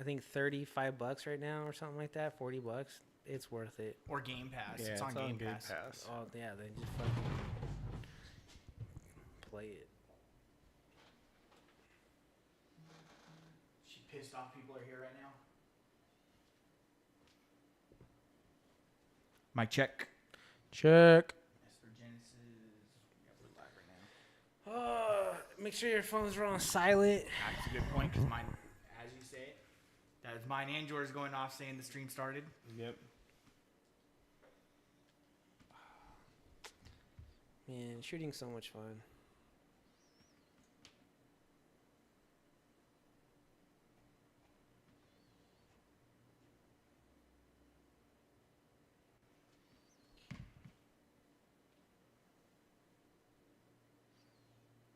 I think $35 right now or something like that. $40. It's worth it. Or Game Pass. Yeah, it's on Game Game Pass. Pass. Oh yeah, they just fucking play it. She pissed off people are here right now. Mic check. Check. Esper Genesis. Yeah, we're live right now. Make sure your phones are on silent. That's a good point because mine, as you say it, that is mine and yours going off saying the stream started. Yep. Man, shooting's so much fun.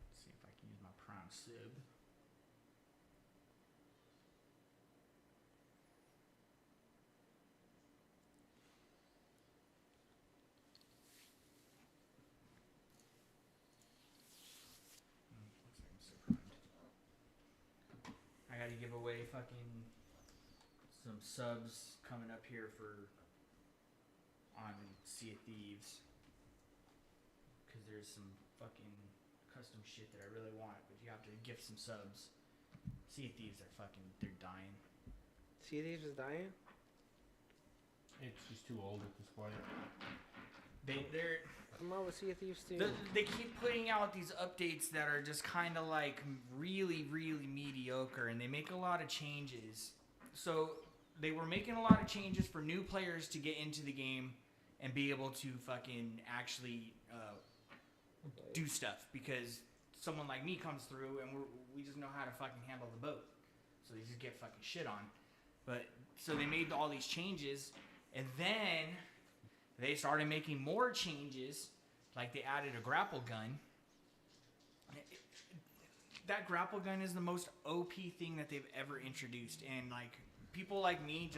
Let's see if I can use my Prime sub. I gotta give away fucking some subs coming up here for on Sea of Thieves because there's some fucking custom shit that I really want, but you have to gift some subs. Sea of Thieves are fucking, they're dying. Sea of Thieves is dying? It's just too old at this point. They're Come on with Sea of Thieves too. they keep putting out these updates that are just kind of like really, really mediocre, and they make a lot of changes. So they were making a lot of changes for new players to get into the game and be able to fucking actually do stuff, because someone like me comes through and we just know how to fucking handle the boat, so they just get fucking shit on. But so they made all these changes, and then they started making more changes, like they added a grapple gun. That grapple gun is the most OP thing that they've ever introduced, and like people like me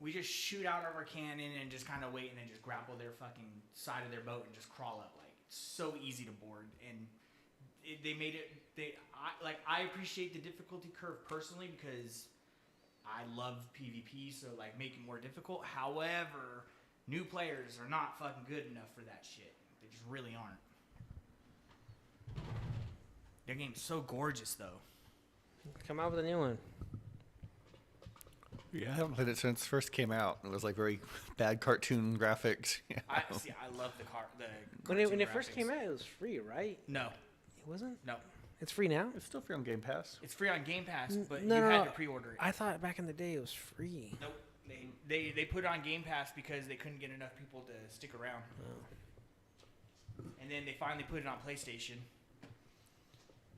we just shoot out of our cannon and just kind of wait and then just grapple their fucking side of their boat and just crawl up. Like, it's so easy to board, and they made it. I appreciate the difficulty curve personally because I love PvP, so like make it more difficult. However, new players are not fucking good enough for that shit. They just really aren't. Their game's so gorgeous, though. Come out with a new one. Yeah, I haven't played it since it first came out. It was like very bad cartoon graphics. I love the When it first came out, it was free, right? No, It wasn't? no, It's free now? It's still free on Game Pass. it's free on Game Pass, but No, you no, had no. to pre-order it. I thought back in the day it was free. Nope. They put it on Game Pass because they couldn't get enough people to stick around. Oh. And then they finally put it on PlayStation.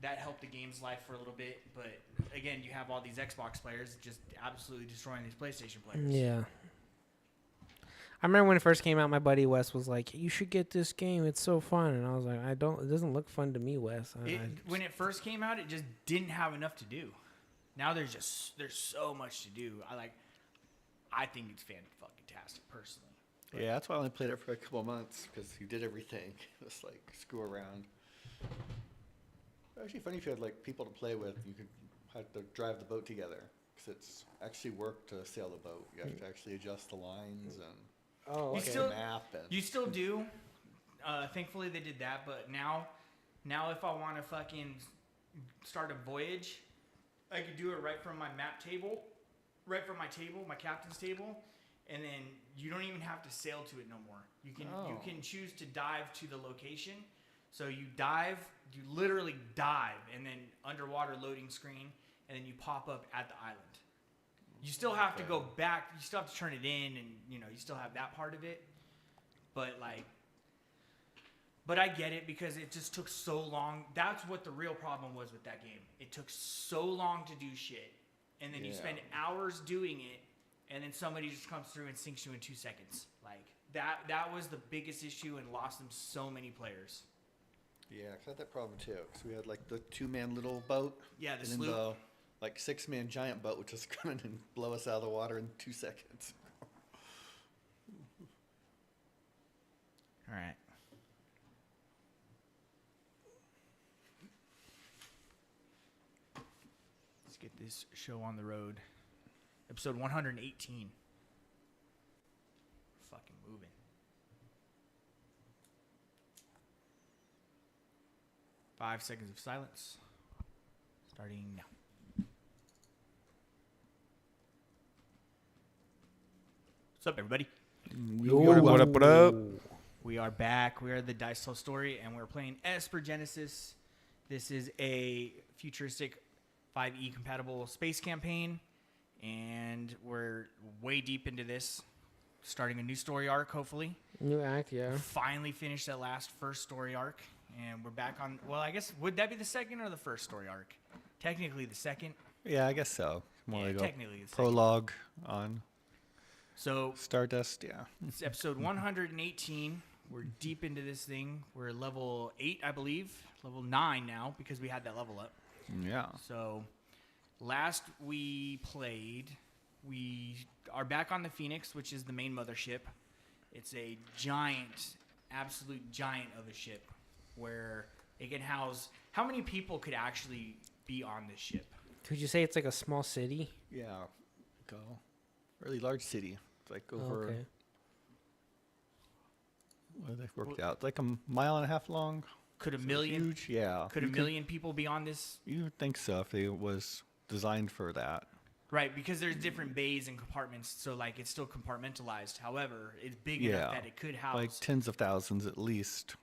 That helped the game's life for a little bit, but again, you have all these Xbox players just absolutely destroying these PlayStation players. Yeah. I remember when it first came out, my buddy Wes was like, "You should get this game. It's so fun." And I was like, "It doesn't look fun to me, Wes." When it first came out, it just didn't have enough to do. Now there's so much to do. I think it's fantastic personally. Yeah, that's why I only played it for a couple months, because you did everything. It was like screw around. Actually funny if you had like people to play with, you could have to drive the boat together, because it's actually work to sail the boat. You have to actually adjust the lines and oh, You okay. still- the map. And You still do. Thankfully they did that, but now if I want to fucking start a voyage, I could do it right from my map table, right from my table, my captain's table, and then you don't even have to sail to it no more. You can choose to dive to the location. So you dive, you literally dive, and then underwater loading screen, and then you pop up at the island. You still have to go back. You still have to turn it in, and you still have that part of it. But I get it because it just took so long. That's what the real problem was with that game. It took so long to do shit, and then you spend hours doing it, and then somebody just comes through and sinks you in 2 seconds. Like that was the biggest issue and lost them so many players. yeah, 'cause I had that problem too. Because we had like the 2-man little boat. Yeah, the and then sloop. the like 6-man giant boat would just come in and blow us out of the water in 2 seconds. All right. Let's get this show on the road. Episode 118. Fucking moving. Five seconds of silence. Starting now. What's up, everybody? What up, what up? We are back. We are the Dice Tell Story, and we're playing Esper Genesis. This is a futuristic 5e compatible space campaign, and we're way deep into this. Starting a new story arc, hopefully. New act, yeah. Finally finished that last first story arc, and we're back on. Well, I guess would that be the second or the first story arc? Technically, the second. Yeah, I guess so. More like Technically, the second. prologue on So Stardust. Yeah. it's episode 118. We're deep into this thing. We're level 8, I believe. Level 9 now because we had that level up. Yeah. So last we played, we are back on the Phoenix, which is the main mothership. It's a giant, absolute giant of a ship where it can house... How many people could actually be on this ship? Could you say it's like a small city? Yeah. Go. Really large city. It's like over. Okay. What they worked out? Like a mile and a half long. Could a So million... Huge. Yeah. Could a million people be on this? You would think so if it was designed for that. Right, because there's different bays and compartments, so like it's still compartmentalized. However, it's big Yeah. enough that it could house... Like tens of thousands at least.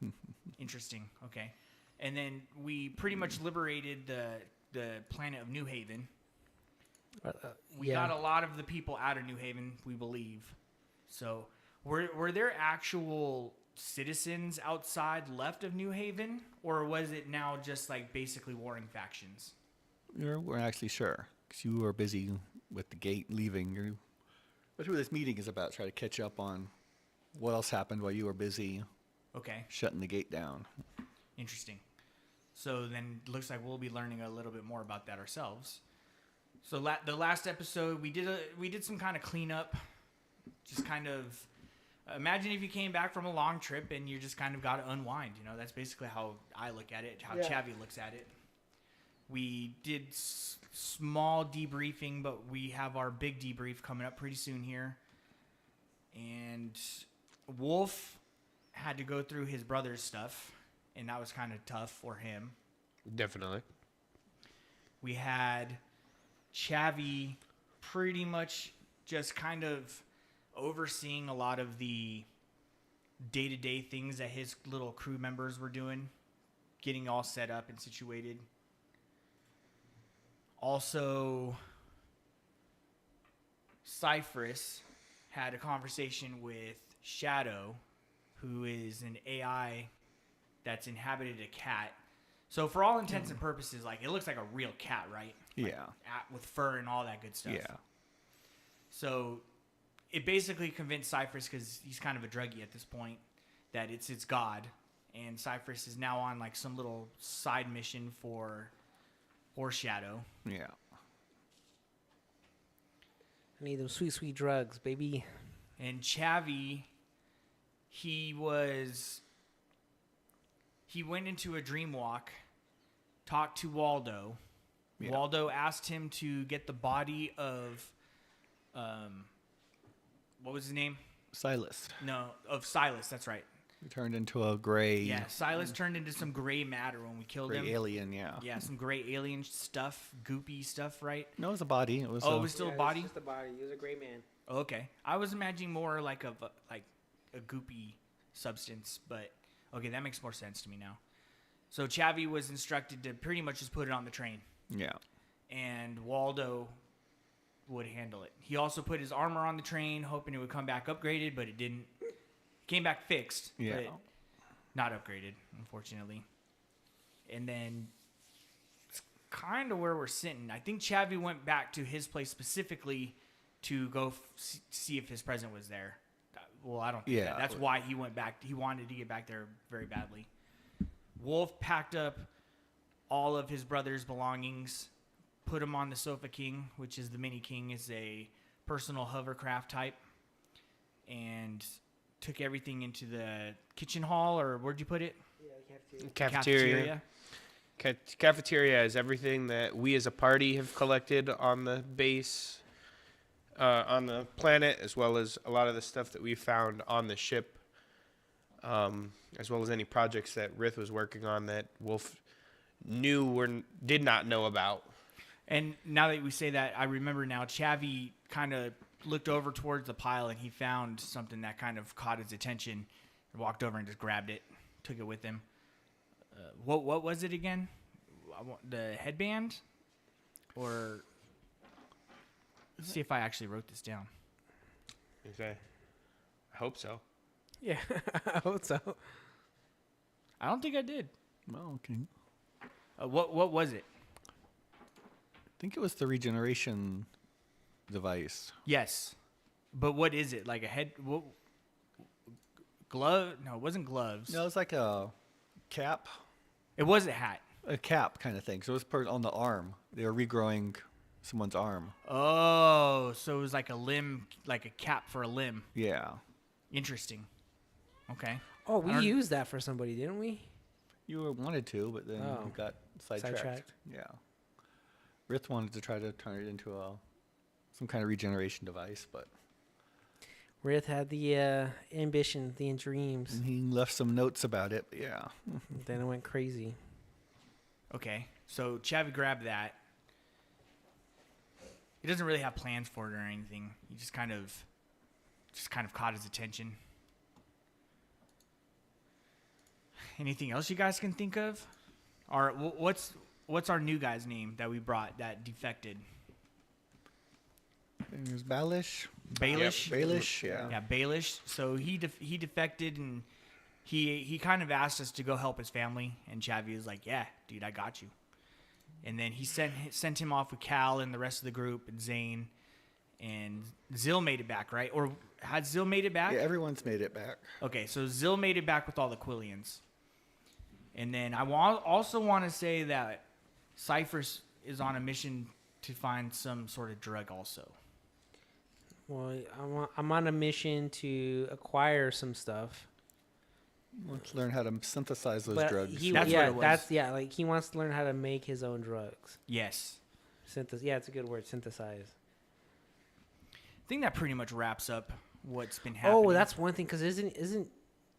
Interesting. Okay. And then we pretty much liberated the planet of New Haven. We yeah. got a lot of the people out of New Haven, we believe. So were there actual citizens outside left of New Haven, or was it now just like basically warring factions? We're actually sure. Because you were busy with the gate leaving. That's what this meeting is about. Try to catch up on what else happened while you were busy Okay. shutting the gate down. Interesting. So then it looks like we'll be learning a little bit more about that ourselves. So the last episode, we did some kind of cleanup. Just kind of... imagine if you came back from a long trip and you just kind of got to unwind. You know, that's basically how I look at it, how Chavi looks at it. We did small debriefing, but we have our big debrief coming up pretty soon here. And Wolf had to go through his brother's stuff, and that was kind of tough for him. Definitely. We had Chavi pretty much just kind of overseeing a lot of the day-to-day things that his little crew members were doing, getting all set up and situated. Also, Cypress had a conversation with Shadow, who is an AI that's inhabited a cat. So for all intents and purposes, like it looks like a real cat, right? Like, Yeah. with fur and all that good stuff. Yeah. So it basically convinced Cypress, because he's kind of a druggie at this point, that it's God. And Cypress is now on like some little side mission for Shadow. Yeah. I need those sweet, sweet drugs, baby. And Chavi, he went into a dream walk, talked to Waldo. Yeah. Waldo asked him to get the body of, what was his name? Silas. No, of Silas, that's right. He turned into a gray. Yeah, Silas turned into some gray matter when we killed him. Gray alien. Yeah. Yeah, some gray alien stuff, goopy stuff, right? No, it was a body. It was. Oh, it was still a body? It's just a body. He was a great man. Oh, okay. I was imagining more like a goopy substance, but okay, that makes more sense to me now. So Chavi was instructed to pretty much just put it on the train, Yeah. and Waldo would handle it. He also put his armor on the train, hoping it would come back upgraded, but it didn't. Came back fixed, Yeah. but not upgraded, unfortunately. And then it's kind of where we're sitting. I think Chavi went back to his place specifically to go see if his present was there. Well, I don't think that. That's why he went back. He wanted to get back there very badly. Wolf packed up all of his brother's belongings, put him on the Sofa King, which is the Mini King, is a personal hovercraft type, and took everything into the kitchen hall, or where'd you put it? Yeah, Cafeteria. Cafeteria is everything that we as a party have collected on the base. on the planet, as well as a lot of the stuff that we found on the ship, as well as any projects that Rith was working on that Wolf knew or did not know about. And now that we say that, I remember now Chavi kind of looked over towards the pile and he found something that kind of caught his attention and walked over and just grabbed it, took it with him. What was it again? The headband? Or let's see if I actually wrote this down. Okay. I hope so. Yeah, I hope so. I don't think I did. Well, okay. What was it? I think it was the regeneration device. Yes. But what is it? Like a head... glove? No, it wasn't gloves. No, it's like a cap. It was a hat. A cap kind of thing. So it was put on the arm. They were regrowing someone's arm. Oh, so it was like a limb, like a cap for a limb. Yeah. Interesting. Okay. Oh, we used that for somebody, didn't we? You wanted to, but then you got sidetracked. Yeah. Rith wanted to try to turn it into some kind of regeneration device, but Rith had the ambition, the dreams. and he left some notes about it. But yeah. Then it went crazy. Okay. So Chavi grabbed that. He doesn't really have plans for it or anything. He just kind of caught his attention. Anything else you guys can think of? Or what's our new guy's name that we brought that defected? There's Baelish. Baelish? Baelish, yeah. Yeah, Baelish. So he defected and he kind of asked us to go help his family, and Chavi was like, "Yeah, dude, I got you." And then he sent him off with Cal and the rest of the group and Zane, and Zill made it back, right? Or had Zill made it back? Yeah, everyone's made it back. Okay, so Zill made it back with all the Quillians. And then I also want to say that Cypher's is on a mission to find some sort of drug also. Well, I'm on a mission to acquire some stuff. Let's learn how to synthesize those But drugs. That's what it was. like he wants to learn how to make his own drugs. Yes. Yeah, it's a good word, synthesize. I think that pretty much wraps up what's been happening. Oh, that's one thing, because isn't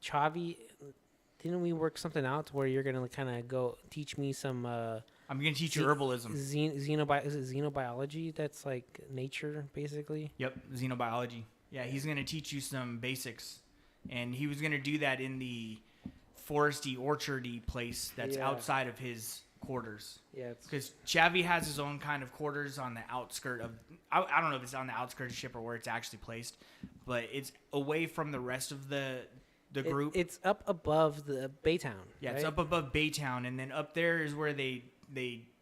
Chavi? Didn't we work something out to where you're gonna kind of go teach me some? I'm gonna teach you herbalism. Is it xenobiology? That's like nature, basically. Yep, xenobiology. Yeah, he's gonna teach you some basics, and he was gonna do that in the foresty, orchardy place that's outside of his quarters. Yeah, because Chavi has his own kind of quarters on the outskirt of. I don't know if it's on the outskirts of the ship or where it's actually placed, but it's away from the rest of the group. It's up above the Baytown. Yeah, right? it's up above Baytown, and then up there is where they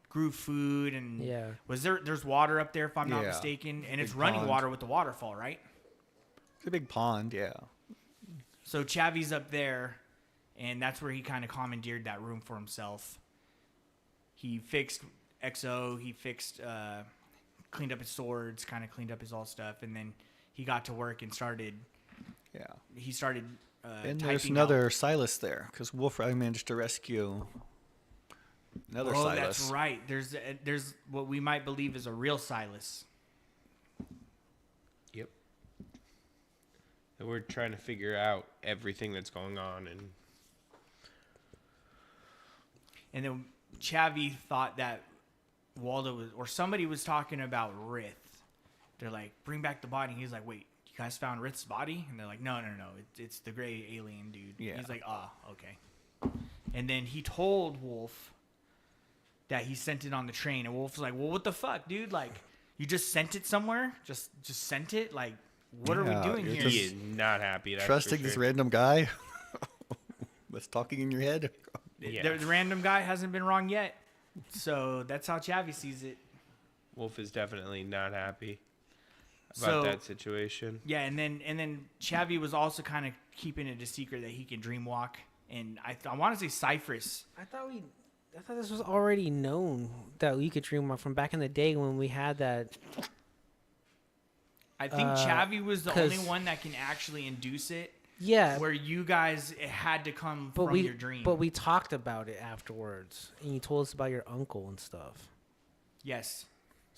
grew food, and there's water up there if I'm not mistaken, and it's running water with the waterfall, right? It's a big pond, yeah. So Chavi's up there, and that's where he kind of commandeered that room for himself. He fixed XO, he cleaned up his swords, kind of cleaned up his all stuff, and then he got to work and started. Yeah. He started. And there's another Silas there, because Wolf managed to rescue another Silas. Oh, that's right. There's what we might believe is a real Silas. Yep. And we're trying to figure out everything that's going on, and then Chavi thought that Waldo was, or somebody was talking about Rith. They're like, bring back the body. And he's like, wait, you guys found Rith's body? And they're like, no. It's the gray alien dude. Yeah. He's like, okay. And then he told Wolf that he sent it on the train. And Wolf's like, well, what the fuck, dude? Like, you just sent it somewhere? Just sent it? Like, what are we doing you're here? he is not happy. That's Trusting for this sure. random guy that's talking in your head. Yeah. The random guy hasn't been wrong yet. So that's how Chavi sees it. Wolf is definitely not happy about that situation. Yeah, and then Chavi was also kind of keeping it a secret that he can dream walk. And I want to say Cypress. I thought this was already known that we could dream from back in the day when we had that. I think Chavi was the only one that can actually induce it. Yeah. Where you guys, it had to come from your dream. But we talked about it afterwards, and you told us about your uncle and stuff. Yes.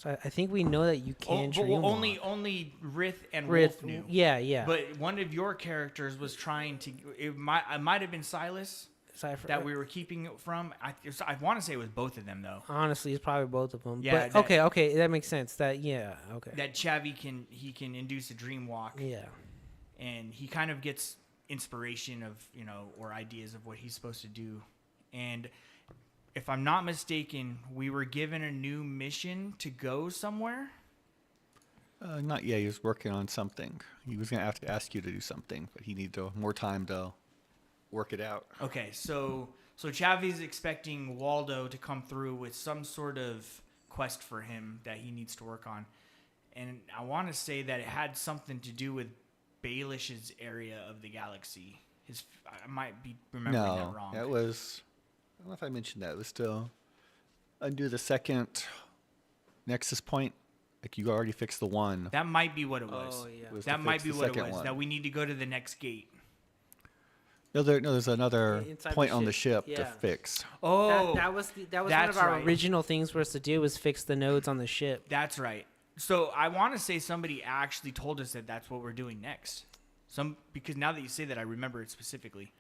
So I think we know that you can dream walk. Only Rith and Rith, Wolf knew. yeah. But one of your characters was trying to. It might have been Silas Cypher, that we were keeping it from. I want to say it was both of them though. honestly, it's probably both of them. Yeah, But okay, that makes sense. Okay. That Chavi can induce a dream walk. Yeah. And he kind of gets inspiration of or ideas of what he's supposed to do. And if I'm not mistaken, we were given a new mission to go somewhere. Not yet. He was working on something. He was going to have to ask you to do something, but he needed more time to work it out. Okay, so Chavi's expecting Waldo to come through with some sort of quest for him that he needs to work on. And I want to say that it had something to do with Baelish's area of the galaxy. I might be remembering that wrong. That was... I don't know if I mentioned that. It was to undo the second Nexus point. Like, you already fixed the one. That might be what it was. Oh, yeah. It was That to might fix be the what it second was. one. That we need to go to the next gate. No, there's another Inside point the on the ship, ship to yeah. fix. Oh, That was one that's of our right. original things for us to do was fix the nodes on the ship. That's right. So I want to say somebody actually told us that that's what we're doing next. Because now that you say that, I remember it specifically.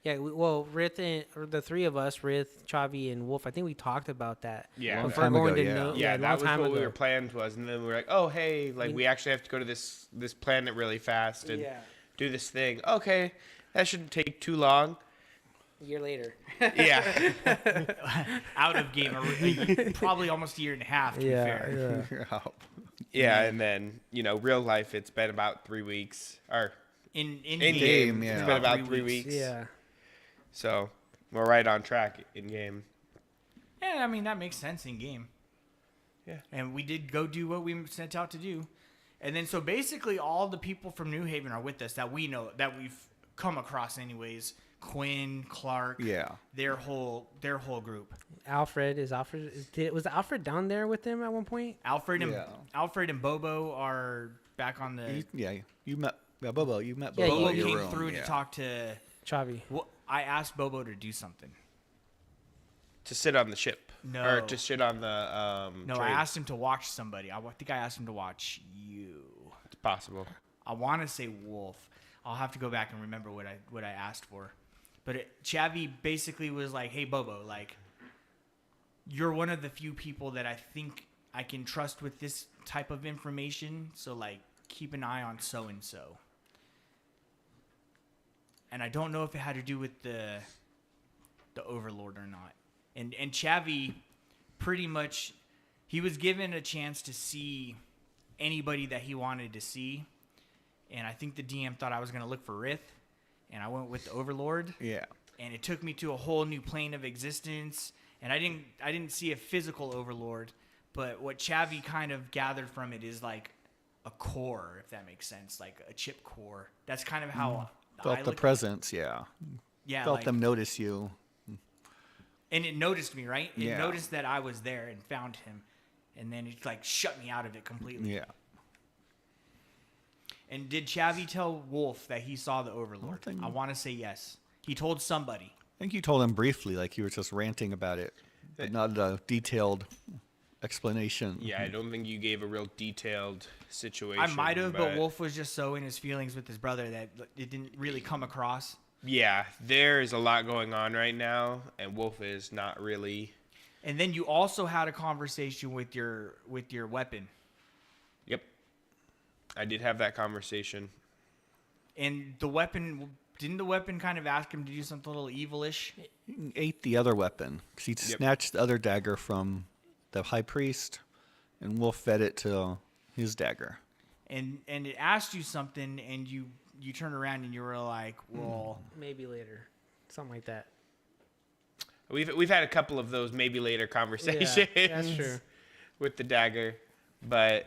Yeah, Rith or the three of us, Rith, Chavi, and Wolf, I think we talked about that. Yeah. Long Before time going ago, to yeah. no- Yeah, long that was time what we ago. were planned was, and then we were like, oh hey, like mean- we actually have to go to this planet really fast and Yeah. do this thing. Okay, that shouldn't take too long. A year later. Yeah, Out of game, probably almost a year and a half, to be fair. yeah, and then real life, it's been about 3 weeks. Or In in game, game, yeah. it's been about 3 weeks. Yeah. So we're right on track in game. Yeah, I mean, that makes sense in game. Yeah. And we did go do what we sent out to do. And then, so basically, all the people from New Haven are with us that we know, that we've come across anyways. Quinn, Clark, Yeah. their whole group. Was Alfred down there with them at one point? Alfred Yeah. and Bobo are back on the... You met Bobo. You met Yeah, Bobo Bobo in your came room. through yeah. to talk to... Chavi. Well, I asked Bobo to do something. To sit on the ship. No. Or to sit on the No, trade. I asked him to watch somebody. I think I asked him to watch you. It's possible. I want to say Wolf. I'll have to go back and remember what I asked for. But Chavi basically was like, hey, Bobo, like, you're one of the few people that I think I can trust with this type of information. So, like, keep an eye on so-and-so. And I don't know if it had to do with the Overlord or not. And Chavi pretty much, he was given a chance to see anybody that he wanted to see. And I think the DM thought I was going to look for Rith. And I went with the Overlord. Yeah. And it took me to a whole new plane of existence. And I didn't see a physical Overlord. But what Chavi kind of gathered from it is like a core, if that makes sense. Like a chip core. That's kind of how I Felt look the at it. presence, yeah. Yeah, Felt like, them notice you. and it noticed me, right? It Yeah. noticed that I was there and found him. And then it like shut me out of it completely. Yeah. And did Chavi tell Wolf that he saw the Overlord? think- I want to say yes. He told somebody. I think you told him briefly, like you were just ranting about it, but not a detailed explanation. Yeah, I don't think you gave a real detailed situation. I might have, but Wolf was just so in his feelings with his brother that it didn't really come across. Yeah, there's a lot going on right now, and Wolf is not really. And then you also had a conversation with your weapon. Yep. I did have that conversation. And didn't the weapon kind of ask him to do something a little evilish? He ate the other weapon because he snatched the other dagger from the high priest, and Wolf fed it to his dagger. And it asked you something, and you turned around and you were like, well, Maybe later. Something like that. We've had a couple of those maybe later conversations. Yeah, that's true. With the dagger, but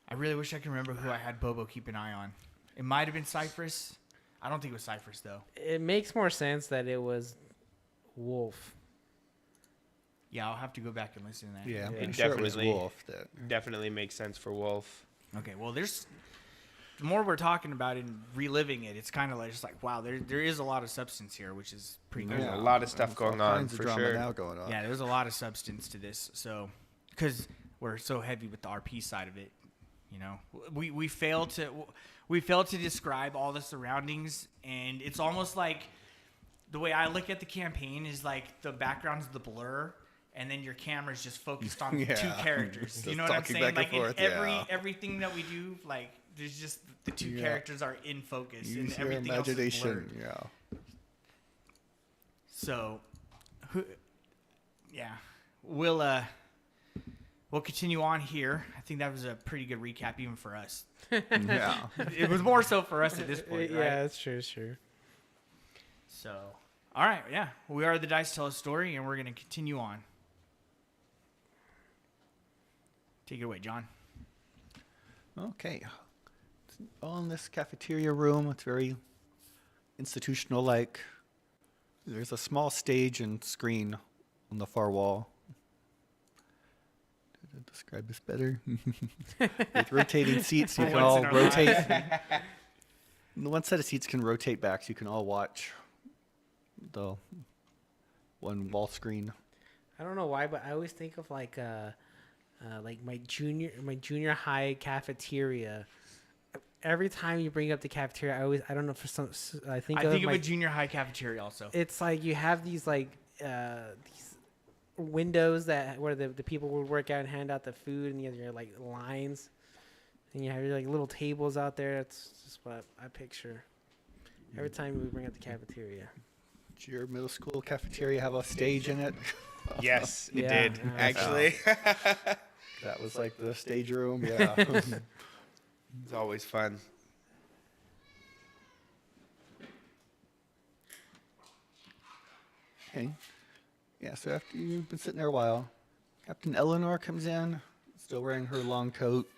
I really wish I could remember who I had Bobo keep an eye on. It might have been Cypress. I don't think it was Cypress, though. It makes more sense that it was Wolf. Yeah, I'll have to go back and listen to that. Yeah, I'm Yeah. pretty It sure it was definitely- Wolf. That definitely makes sense for Wolf. Okay, well, the more we're talking about it and reliving it, it's kind of like, just like, wow, there is a lot of substance here, which is pretty cool. There's a lot of stuff All going on kinds of for drama sure. now going on. Yeah, there's a lot of substance to this. So, because we're so heavy with the RP side of it. You know, we fail to describe all the surroundings, and it's almost like the way I look at the campaign is like the background's the blur, and then your camera's just focused on Yeah. two characters. You Just know what I'm talking saying? back and Like forth, in yeah. everything that we do, like there's just the two Yeah. characters are in focus, and Use your everything else is blurred. imagination. Yeah. So, yeah, we'll continue on here. I think that was a pretty good recap, even for us. Yeah. It was more so for us at this point, right? Yeah, that's true. It's true. So, all right, yeah, we are the Dice Tell a Story, and we're gonna continue on. Take it away, John. Okay. All in this cafeteria room. It's very institutional-like. There's a small stage and screen on the far wall. Did I describe this better? With rotating seats, you For can once all in our rotate. lives. The one set of seats can rotate back, so you can all watch the one wall screen. I don't know why, but I always think of like my junior high cafeteria. Every time you bring up the cafeteria, I don't know for some I think I of think of my, a junior high cafeteria also. it's like you have these like these windows that where the people would work out and hand out the food, and you have your like lines, and you have your like little tables out there. That's just what I picture every time we bring up the cafeteria. Did your middle school cafeteria have a stage in it? Yes, it Yeah, did, yeah. actually. That was like the stage room. Yeah. It's always fun. Okay. Yeah, so after you've been sitting there a while, Captain Eleanor comes in, still wearing her long coat.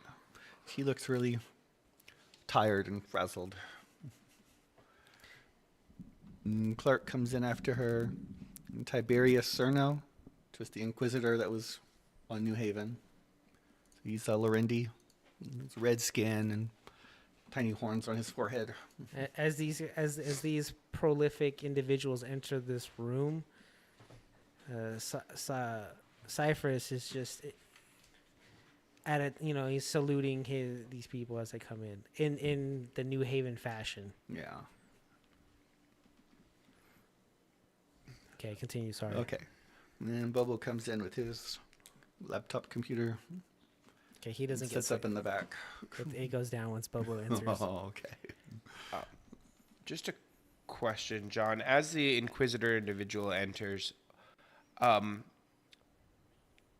She looks really tired and frazzled. And Clark comes in after her. And Tiberius Cerno, just the Inquisitor that was on New Haven. He's Lorendi. He's red skin and tiny horns on his forehead. As these prolific individuals enter this room, Cyphers is just at it. You know, he's saluting these people as they come in the New Haven fashion. Yeah. Okay, continue. Sorry. Okay. And then Bobo comes in with his laptop computer. Okay, he doesn't get Sits up in the back. it goes down once Bobo enters. Oh, okay. Just a question, John. As the Inquisitor individual enters,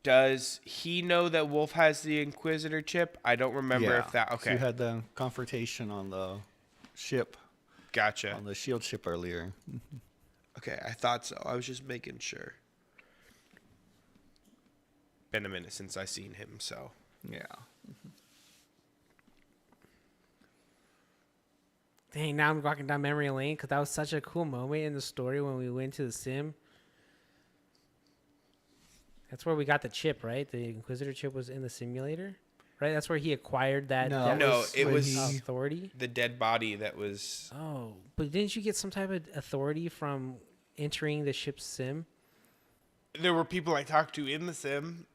does he know that Wolf has the Inquisitor chip? I don't remember if that. So Okay, you had the confrontation on the ship, gotcha. on the shield ship earlier. Okay, I thought so. I was just making sure. Been a minute since I seen him, so. Yeah. Dang, now I'm walking down memory lane because that was such a cool moment in the story when we went to the sim. That's where we got the chip, right? The Inquisitor chip was in the simulator, right? That's where he acquired that. No, that No, it when was he- authority. the dead body that was. Oh, but didn't you get some type of authority from entering the ship's sim? There were people I talked to in the sim.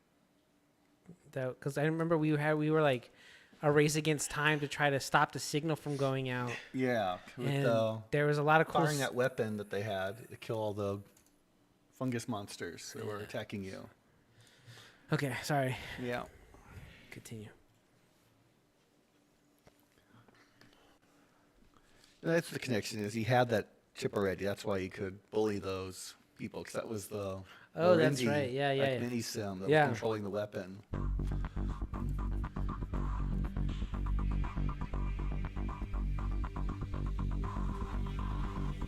That because I remember we were like a race against time to try to stop the signal from going out, Yeah. With and there was a lot of cool. firing that weapon that they had to kill all the fungus monsters that were attacking you. Okay, sorry. Yeah. Continue. That's the connection, is he had that chip already. That's why he could bully those people, because that was the Oh, that's Lorenzi, right. Yeah, yeah, like, yeah. mini sim that Yeah. was controlling the weapon.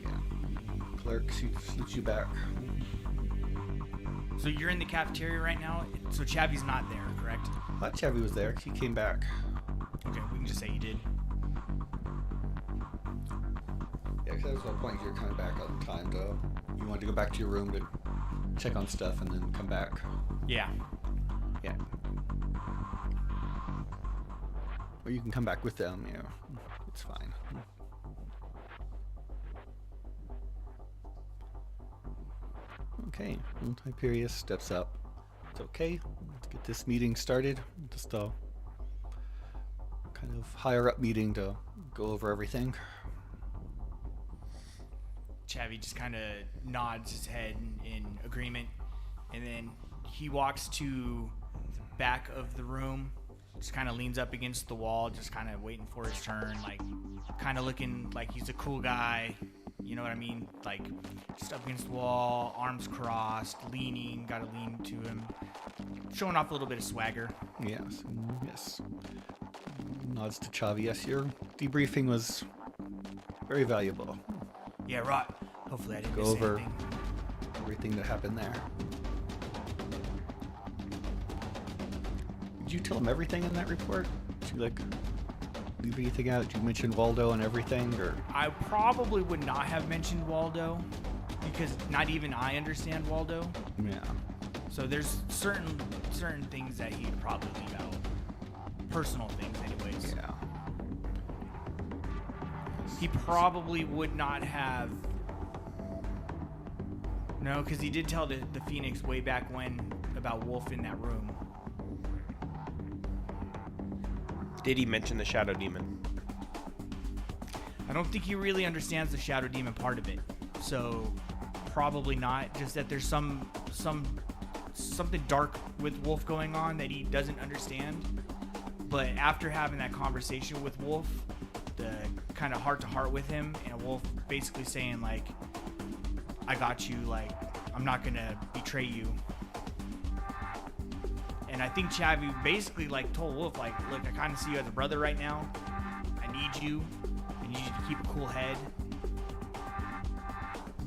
Yeah. Clerk shoots you back. So you're in the cafeteria right now. So Chavy's not there, correct? I thought Chevy was there. He came back. Okay, we can just say you did. Yeah, because that was one point you're coming back on time to. You wanted to go back to your room to check on stuff and then come back. Yeah. Yeah. Or you can come back with them, you know. It's fine. Okay. And Hyperius steps up. It's okay. Let's get this meeting started. Just a kind of higher up meeting to go over everything. Chavy just kind of nods his head in agreement, and then he walks to the back of the room, just kind of leans up against the wall, just kind of waiting for his turn, like kind of looking like he's a cool guy, you know what I mean? Like just up against the wall, arms crossed, leaning, got to lean to him, showing off a little bit of swagger. Yes. Yes. Nods to Chavi. Yes, your debriefing was very valuable. Yeah, right. Hopefully I didn't Go miss over anything. everything that happened there. Did you tell him everything in that report? Did you leave anything out? Did you mention Waldo and everything, or? I probably would not have mentioned Waldo because not even I understand Waldo. Yeah. So there's certain things that he'd probably leave out. Personal things, anyways. Yeah. He probably would not have. No, because he did tell the Phoenix way back when about Wolf in that room. Did he mention the Shadow Demon? I don't think he really understands the Shadow Demon part of it. So probably not. Just that there's something dark with Wolf going on that he doesn't understand. But after having that conversation with Wolf, the kind of heart-to-heart with him, and Wolf basically saying, like, I got you, like, I'm not going to betray you. And I think Chavy basically, like, told Wolf, like, look, I kind of see you as a brother right now. I need you to keep a cool head.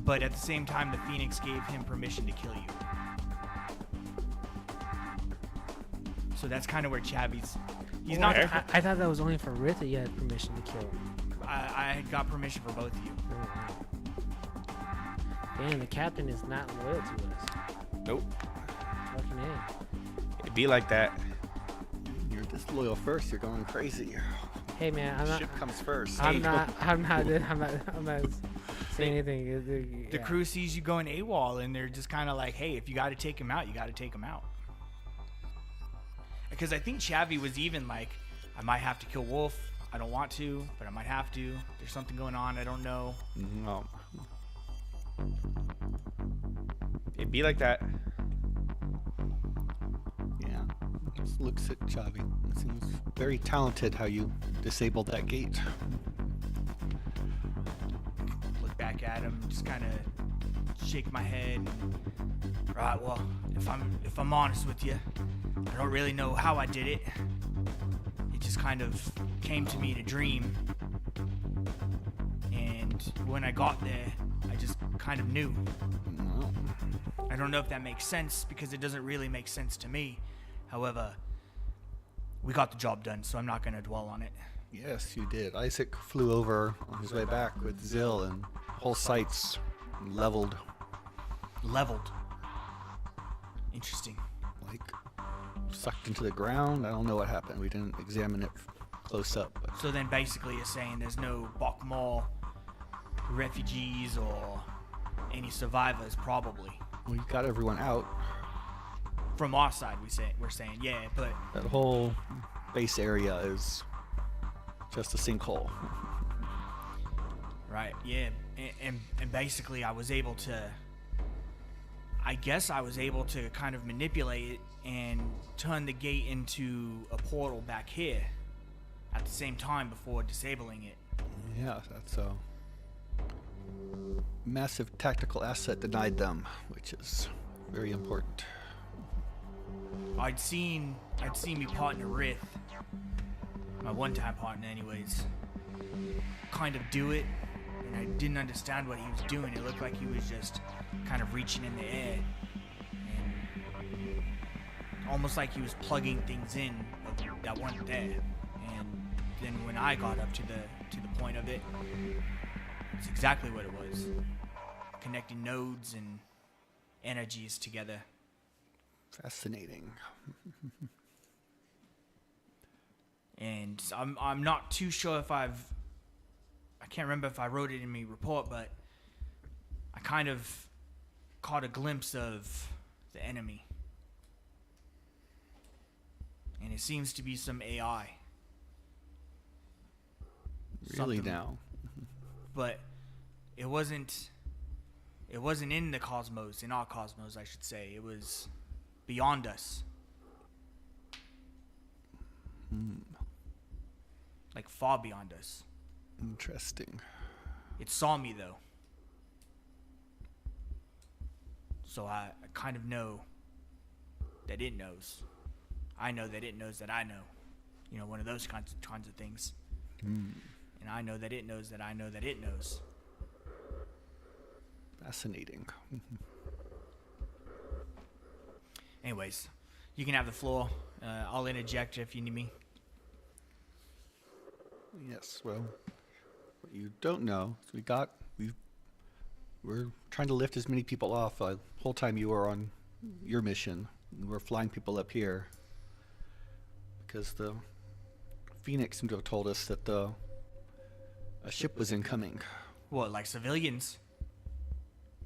But at the same time, the Phoenix gave him permission to kill you. So that's kind of where Chavy's... He's not... I thought that was only for Rith that you had permission to kill. I got permission for both of you. Damn, the captain is not loyal to us. Nope. Fucking A. It'd be like that. You're disloyal first. You're going crazy. Hey man, I'm not. Ship comes first. I'm not saying anything. The crew sees you going AWOL, and they're just kind of like, hey, if you got to take him out, you got to take him out. Because I think Chavy was even like, I might have to kill Wolf. I don't want to, but I might have to. There's something going on. I don't know. No. It'd be like that. Yeah. Just looks at Chavi. It seems very talented how you disabled that gate. Look back at him, just kind of shake my head. Right, well, if I'm honest with you, I don't really know how I did it. It just kind of came to me in a dream. And when I got there, I just kind of knew. No. I don't know if that makes sense because it doesn't really make sense to me. However, we got the job done, so I'm not going to dwell on it. Yes, you did. Isaac flew over on his way back with Zill, and whole site's leveled. Leveled. Interesting. Like, sucked into the ground. I don't know what happened. We didn't examine it close up. But So then basically you're saying there's no Bokmal refugees or any survivors probably. we got everyone out. From our side, we're saying, yeah, but That whole base area is just a sinkhole. right, yeah, and basically I guess I was able to kind of manipulate it and turn the gate into a portal back here at the same time before disabling it. Yeah, that's a massive tactical asset denied them, which is very important. I'd seen me partner Rith, my one-time partner anyways, kind of do it, and I didn't understand what he was doing. It looked like he was just kind of reaching in the air, and almost like he was plugging things in that weren't there. And then when I got up to the point of it, it's exactly what it was, connecting nodes and energies together. Fascinating. And I'm not too sure if I can't remember if I wrote it in my report, but I kind of caught a glimpse of the enemy. it seems to be some AI. Really Something- now? But it wasn't in the cosmos, in our cosmos, I should say. It was beyond us. Like far beyond us. Interesting. It saw me though. So I kind of know that it knows. I know that it knows that I know. You know, one of those kinds of things. And I know that it knows that I know that it knows. Fascinating. Anyways, you can have the floor. I'll interject if you need me. Yes, well, what you don't know is we're trying to lift as many people off. The whole time you were on your mission, we're flying people up here because the Phoenix seemed to have told us that a ship was incoming. What, like civilians?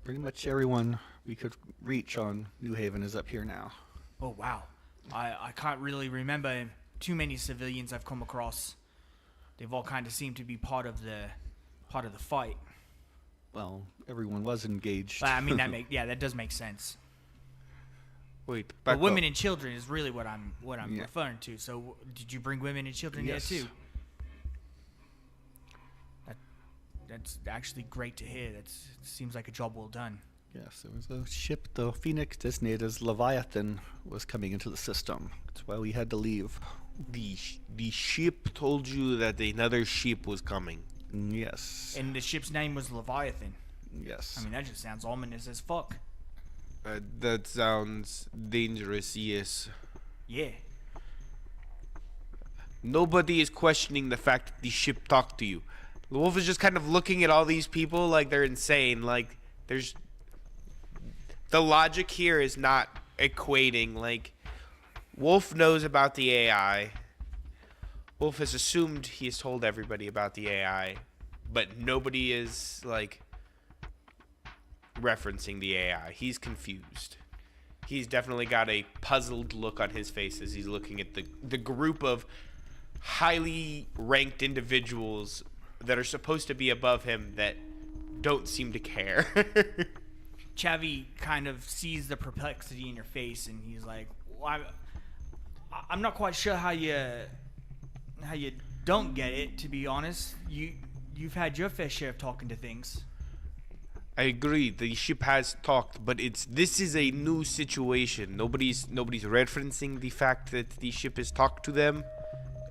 Pretty much everyone we could reach on New Haven is up here now. Oh wow, I can't really remember too many civilians I've come across. They've all kind of seemed to be part of the fight. Well, everyone was engaged. But, I mean that does make sense. Wait, But back women up. and children is really what I'm Yeah. referring to. So did you bring women and children Yes. there too? That's actually great to hear. That seems like a job well done. Yes, there was a ship, the Phoenix designated as Leviathan, was coming into the system. That's why we had to leave. The ship told you that another ship was coming. Yes. And the ship's name was Leviathan. Yes. I mean, that just sounds ominous as fuck. That sounds dangerous, yes. Yeah. Nobody is questioning the fact that the ship talked to you. The wolf is just kind of looking at all these people like they're insane. Like, there's... The logic here is not equating. Like, Wolf knows about the AI. Wolf has assumed he has told everybody about the AI. But nobody is, like, referencing the AI. He's confused. He's definitely got a puzzled look on his face as he's looking at the group of highly ranked individuals that are supposed to be above him that don't seem to care. Chavi kind of sees the perplexity in your face, and he's like, well, I'm not quite sure how you don't get it, to be honest. You've had your fair share of talking to things. I agree. The ship has talked, but this is a new situation. Nobody's referencing the fact that the ship has talked to them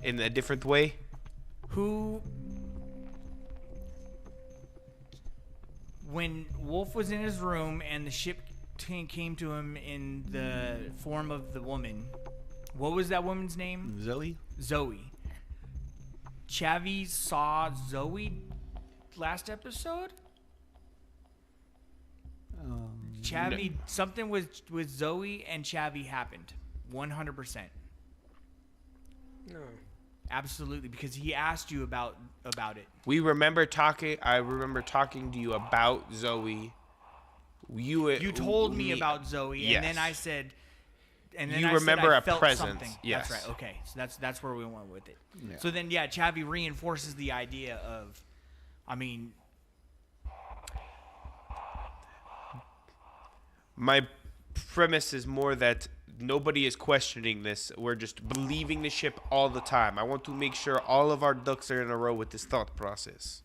in a different way. When Wolf was in his room and the ship came to him in the form of the woman, what was that woman's name? Zoe? Zoe. Chavi saw Zoe last episode? Chavi, something with Zoe and Chavi happened. 100%. No. Absolutely, because he asked you about it. We remember talking. I remember talking to you about Zoe. You told me about Zoe, Yes. and then I said, You I remember said I a felt presence, something. yes. That's right. Okay, so that's where we went with it. Yeah. So then, yeah, Chavi reinforces the idea of, I mean, My premise is more that nobody is questioning this. We're just believing the ship all the time. I want to make sure all of our ducks are in a row with this thought process.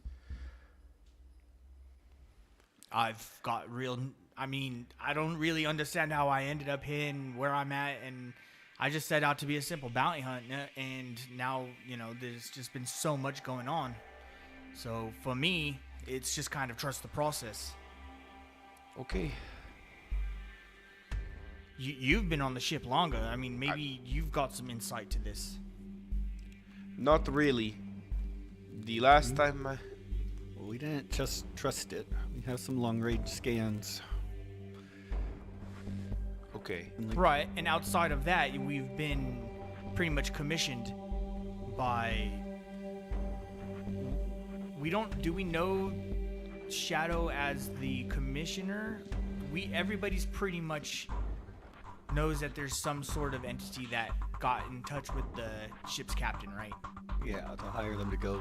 I've got real. I mean, I don't really understand how I ended up here and where I'm at, and I just set out to be a simple bounty hunter, and now, there's just been so much going on. So for me, it's just kind of trust the process. Okay. You've been on the ship longer. I mean, maybe you've got some insight to this. Not really. The last time Well, we didn't just trust it. We have some long-range scans. Okay. Right, and outside of that, we've been pretty much commissioned by... Do we know Shadow as the commissioner? Everybody's pretty much knows that there's some sort of entity that got in touch with the ship's captain, right? Yeah, to hire them to go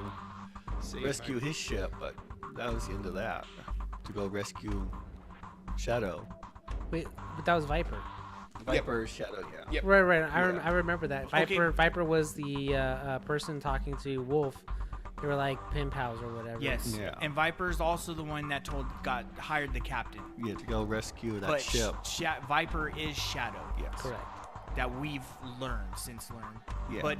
Save rescue his ship, but that was the end of that. To go rescue Shadow. Wait, but that was Viper. Viper, Shadow, yeah. Yep. Right. Yeah. I remember that. Viper was the person talking to Wolf. They were like pen pals or whatever. Yes. Yeah. And Viper's also the one that hired the captain. Yeah, to go rescue that But ship. Viper is Shadow. Yes. Correct. That we've learned. Yeah. But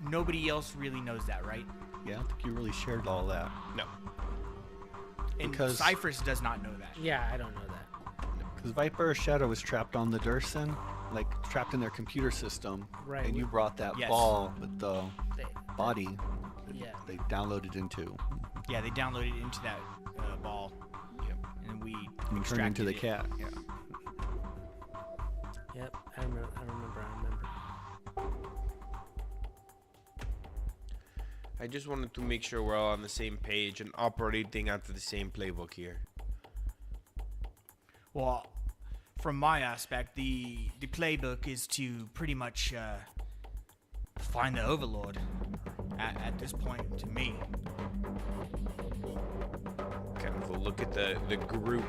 nobody else really knows that, right? Yeah, I don't think you really shared all that. No. And Because- Cypress does not know that. Yeah, I don't know that. Because Viper Shadow was trapped on the Durson, like trapped in their computer system. Right. And you brought that Yes. ball with the They, body yeah. they downloaded into. Yeah, they downloaded into that ball. Yep. And we And turned into the extracted it. cat. Yeah. Yep. I remember. I just wanted to make sure we're all on the same page and operating out of the same playbook here. Well, from my aspect, the playbook is to pretty much find the Overlord at this point, to me. Kind of a look at the group.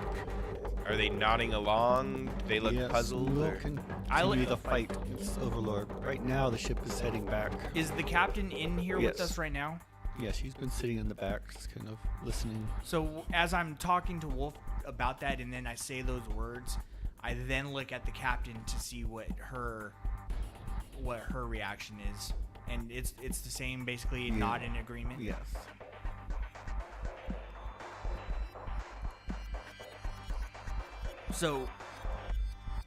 Are they nodding along? Do they look Yes, puzzled? we'll or- continue the fight against Overlord. Right now, the ship is heading back. Is the captain in here with Yes. us right now? Yeah, she's been sitting in the back, just kind of listening. So as I'm talking to Wolf about that, and then I say those words, I then look at the captain to see what her reaction is, and it's the same, basically, not in agreement. Yes. So,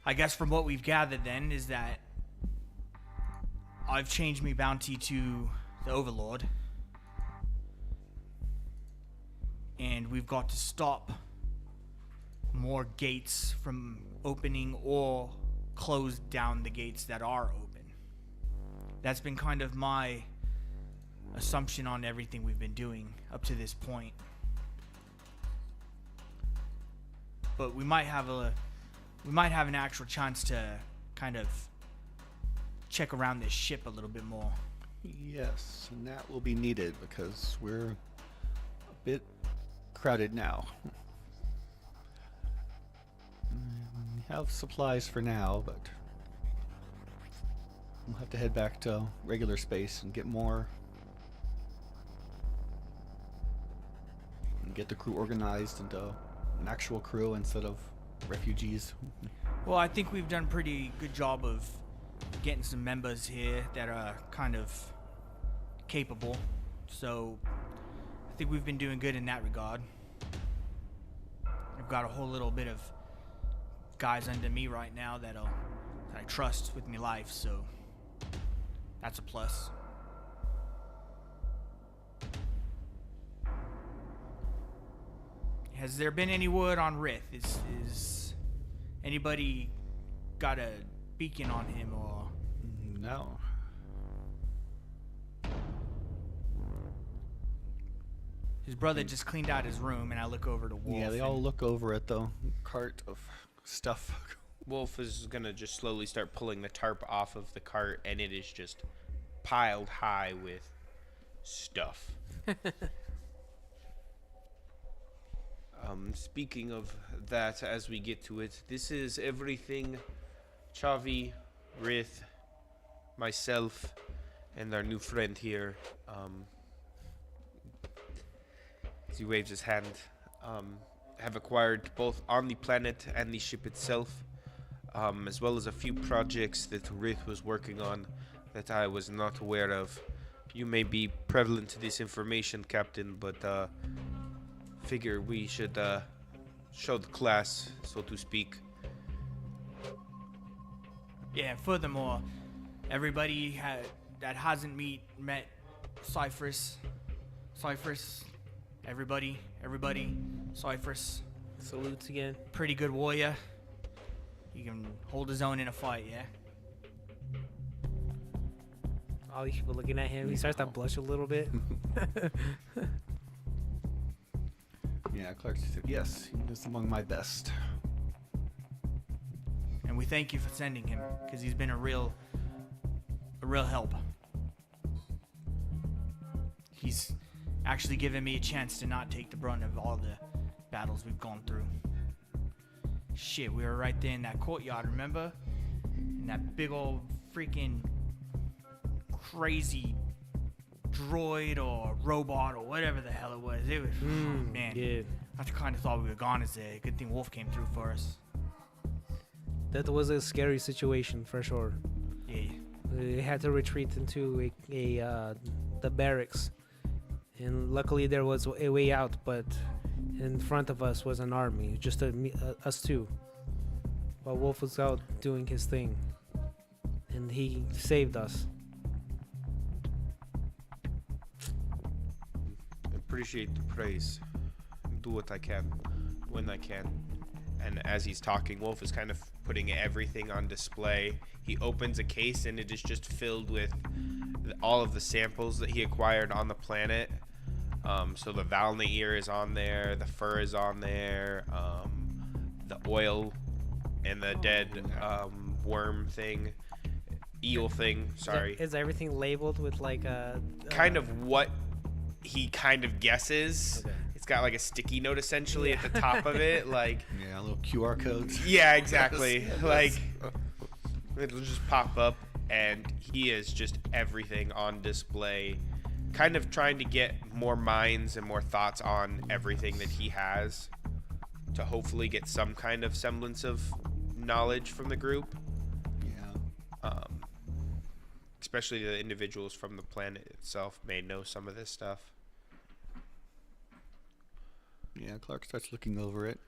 I guess from what we've gathered then is that I've changed my bounty to the Overlord. And we've got to stop more gates from opening or close down the gates that are open. That's been kind of my assumption on everything we've been doing up to this point. But we might have an actual chance to kind of check around this ship a little bit more. Yes, and that will be needed because we're a bit crowded now. We have supplies for now, but we'll have to head back to regular space and get more. And get the crew organized into an actual crew instead of refugees. Well, I think we've done a pretty good job of getting some members here that are kind of capable. So I think we've been doing good in that regard. I've got a whole little bit of guys under me right now that I trust with my life, so that's a plus. Has there been any word on Rith? Is anybody got a beacon on him or? No. His brother just cleaned out his room, and I look over to Wolf. Yeah, they all look over at the cart of stuff. Wolf is gonna just slowly start pulling the tarp off of the cart, and it is just piled high with stuff. Speaking of that, as we get to it, this is everything Chavi, Rith, myself, and our new friend here. As he waves his hand, have acquired both on the planet and the ship itself, as well as a few projects that Rith was working on that I was not aware of. You may be prevalent to this information, Captain, but figure we should show the class, so to speak. Yeah. Furthermore, everybody that hasn't met Cypress, everybody, Cypress, Salutes again. pretty good warrior. He can hold his own in a fight. Yeah. All these people looking at him. He starts to blush a little bit. Yeah, Clark said, yes, he is among my best. and we thank you for sending him because he's been a real help. He's actually given me a chance to not take the brunt of all the battles we've gone through. Shit, we were right there in that courtyard, remember? And that big old freaking crazy droid or robot or whatever the hell it was. It was, man. Yeah. I kind of thought we were gone as a good thing Wolf came through for us. That was a scary situation for sure. Yeah. We had to retreat into the barracks, and luckily there was a way out. But in front of us was an army, just us two. But Wolf was out doing his thing, and he saved us. Appreciate the praise. Do what I can, when I can. And as he's talking, Wolf is kind of putting everything on display. He opens a case and it is just filled with all of the samples that he acquired on the planet. So the Valna ear is on there, the fur is on there, the oil and the dead worm thing, eel thing, sorry. Is everything labeled with like a... kind of what he kind of guesses. Okay. It's got like a sticky note essentially at the top of it, like Yeah, little QR codes. yeah, exactly. Like it'll just pop up, and he is just everything on display, kind of trying to get more minds and more thoughts on everything that he has to hopefully get some kind of semblance of knowledge from the group. Yeah. Especially the individuals from the planet itself may know some of this stuff. Yeah, Clark starts looking over it.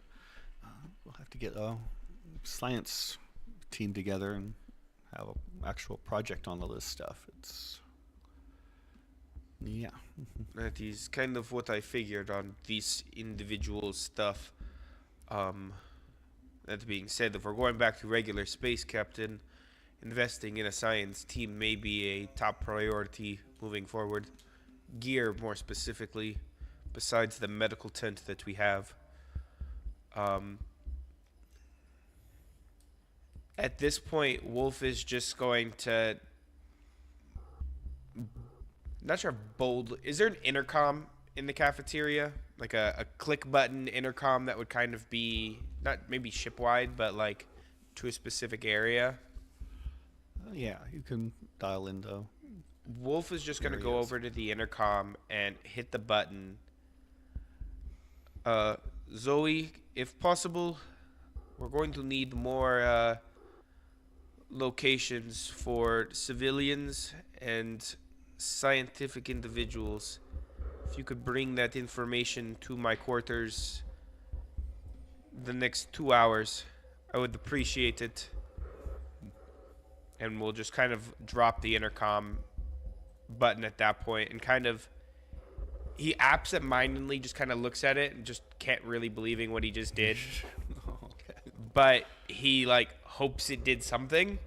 We'll have to get a science team together and have an actual project on all this stuff. It's... Yeah. That is kind of what I figured on these individual stuff. That being said, if we're going back to regular space, Captain, investing in a science team may be a top priority moving forward. Gear, more specifically, besides the medical tent that we have. At this point, Wolf is just going to... Not sure if bold... Is there an intercom in the cafeteria? Like a click button intercom that would kind of be, not maybe ship-wide, but like to a specific area? Yeah, you can dial in though. Wolf is just going to go over to the intercom and hit the button. Zoe, if possible, we're going to need more locations for civilians and scientific individuals. If you could bring that information to my quarters the next 2 hours, I would appreciate it. And we'll just kind of drop the intercom button at that point and kind of... He absent-mindedly just kind of looks at it and just can't really believing what he just did. Okay. But he, like, hopes it did something.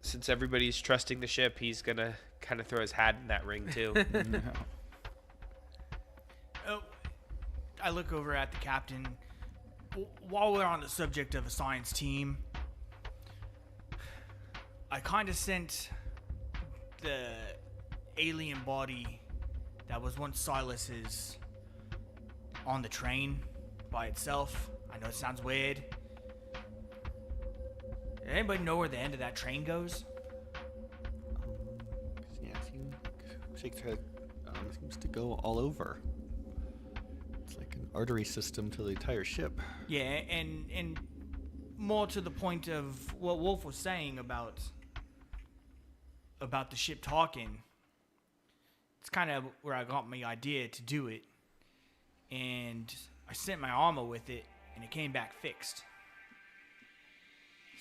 Since everybody's trusting the ship, he's going to kind of throw his hat in that ring, too. No. Oh, I look over at the captain. While we're on the subject of a science team, I kind of sent the alien body that was once Silas's on the train by itself. I know it sounds weird. Does anybody know where the end of that train goes? Yeah, shakes her head. Seems to go all over. It's like an artery system to the entire ship. Yeah, and more to the point of what Wolf was saying about the ship talking. It's kind of where I got my idea to do it. And I sent my armor with it, and it came back fixed.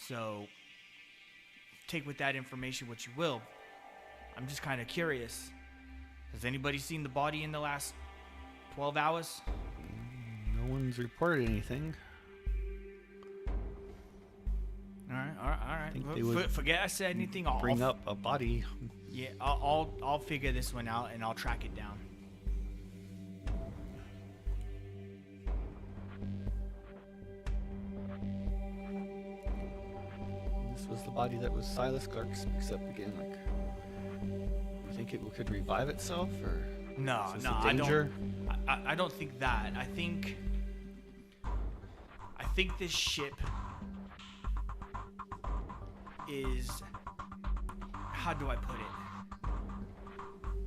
So, take with that information what you will. I'm just kind of curious. Has anybody seen the body in the last 12 hours? No one's reported anything. All right. think they would Forget I said anything. I'll Bring up a body. Yeah, I'll figure this one out and I'll track it down. this was the body that was Silas. Clark speaks up again, like, you think it could revive itself, or No, is this no, a I danger? don't. I don't think that. I think this ship is, how do I put it?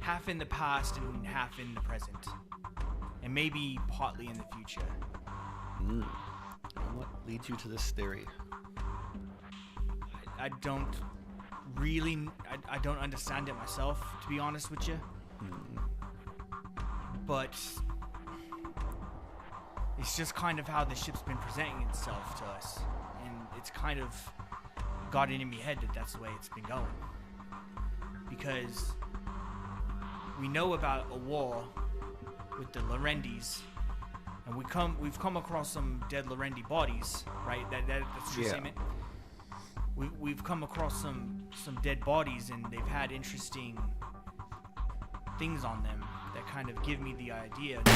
Half in the past and half in the present, and maybe partly in the future. And what leads you to this theory? I don't really, I don't understand it myself, to be honest with you. But it's just kind of how the ship's been presenting itself to us, and it's kind of got it in my head that that's the way it's been going. Because we know about a war with the Lorendis, and we've come across some dead Lorendi bodies, right? That's true statement. We've come across some dead bodies, and they've had interesting things on them that kind of give me the idea. To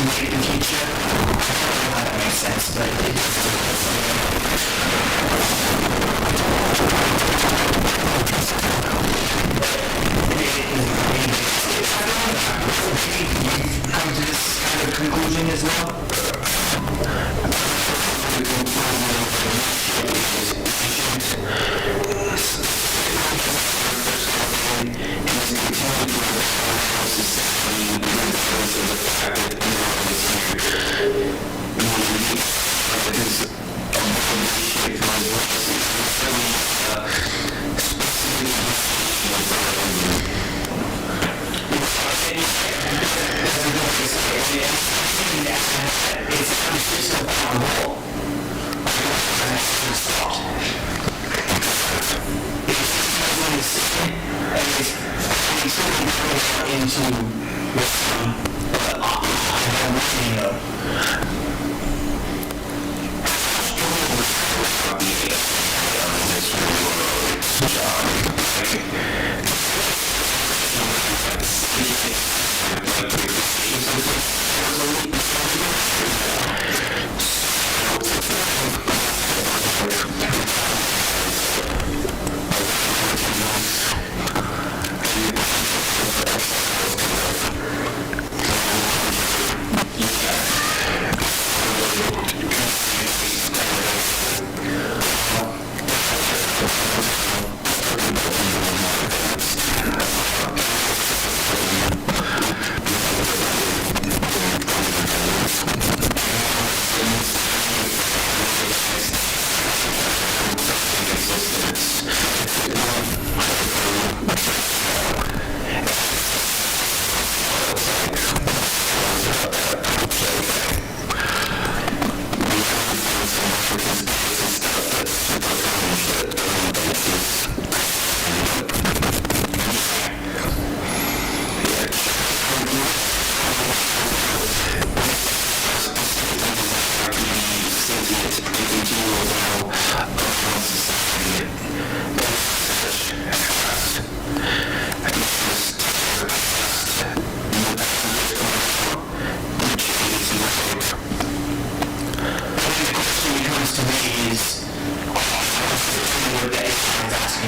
make the future. I don't know how that makes sense, but it come to this kind of conclusion as well.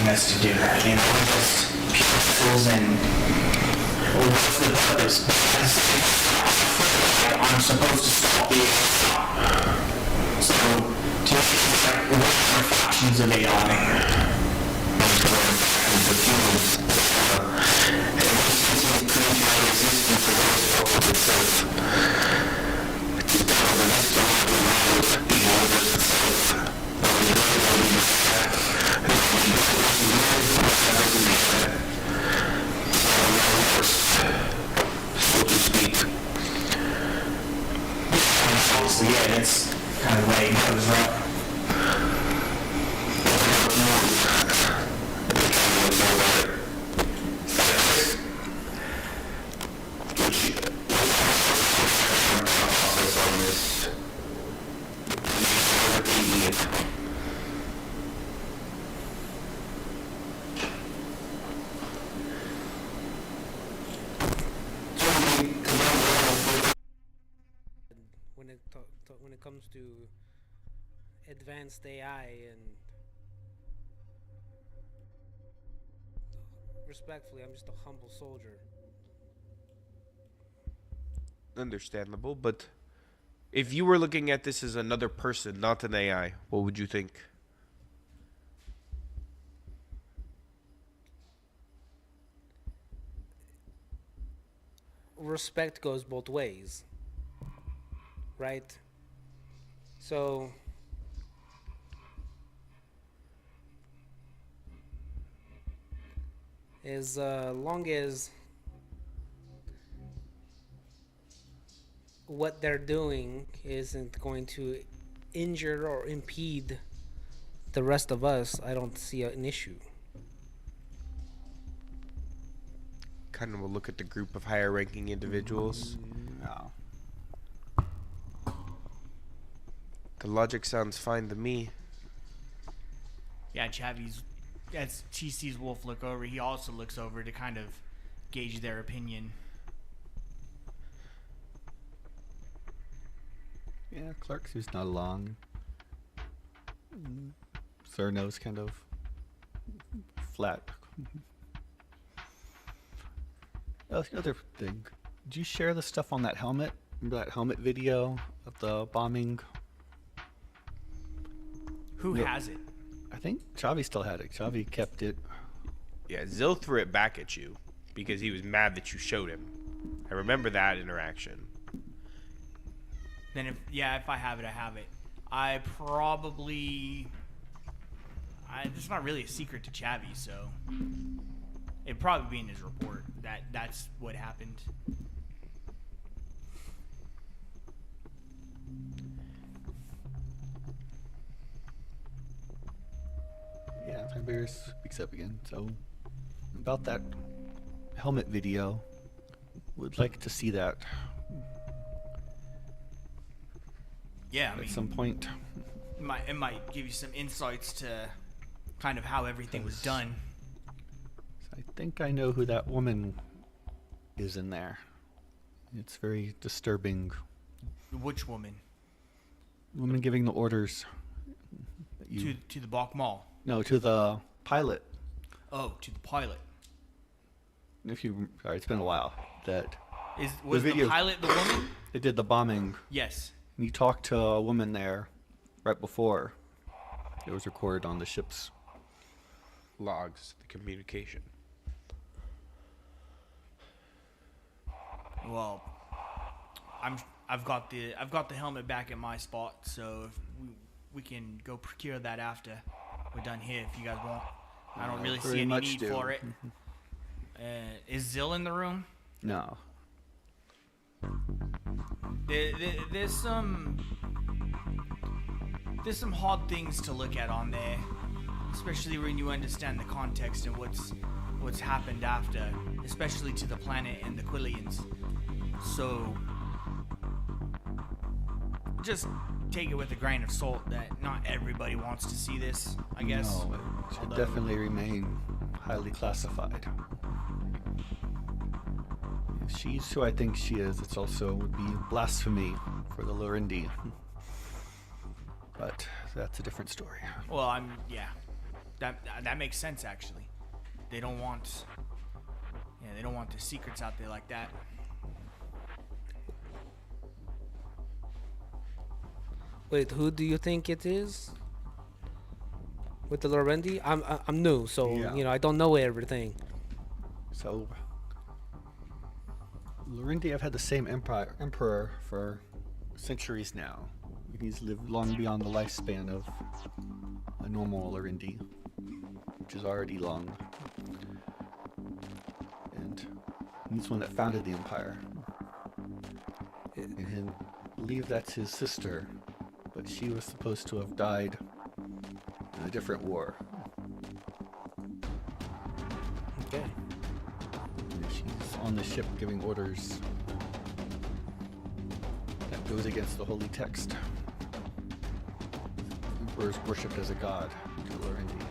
Us to do that, you know, just pupils and what's the purpose? I'm supposed to stop being so to me it's like what are fractions of AI? The fuels and this is creating my existence for those itself. It's the next one, the universe itself. So to speak. Obviously, yeah, that's kind of the way it goes, right? when it comes to advanced AI and respectfully, I'm just a humble soldier. Understandable, but if you were looking at this as another person, not an AI, what would you think? Respect goes both ways, right? So as long as what they're doing isn't going to injure or impede the rest of us, I don't see an issue. Kind of a look at the group of higher ranking individuals. No. The logic sounds fine to me. Yeah, Chavi's, as he sees Wolf look over, he also looks over to kind of gauge their opinion. Yeah, Clark seems not along. Cerno's kind of flat. Oh, the other thing. Did you share the stuff on that helmet? Remember that helmet video of the bombing? Who Yep. has it? I think Chavi still had it. Chavi kept it. Yeah, Zil threw it back at you because he was mad that you showed him. I remember that interaction. Then if I have it, I have it. I probably... it's not really a secret to Chavi, so... It'd probably be in his report that that's what happened. Yeah, Tiberius speaks up again. So, about that helmet video, would like to see that Yeah, I at mean, some point. it might give you some insights to kind of how everything was done. I think I know who that woman is in there. It's very disturbing. Which woman? Woman giving the orders. that To the Bach Mall. No, to the pilot. Oh, to the pilot. If you, sorry, it's been a while. That Was the video- pilot the woman? they did the bombing. Yes. And you talked to a woman there right before. It was recorded on the ship's. Logs, the communication. Well, I've got the helmet back at my spot, so if we can go procure that after we're done here if you guys want. I don't really see Very any much need do. for it. Is Zill in the room? No. There's some hard things to look at on there, especially when you understand the context and what's happened after, especially to the planet and the Quillians. So just take it with a grain of salt that not everybody wants to see this, I guess. No, it should Although- definitely remain highly classified. If she's who I think she is, it's also would be blasphemy for the Lorindi. But that's a different story. Well, that makes sense actually. They don't want the secrets out there like that. Wait, who do you think it is? With the Lorendi? I'm new, so Yeah. I don't know everything. So, Lorindi have had the same emperor for centuries now. He's lived long beyond the lifespan of a normal Lorindi, which is already long. And he's one that founded the empire. And I believe that's his sister, but she was supposed to have died in a different war. Okay. And she's on the ship giving orders that goes against the holy text. The emperor is worshipped as a god to Lorindi.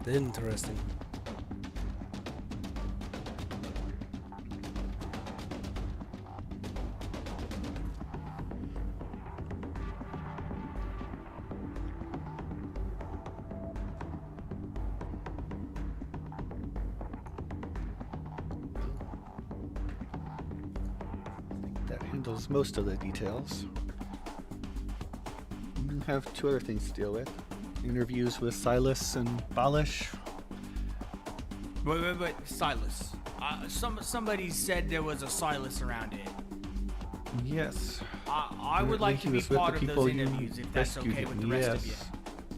Interesting. handles most of the details. You have 2 other things to deal with. Interviews with Silas and Balish. Wait, Silas. Somebody said there was a Silas around it. Yes. I would like to be part of those interviews if that's okay with the rest of you.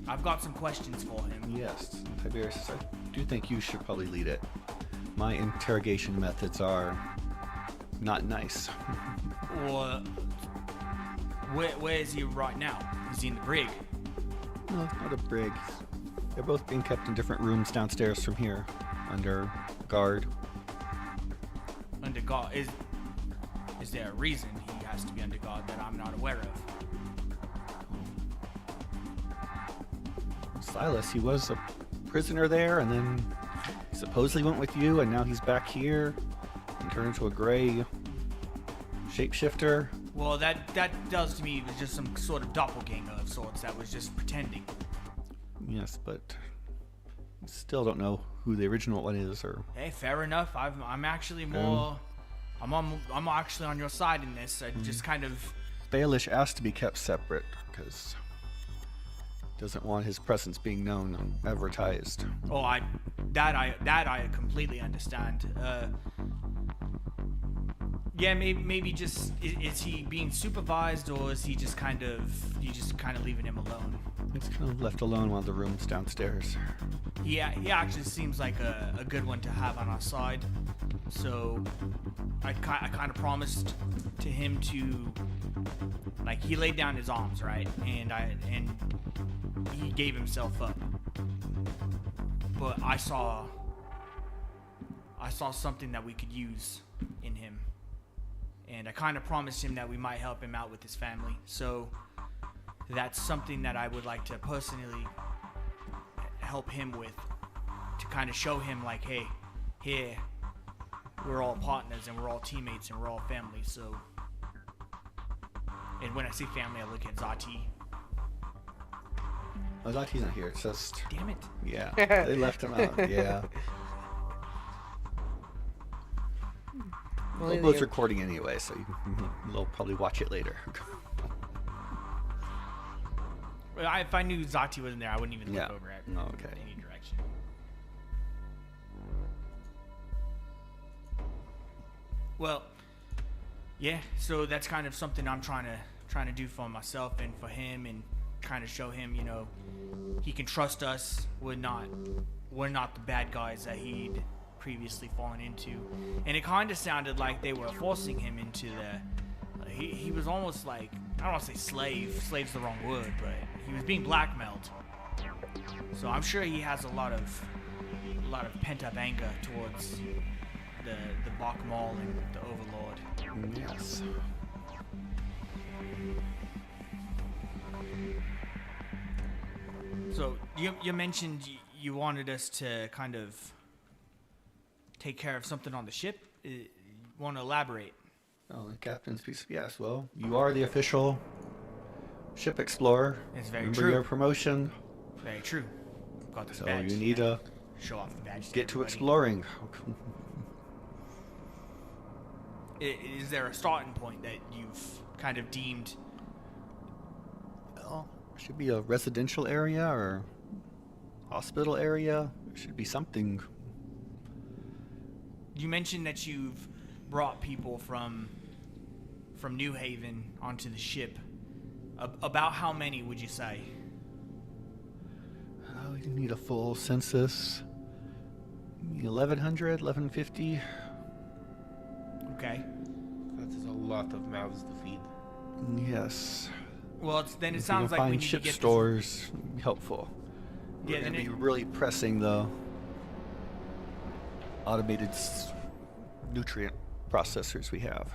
I've got some questions for him. Yes. Tiberius, I do think you should probably lead it. My interrogation methods are not nice. Or where is he right now? Is he in the brig? No, not a brig. They're both being kept in different rooms downstairs from here, under guard. Under guard? Is there a reason he has to be under guard that I'm not aware of? Silas, he was a prisoner there, and then he supposedly went with you, and now he's back here and turned into a gray shapeshifter. Well, that does to me was just some sort of doppelganger of sorts that was just pretending. Yes, but still don't know who the original one is, or Hey, fair enough. I'm actually more. I'm actually on your side in this. I just kind of. Baelish asked to be kept separate because doesn't want his presence being known and advertised. Oh, I completely understand. Yeah, maybe just is he being supervised, or is he just kind of leaving him alone? He's kind of left alone in one of the rooms downstairs. He actually seems like a good one to have on our side. So I kind of promised to him to, like, he laid down his arms, right, and he gave himself up. But I saw something that we could use in him, and I kind of promised him that we might help him out with his family. So that's something that I would like to personally help him with, to kind of show him, like, hey, here, we're all partners and we're all teammates and we're all family. So, and when I say family, I look at Zati. Oh, Zati's not here. It's just, Damn it. yeah, they left him out. Yeah. They'll both recording anyway, so they'll probably watch it later. If I knew Zati wasn't there, I wouldn't even Yeah. look over at Oh, okay. any direction. Well, yeah. So that's kind of something I'm trying to do for myself and for him, and kind of show him, you know, he can trust us. We're not the bad guys that he'd previously fallen into. And it kind of sounded like they were forcing him into the. He was almost like, I don't want to say slave. Slave's the wrong word, but he was being blackmailed. So I'm sure he has a lot of pent up anger towards the Bachmal and the Overlord. Yes. So you mentioned you wanted us to kind of take care of something on the ship. You want to elaborate? Oh, the captain's piece. Yes. Well, you are the official ship explorer. It's very Remember true. your promotion. Very true. Got this So badge. you need to Show off the badge. get to everybody. exploring. Is there a starting point that you've kind of deemed? Well, should be a residential area or hospital area. There should be something. You mentioned that you've brought people from New Haven onto the ship. About how many would you say? Oh, we need a full census. 1100, 1150. Okay. That's a lot of mouths to feed. Yes. Well, then it If sounds you can like we find need ship to get stores, it'd be helpful. Yeah, We're then gonna it- be really pressing the automated nutrient processors we have.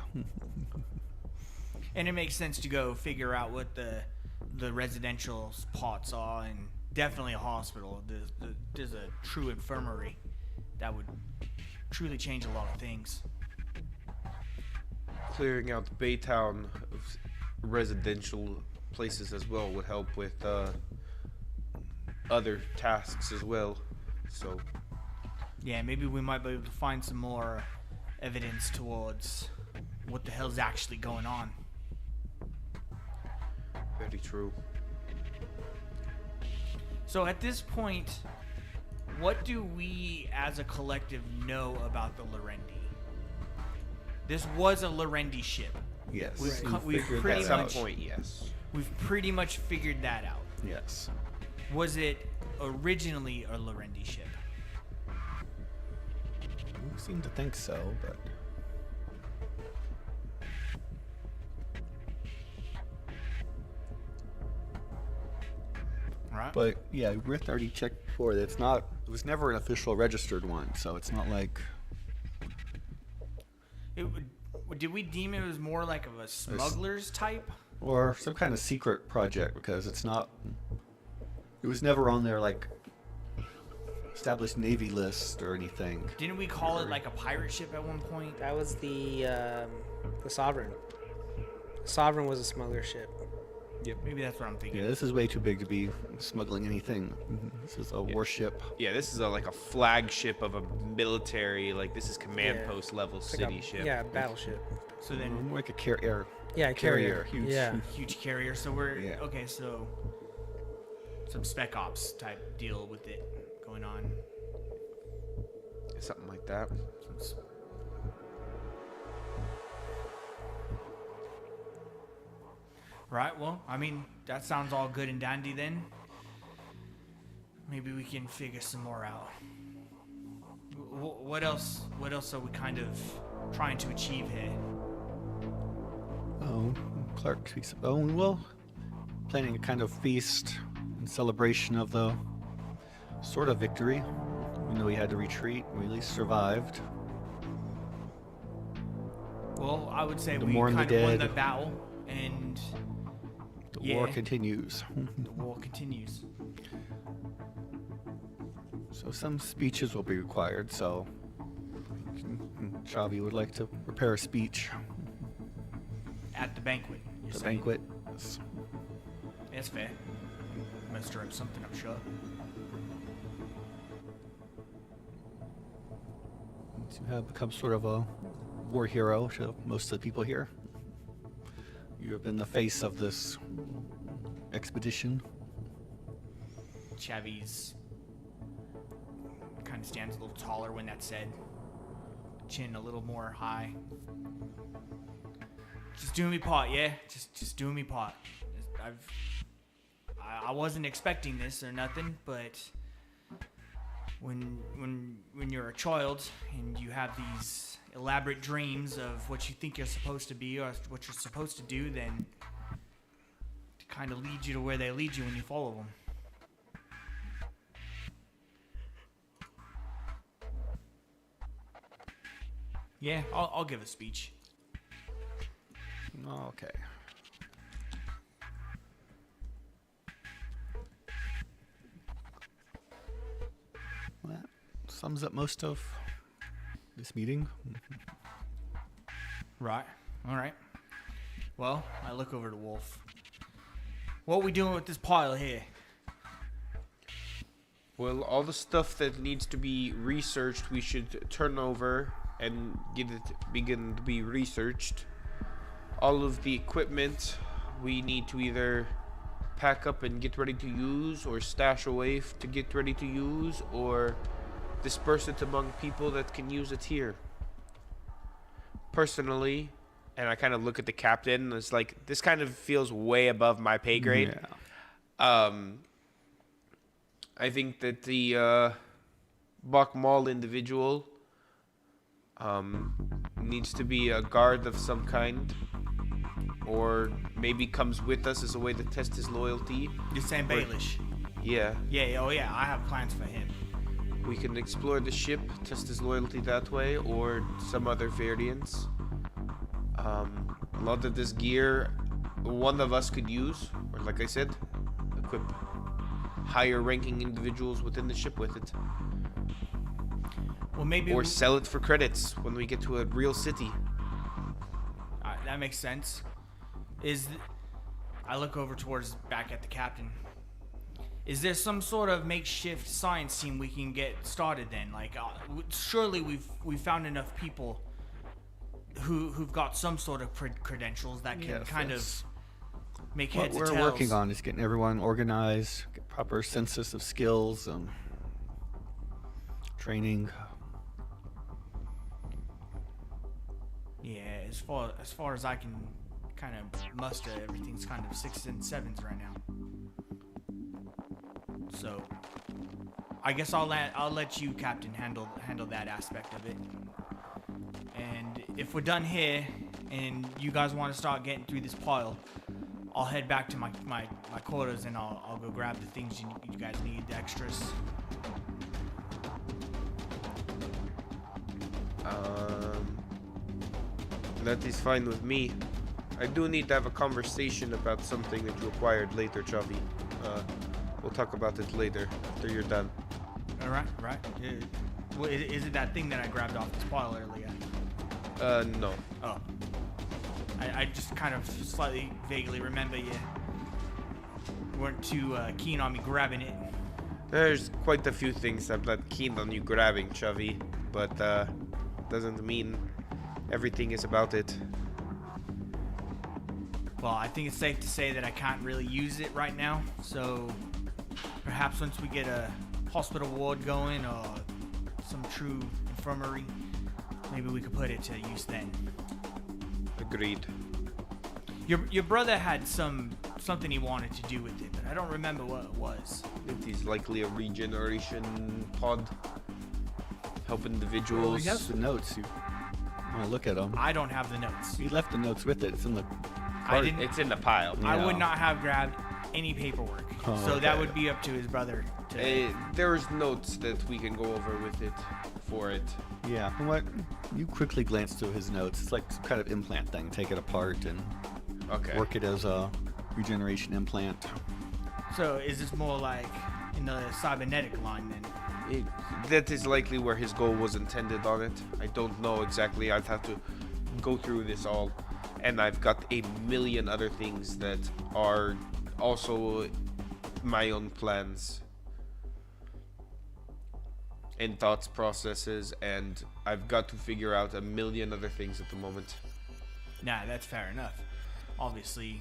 And it makes sense to go figure out what the residential pots are, and definitely a hospital. There's a true infirmary that would truly change a lot of things. Clearing out the Baytown of residential places as well would help with other tasks as well. So Yeah, maybe we might be able to find some more evidence towards what the hell's actually going on. Very true. So at this point, what do we as a collective know about the Lorendi? This was a Lorendi ship. Yes. We've figured pretty that At out. some point, yes. We've pretty much figured that out. Yes. Was it originally a Lorendi ship? We seem to think so, but Right. yeah, Rith already checked before that it was never an official registered one, so it's not like Did we deem it as more like of a smuggler's type? or some kind of secret project because it was never on their like established Navy list or anything. Didn't we call it like a pirate ship at one point? That was the Sovereign. Sovereign was a smuggler ship. Yep. Maybe that's what I'm thinking. Yeah, this is way too big to be smuggling anything. This is a warship. Yeah, this is like a flagship of a military, like this is command Yeah. post level It's city like a, ship. Yeah, battleship. So then, More like a carrier. Yeah, carrier. Huge. Yeah. huge carrier. So we're Yeah. okay. So some spec ops type deal with it going on. Something like that. Right. Well, I mean, that sounds all good and dandy then. Maybe we can figure some more out. What else? What else are we kind of trying to achieve here? Oh, Clark speaks of, well, planning a kind of feast in celebration of the sort of victory. We know he had to retreat. We at least survived. Well, I would say To we mourn the kind of won dead. the battle, and The war Yeah. continues. the war continues. So some speeches will be required, so Chavi would like to prepare a speech. At the banquet. You're The saying? banquet. Yes. That's fair. Must stir up something, I'm sure. You have become sort of a war hero to most of the people here. You have been the face of this expedition. Chavi's kind of stands a little taller when that's said. Chin a little more high. Just doing me part, yeah. Just doing me part. I wasn't expecting this or nothing, but when you're a child and you have these elaborate dreams of what you think you're supposed to be or what you're supposed to do, then to kind of lead you to where they lead you when you follow them. Yeah, I'll give a speech. Okay. Well, that sums up most of this meeting. Right. All right. Well, I look over to Wolf. What we doing with this pile here? Well, all the stuff that needs to be researched, we should turn over and begin to be researched. All of the equipment we need to either pack up and get ready to use, or stash away to get ready to use, or disperse it among people that can use it here. Personally, and I kind of look at the captain, it's like, this kind of feels way above my pay grade. Yeah. I think that the Bach Mall individual needs to be a guard of some kind, or maybe comes with us as a way to test his loyalty. You're saying Wait. Baelish? Yeah, Yeah. Oh yeah. I have plans for him. we can explore the ship, test his loyalty that way, or some other variants. A lot of this gear, one of us could use, or like I said, equip higher ranking individuals within the ship with it. Well, maybe. Or sell it for credits when we get to a real city. That makes sense. I look over towards back at the captain. Is there some sort of makeshift science team we can get started then? Like, surely we've found enough people who've got some sort of credentials that can Yes, kind that's of make what heads or we're tails. working on is getting everyone organized, get proper census of skills, training. Yeah, as far as I can kind of muster, everything's kind of 6s and 7s right now. So, I guess I'll let you, Captain, handle that aspect of it. And if we're done here, and you guys want to start getting through this pile, I'll head back to my quarters and I'll go grab the things you guys need, the extras. That is fine with me. I do need to have a conversation about something that you acquired later, Chavi. We'll talk about it later after you're done. All right. Well, is it that thing that I grabbed off this pile earlier? No. Oh. I just kind of slightly vaguely remember you weren't too keen on me grabbing it. There's quite a few things I'm not keen on you grabbing, Chavi, but doesn't mean everything is about it. Well, I think it's safe to say that I can't really use it right now, so perhaps once we get a hospital ward going or some true infirmary, maybe we could put it to use then. Agreed. Your brother had something he wanted to do with it, but I don't remember what it was. It is likely a regeneration pod. Help Well, individuals. he has the notes. You want to look at them? I don't have the notes. He left the notes with it. It's in the I cart. didn't. It's in the pile. I would Yeah. not have grabbed any paperwork, Oh, so that okay. would be up to his brother. To, There's notes that we can go over with it for it. Yeah. And what? You quickly glance through his notes. It's like some kind of implant thing. Take it apart and Okay. work it as a regeneration implant. so is this more like in the cybernetic line then? That is likely where his goal was intended on it. I don't know exactly. I'd have to go through this all. And I've got a million other things that are also my own plans and thoughts processes, and I've got to figure out a million other things at the moment. Nah, that's fair enough. Obviously,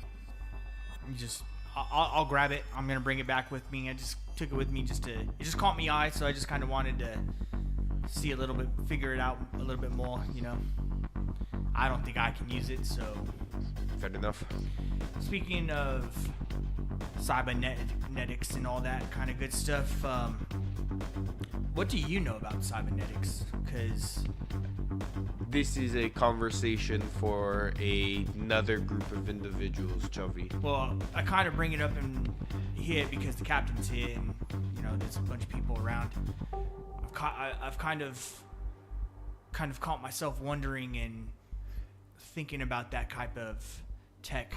I'll grab it. I'm gonna bring it back with me. I just took it with me it just caught me eye, so I just kind of wanted to see a little bit, figure it out a little bit more. You know, I don't think I can use it. So, Fair enough. speaking of cybernetics and all that kind of good stuff, what do you know about cybernetics? Because This is a conversation for another group of individuals, Chavi. well, I kind of bring it up in here because the captain's here, and you know, there's a bunch of people around. I've kind of caught myself wondering and thinking about that type of tech,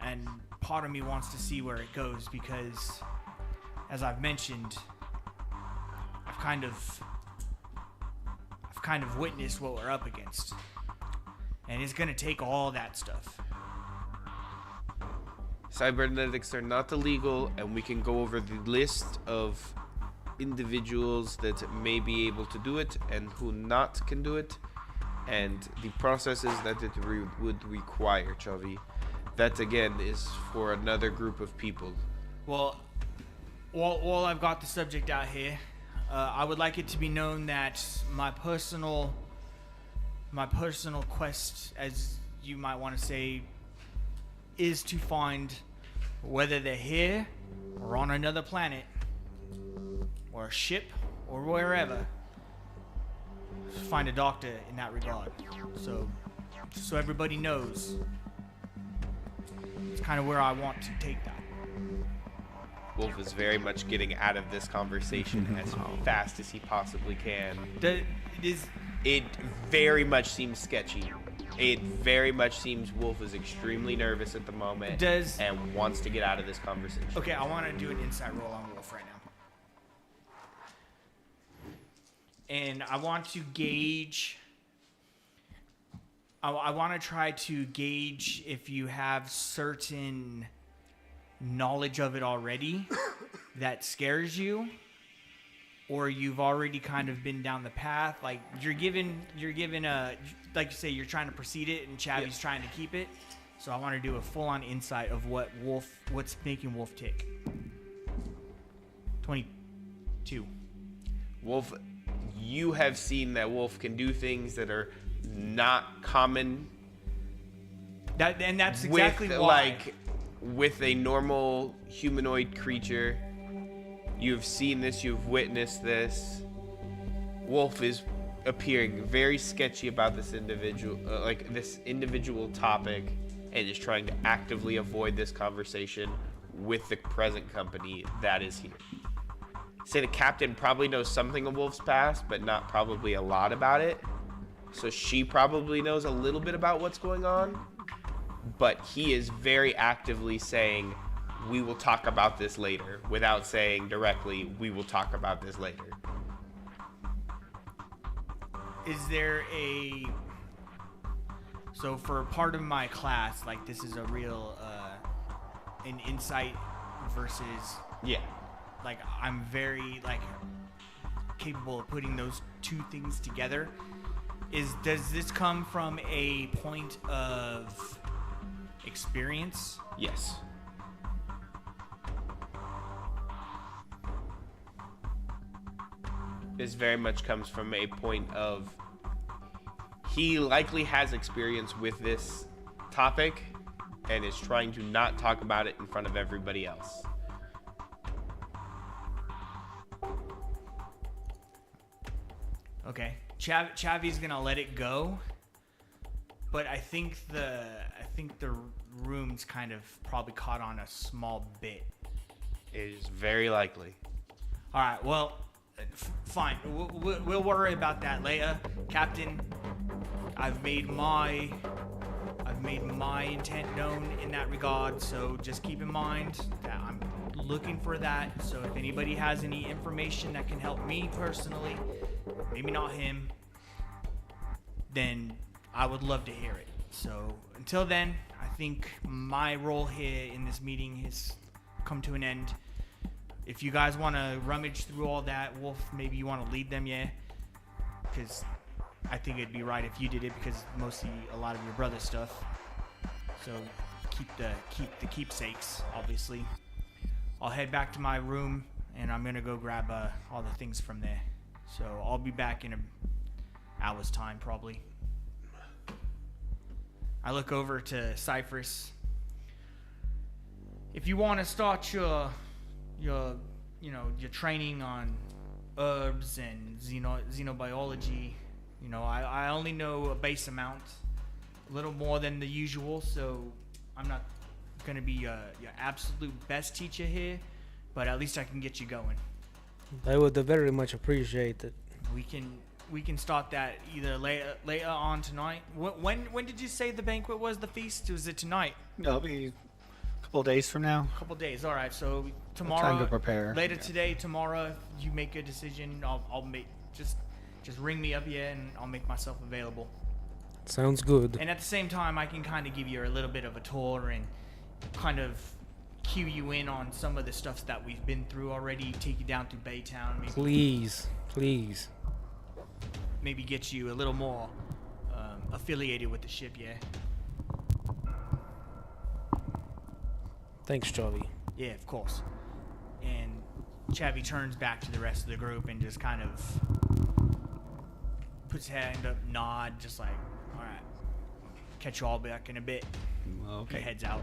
and part of me wants to see where it goes because, as I've mentioned, I've kind of witnessed what we're up against, and it's gonna take all that stuff. Cybernetics are not illegal, and we can go over the list of individuals that may be able to do it and who not can do it, and the processes that it would require, Chavi. That again is for another group of people. Well, while I've got the subject out here, I would like it to be known that my personal quest, as you might want to say, is to find, whether they're here or on another planet or a ship or wherever, find a doctor in that regard. So everybody knows. It's kind of where I want to take that. Wolf is very much getting out of this conversation as fast as he possibly can. It very much seems sketcy. It very much seems Wolf is extremely nervous at the moment and wants to get out of this conversation. Okay, I want to do an insight roll on Wolf right now. And I want to gauge... I want to try to gauge if you have certain knowledge of it already that scares you, or you've already kind of been down the path. Like you're given a, like you say, you're trying to proceed it, and Chavi's trying to keep it. So I want to do a full-on insight of what's making Wolf tick. 22. Wolf, you have seen that Wolf can do things that are not common. That's exactly with, why. Like, with a normal humanoid creature, you've seen this, you've witnessed this. Wolf is appearing very sketchy about this individual, this individual topic, and is trying to actively avoid this conversation with the present company that is here. Say the captain probably knows something of Wolf's past, but not probably a lot about it. So she probably knows a little bit about what's going on, but he is very actively saying, we will talk about this later, without saying directly, we will talk about this later. Is there a... So for part of my class, like this is a real, an insight versus... Yeah. Like I'm very, like, capable of putting those two things together. Does this come from a point of experience? Yes. This very much comes from a point of he likely has experience with this topic and is trying to not talk about it in front of everybody else. Okay, Chavi's gonna let it go, but I think the room's kind of probably caught on a small bit. It is very likely. All right, well, fine. We'll worry about that later, Captain. I've made my intent known in that regard, so just keep in mind that I'm looking for that. So if anybody has any information that can help me personally, maybe not him, then I would love to hear it. So until then, I think my role here in this meeting has come to an end. If you guys want to rummage through all that, Wolf, maybe you want to lead them, yeah? Because I think it'd be right if you did it, because mostly a lot of your brother's stuff. So keep the keepsakes, obviously. I'll head back to my room, and I'm gonna go grab all the things from there. So I'll be back in an hour's time, probably. I look over to Cypress. If you want to start your training on herbs and xenobiology, I only know a base amount, a little more than the usual, so I'm not gonna be your absolute best teacher here, but at least I can get you going. I would very much appreciate it. We can start that either later on tonight. When did you say the banquet was, the feast? Was it tonight? No, it'll be a couple of days from now. A couple of days. All right. So tomorrow. Time to prepare. Later today, tomorrow, if you make a decision, I'll make just ring me up here and I'll make myself available. Sounds good. And at the same time, I can kind of give you a little bit of a tour and kind of cue you in on some of the stuff that we've been through already. Take you down through Baytown. Please. Maybe get you a little more affiliated with the ship, yeah? Thanks, Chavi. Yeah, of course. And Chavi turns back to the rest of the group and just kind of puts his hand up, nod, just like, all right, catch you all back in a bit. Okay. He heads out.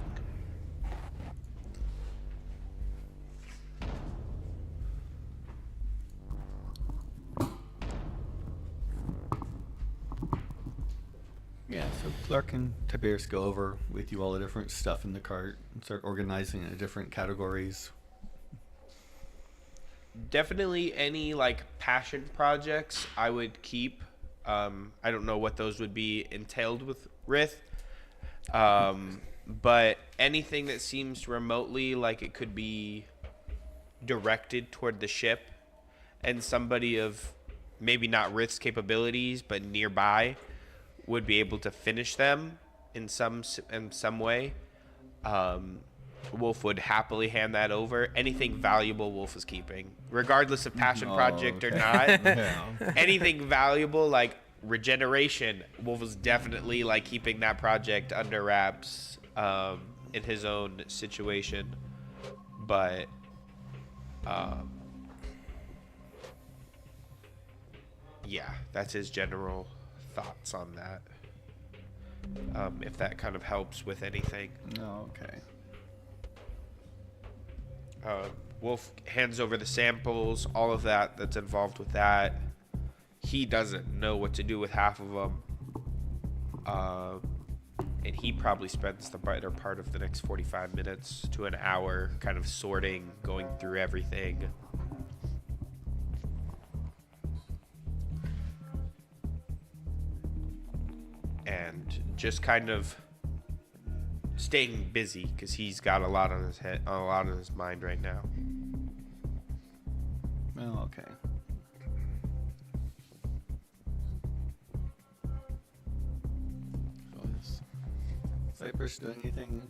Yeah, so Clark and Tiberius go over with you all the different stuff in the cart and start organizing it in different categories. Definitely any passion projects I would keep. I don't know what those would be entailed with Rith. But anything that seems remotely like it could be directed toward the ship and somebody of maybe not Rith's capabilities but nearby would be able to finish them in some way. Wolf would happily hand that over. Anything valuable, Wolf is keeping, regardless of passion project or not. Yeah. Anything valuable like regeneration, Wolf is definitely like keeping that project under wraps in his own situation. But yeah, that's his general thoughts on that. If that kind of helps with anything. Oh, okay. Wolf hands over the samples, all of that's involved with that. He doesn't know what to do with half of them. And he probably spends the better part of the next 45 minutes to an hour kind of sorting, going through everything. And just kind of staying busy because he's got a lot on his head, a lot on his mind right now. Oh, okay. So is Cypress doing anything?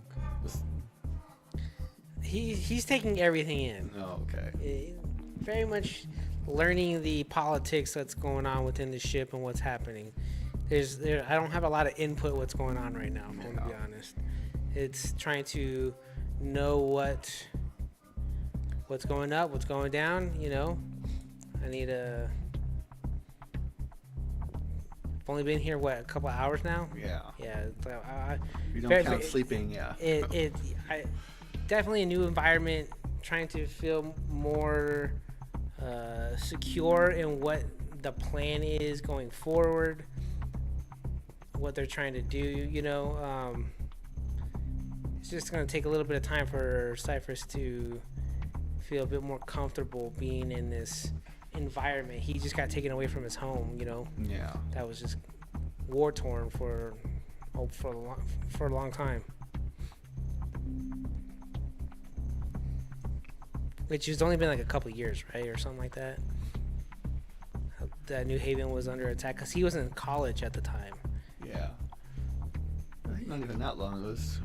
He's taking everything in. Oh, okay. Very much learning the politics that's going on within the ship and what's happening. I don't have a lot of input what's going on right now, if I'm gonna be honest. It's trying to know what's going up, what's going down, you know. I need a... I've only been here, a couple of hours now? Yeah. Yeah. You don't very- count sleeping, yeah. Definitely a new environment, trying to feel more secure in what the plan is going forward, what they're trying to do, you know. It's just going to take a little bit of time for Cypress to feel a bit more comfortable being in this environment. He just got taken away from his home, you know. Yeah. That was just war torn for a long time. Which has only been like a couple of years, right, or something like that. That New Haven was under attack because he was in college at the time. Yeah. I think not even that long. It was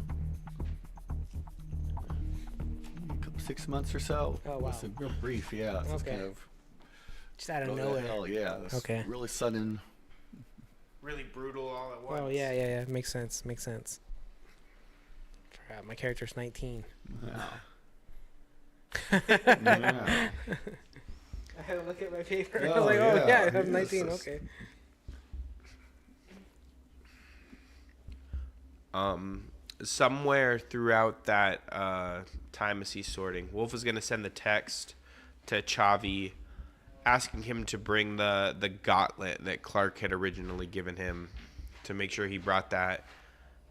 6 months or so. Oh, wow. It's a real brief, yeah. It's just Okay. kind of Just out of go to nowhere. hell, yeah. It's Okay. really sudden. Really brutal all at once. Oh yeah. Makes sense. My character's 19. Yeah. I had to look at my paper. I was like, oh yeah, I'm 19. Okay. Somewhere throughout that time as he's sorting, Wolf is going to send the text to Chavi asking him to bring the gauntlet that Clark had originally given him, to make sure he brought that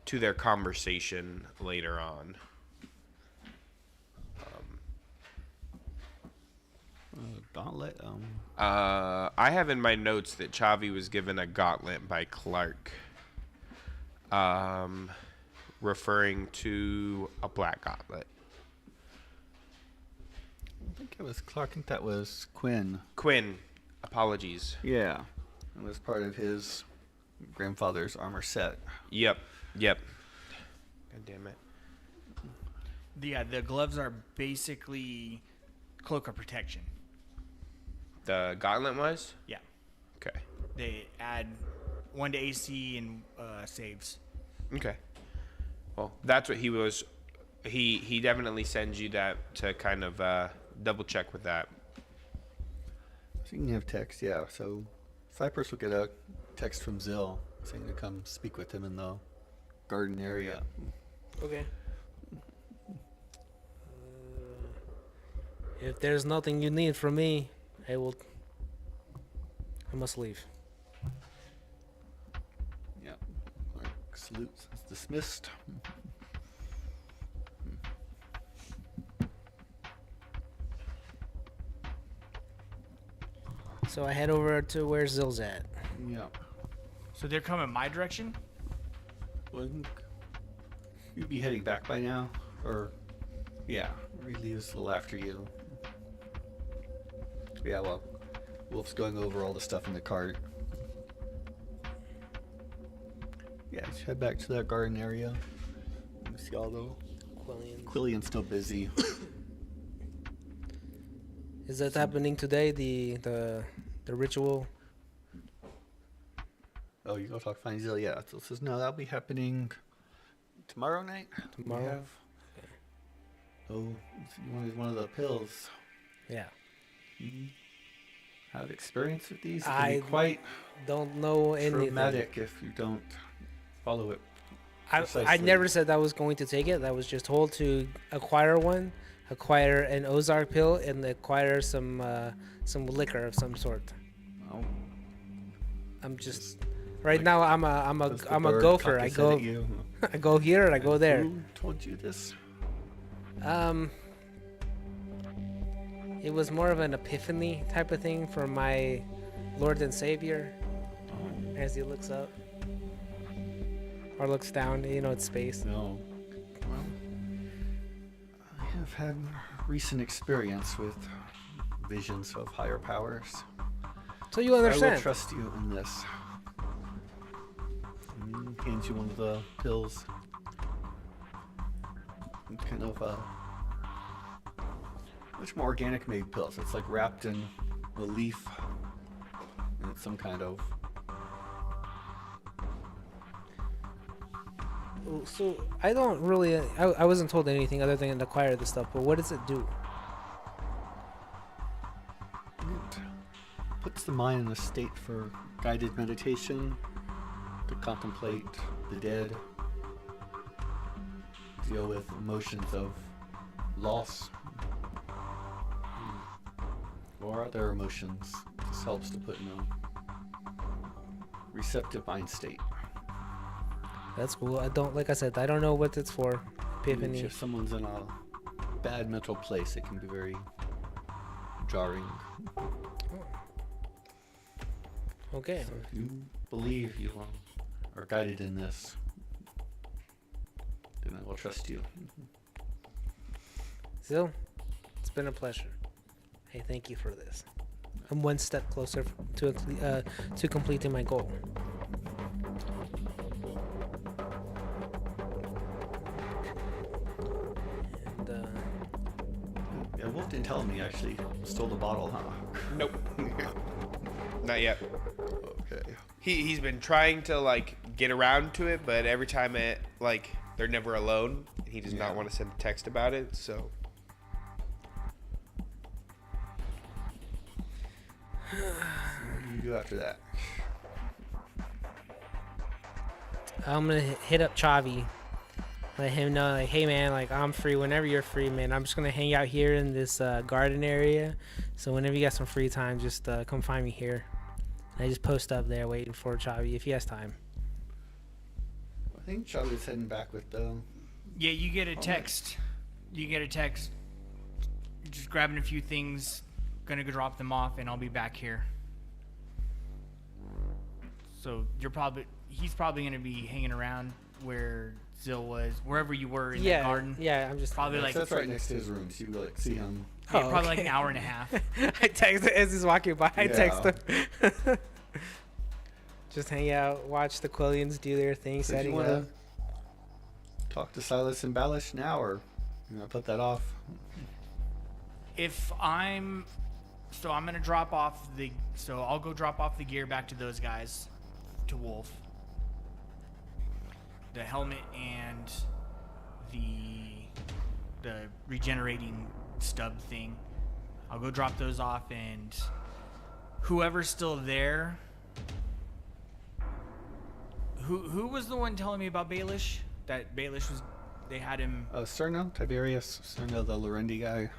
to their conversation later on. Gauntlet. I have in my notes that Chavi was given a gauntlet by Clark, referring to a black gauntlet. I think it was Clark. I think that was Quinn. Quinn, apologies. Yeah. It was part of his grandfather's armor set. Yep. God damn it. The gloves are basically cloak of protection. The gauntlet was? Yeah. Okay. They add 1 to AC and saves. Okay. Well, that's what he was. He definitely sends you that to kind of double check with that. So you can have text, yeah. So Cypress will get a text from Zill saying to come speak with him in the garden area. Okay. If there's nothing you need from me, I must leave. Yeah. Clark salutes. It's dismissed. So I head over to where Zill's at. Yeah. So they're coming my direction? Well, I think you'd be heading back by now. Or, yeah, he leaves a little after you. Yeah, well, Wolf's going over all the stuff in the cart. Yeah, just head back to that garden area. You see all the Quillian's still busy. Is that happening today? The ritual. Oh, you go talk Fine Zeal? Yeah. So it says, no, that'll be happening tomorrow night. Tomorrow? We have. Oh, you wanted one of the pills. Yeah. You have experience with these? It I can be quite don't know anything. traumatic if you don't follow it. I precisely. never said I was going to take it. I was just told to acquire one, acquire an Ozark pill, and acquire some liquor of some sort. Oh, I'm just right now. I'm a does the I'm a bird gopher. cock I his head go at you? I go here and I go there. Who told you this? It was more of an epiphany type of thing for my Lord and Savior as he looks up or looks down. You know, it's space. No. Well, I have had recent experience with visions of higher powers. So you I will understand. trust you in this. Hands you one of the pills. It's kind of much more organic made pills. It's like wrapped in a leaf and it's some kind of. So I don't really. I wasn't told anything other than to acquire the stuff. But what does it do? It puts the mind in a state for guided meditation, to contemplate the dead, deal with emotions of loss or other emotions. This helps to put in a receptive mind state. That's cool. I don't, like I said, I don't know what it's for. Epiphany. If someone's in a bad mental place, it can be very jarring. Okay. So if you believe you are guided in this, then I will trust you. Zil, it's been a pleasure. Hey, thank you for this. I'm one step closer to completing my goal. And Yeah, Wolf didn't tell me he actually stole the bottle, huh? Nope. Not yet. Okay. He's been trying to like get around to it, but every time they're never alone. He does not want to send a text about it, so. What do you do after that? I'm gonna hit up Chavi. Let him know, like, hey man, like I'm free whenever you're free, man. I'm just gonna hang out here in this garden area. So whenever you got some free time, just come find me here. And I just post up there waiting for Chavi if he has time. I think Charlie's heading back with the. Yeah, you get a text. You get a text. Just grabbing a few things. Gonna go drop them off, and I'll be back here. So he's probably gonna be hanging around where Zil was, wherever you were in the garden. Yeah, I'm just Probably like That's right next to his room, so you like see him. probably okay. like an hour and a half. I text as he's walking by. I text Yeah. him. Just hang out, watch the Quillians do their thing, So do you setting want up. to talk to Silas and Balish now, or you want to put that off? I'm gonna drop off I'll go drop off the gear back to those guys, to Wolf. The helmet and the regenerating stub thing. I'll go drop those off, and whoever's still there. Who was the one telling me about Baelish? That Baelish was, they had him. Cerno, Tiberius, Cerno, the Lorendi guy.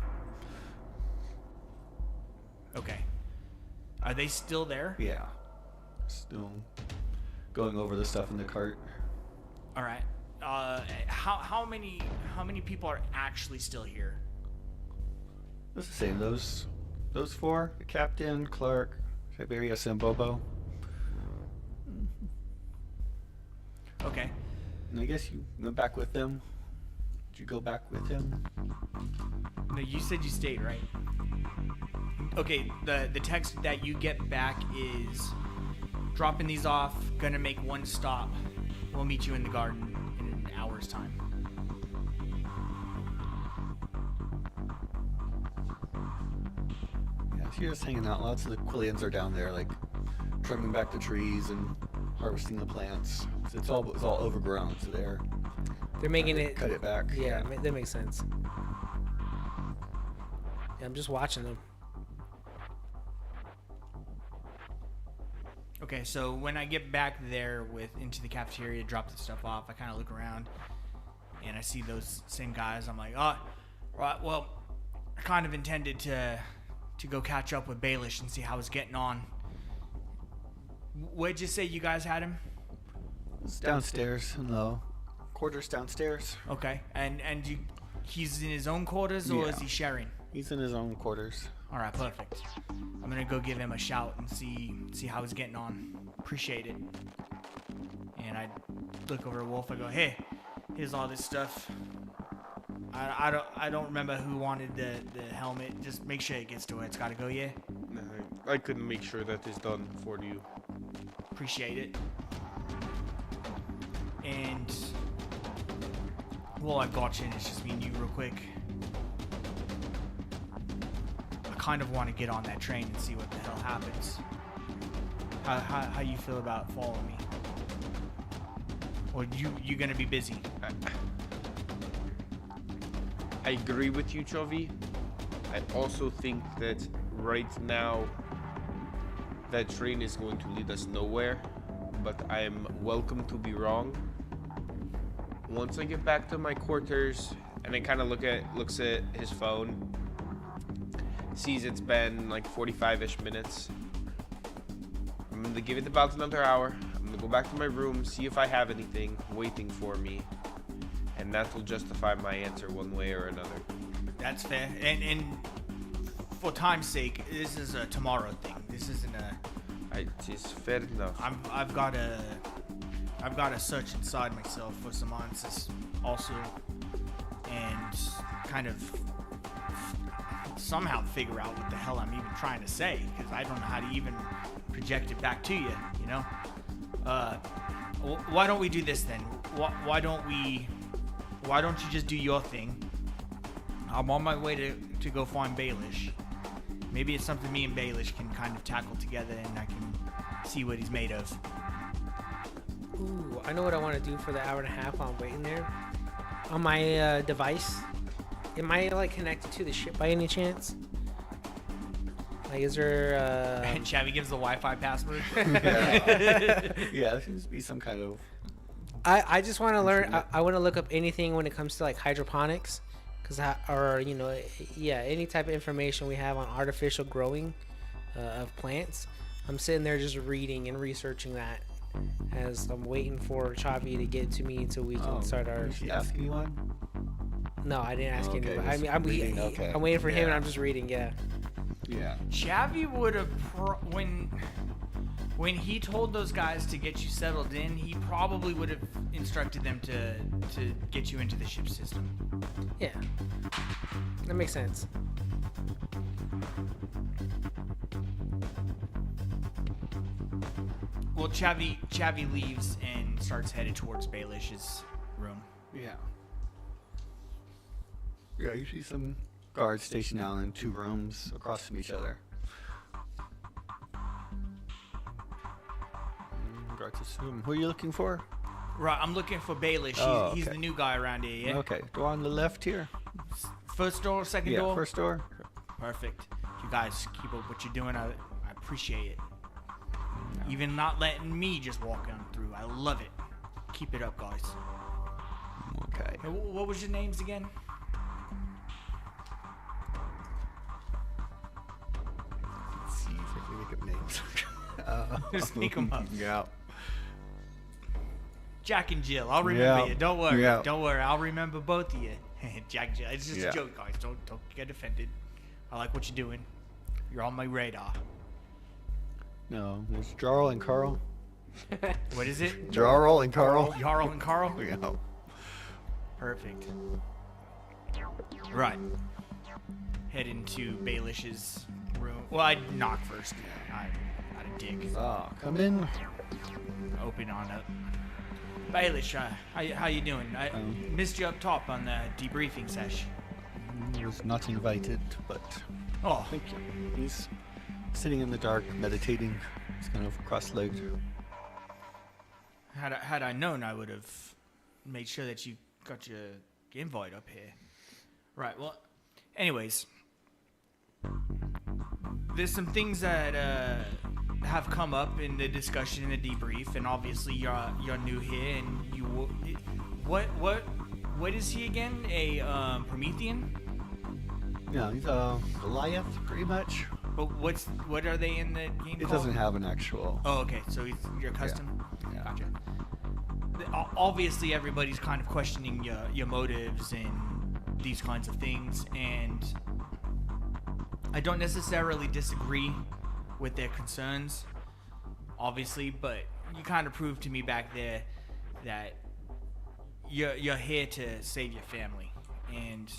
Okay. Are they still there? Yeah. Still going over the stuff in the cart. All right. How many people are actually still here? It's the same. Those four: the captain, Clark, Tiberius, and Bobo. Okay. And I guess you went back with them. Did you go back with him? No, you said you stayed, right? Okay, the text that you get back is dropping these off, gonna make one stop. We'll meet you in the garden in an hour's time. you're just hanging out. Lots of the Quillians are down there, like trimming back the trees and harvesting the plants. So it's all overgrown, so they're making trying to it. cut it back. Yeah, that makes sense. Yeah, I'm just watching them. Okay, so when I get back there into the cafeteria, drop the stuff off, I kind of look around, and I see those same guys. I'm like, oh, right. Well, I kind of intended to go catch up with Baelish and see how he's getting on. Where'd you say you guys had him? It's downstairs in the quarters downstairs. Okay, and he's in his own quarters, or is he sharing? He's in his own quarters. All right, perfect. I'm gonna go give him a shout and see how he's getting on. Appreciate it. And I look over at Wolf. I go, hey, here's all this stuff. I don't remember who wanted the helmet. Just make sure it gets to where it's gotta go. Yeah. I couldn't make sure that is done for you. Appreciate it. And well, I got you. And it's just me and you, real quick. I kind of want to get on that train and see what the hell happens. How you feel about following me? Or you gonna be busy? I agree with you, Chovy. I also think that right now that train is going to lead us nowhere, but I am welcome to be wrong. Once I get back to my quarters and I kind of looks at his phone, sees it's been like 45-ish minutes. I'm gonna give it about another hour. I'm gonna go back to my room, see if I have anything waiting for me, and that will justify my answer one way or another. That's fair. And for time's sake, this is a tomorrow thing. This isn't a. It is fair enough. I've got to search inside myself for some answers also, and kind of somehow figure out what the hell I'm even trying to say, because I don't know how to even project it back to you. You know. Why don't we do this then? Why don't you just do your thing? I'm on my way to go find Baelish. Maybe it's something me and Baelish can kind of tackle together, and I can see what he's made of. Ooh, I know what I want to do for the hour and a half while I'm waiting there. On my device, am I like connected to the ship by any chance? Like, is there? And Chavy gives the Wi-Fi password. Yeah, there seems to be some kind of. I just want to learn. I want to look up anything when it comes to like hydroponics, or any type of information we have on artificial growing of plants. I'm sitting there just reading and researching that as I'm waiting for Chavi to get to me until we can start our. Did she ask anyone? No, I didn't ask Okay, anyone. I mean, okay. I'm waiting for him, and Yeah. I'm just reading. Yeah. Yeah. Chavy would have when he told those guys to get you settled in, he probably would have instructed them to get you into the ship system. Yeah. That makes sense. Well, Chavy leaves and starts headed towards Baelish's room. Yeah. Yeah, you see some guards stationed down in two rooms across from each other. Guards assume. Who are you looking for? Right, I'm looking for Baelish. He's okay. the new guy around here, yeah? Okay, door on the left here. First door, second door? First door. Perfect. You guys keep up what you're doing. I appreciate it. Even not letting me just walk on through. I love it. Keep it up, guys. Okay. Hey, what was your names again? Let's see if I can make up names. Just make 'em up. Yeah. Jack and Jill. I'll remember Yeah. you. Don't worry. Yeah. Don't worry. I'll remember both of you. Jack and Jill. It's just Yeah. a joke, guys. Don't get offended. I like what you're doing. You're on my radar. No, there's Jarl and Carl. What is it? Jarl and Carl. Jarl and Carl? Yeah. Perfect. Right. Head into Baelish's room. Well, I'd knock first. I got a dig. Ah, come in. Open on up. Baelish, how you doing? I missed you up top on the debriefing session. He was not invited, but Oh, thank you. He's sitting in the dark, meditating. He's kind of cross-legged. Had I known, I would have made sure that you got your invite up here. Right. Well, anyways, there's some things that have come up in the discussion in the debrief, and obviously you're new here, and you what is he again? A Promethean? Yeah, he's a Goliath, pretty much. But what are they in the game? It called? doesn't have an actual. Oh, okay. So you're custom. Yeah. Gotcha. Obviously, everybody's kind of questioning your motives and these kinds of things, and I don't necessarily disagree with their concerns, obviously, but you kind of proved to me back there that you're here to save your family, and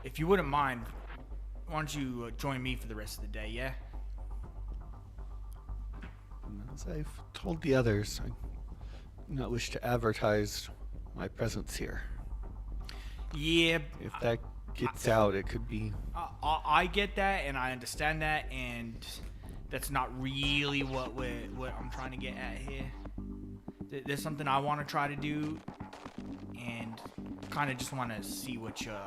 if you wouldn't mind, why don't you join me for the rest of the day, yeah? As I've told the others, I do not wish to advertise my presence here. Yeah. If that gets out, it could be. I get that, and I understand that, and that's not really what I'm trying to get at here. There's something I want to try to do, and kind of just want to see what your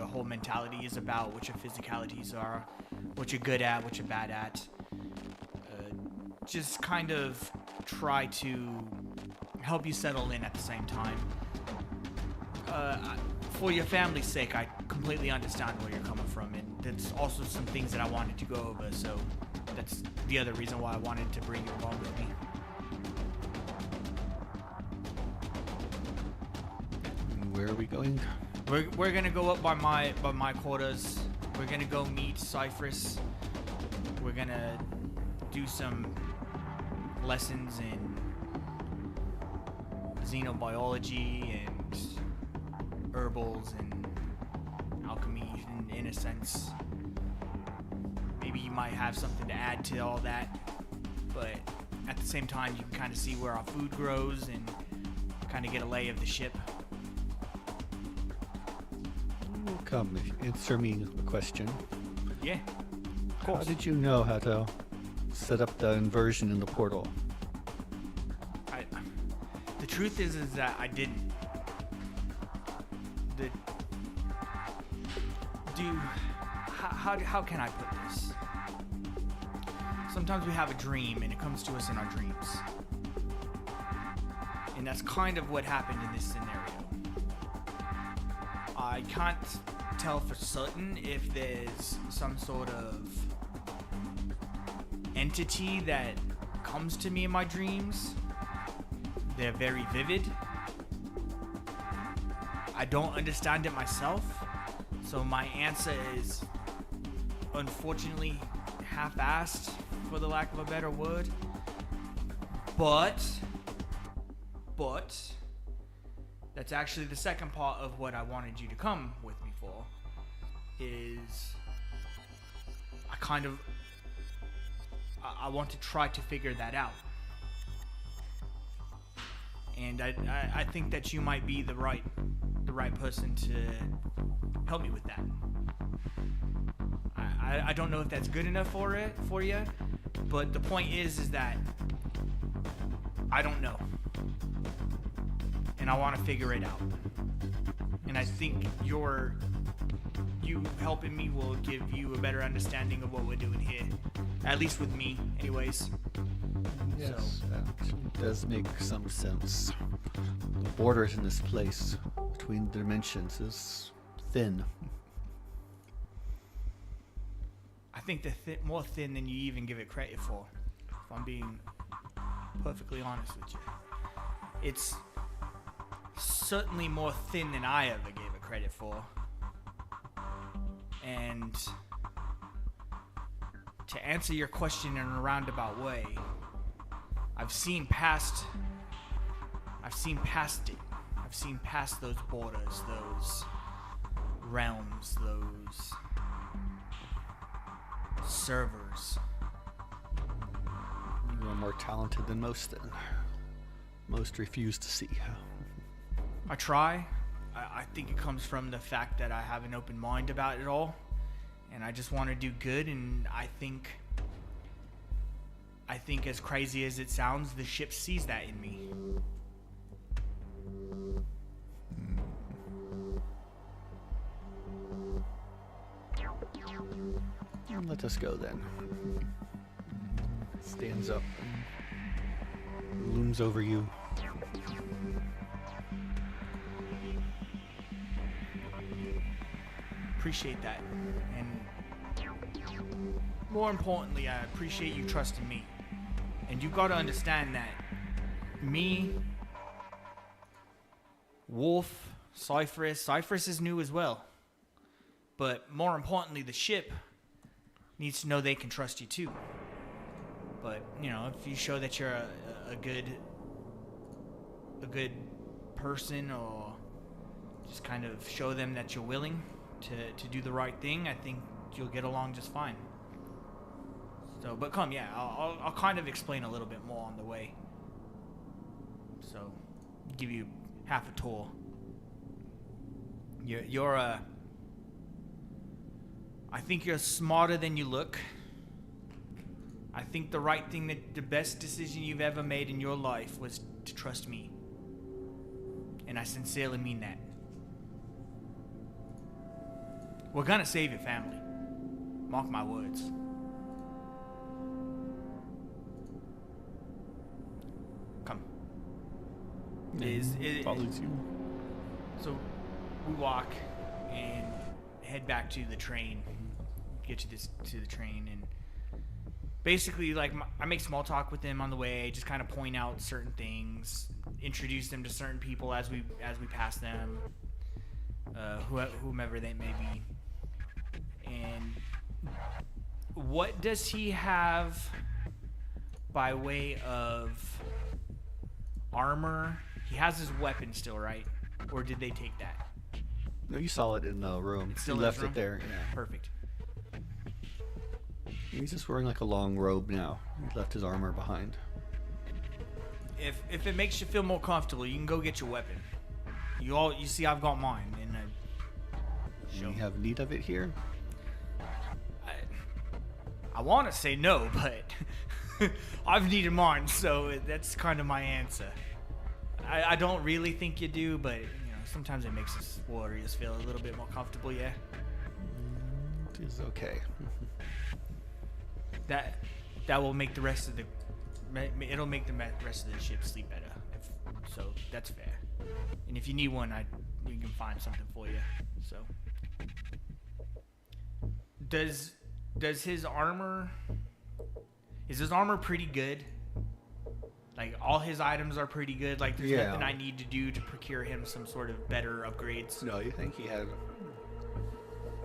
whole mentality is about, what your physicalities are, what you're good at, what you're bad at. Just kind of try to help you settle in at the same time. For your family's sake, I completely understand where you're coming from, and that's also some things that I wanted to go over, so that's the other reason why I wanted to bring you along with me. Where are we going? We're gonna go up by my quarters. We're gonna go meet Cypress. We're gonna do some lessons in xenobiology and herbals and alchemy in a sense. Maybe you might have something to add to all that, but at the same time you can kind of see where our food grows and kind of get a lay of the ship. Come, answer me a question. Yeah, of course. How did you know how to set up the inversion in the portal? The truth is that I didn't. How can I put this? Sometimes we have a dream and it comes to us in our dreams. And that's kind of what happened in this scenario. I can't tell for certain if there's some sort of entity that comes to me in my dreams. They're very vivid. I don't understand it myself, so my answer is unfortunately half-assed, for the lack of a better word. But that's actually the second part of what I wanted you to come with me for. Is I want to try to figure that out. And I think that you might be the right person to help me with that. I don't know if that's good enough for you, but the point is that I don't know, and I want to figure it out. And I think you helping me will give you a better understanding of what we're doing here, at least with me, anyways. Yes, that does make some sense. The borders in this place between the dimensions is thin. I think they're more thin than you even give it credit for, if I'm being perfectly honest with you. It's certainly more thin than I ever gave it credit for. And to answer your question in a roundabout way, I've seen past it. I've seen past those borders, those realms, those servers. You are more talented than most then. Most refuse to see. I try. I think it comes from the fact that I have an open mind about it all, And I just want to do good, and I think as crazy as it sounds, the ship sees that in me. Let us go then. Stands up, looms over you. Appreciate that. And more importantly, I appreciate you trusting me. And you gotta understand that me, Wolf, Cypress is new as well. But more importantly, the ship needs to know they can trust you too. But, you know, if you show that you're a good person, or just kind of show them that you're willing to do the right thing, I think you'll get along just fine. So, but come, yeah, I'll kind of explain a little bit more on the way. So, give you half a tour. I think you're smarter than you look. I think the right thing, the best decision you've ever made in your life was to trust me. And I sincerely mean that. We're gonna save your family. Mark my words. Come. Follows you. So we walk and head back to the train. Get to the train, and basically, like, I make small talk with them on the way. Just kind of point out certain things, introduce them to certain people as we pass them, whomever they may be. And what does he have by way of armor? He has his weapon still, right? Or did they take that? No, you saw it in the room. It's still You in left his room? it there. Yeah. Perfect. He's just wearing like a long robe now. He left his armor behind. If it makes you feel more comfortable, you can go get your weapon. You see, I've got mine, and Do you have need of it here? I want to say no, but I've needed mine, so that's kind of my answer. I don't really think you do, but you know, sometimes it makes us warriors feel a little bit more comfortable. Yeah. It is okay. That will make the rest of the rest of the ship sleep better. So that's fair. And if you need one, we can find something for you. So does his armor, is his armor pretty good? Like, all his items are pretty good. Like, there's nothing I need to do to procure him some sort of better upgrades. No, you think he had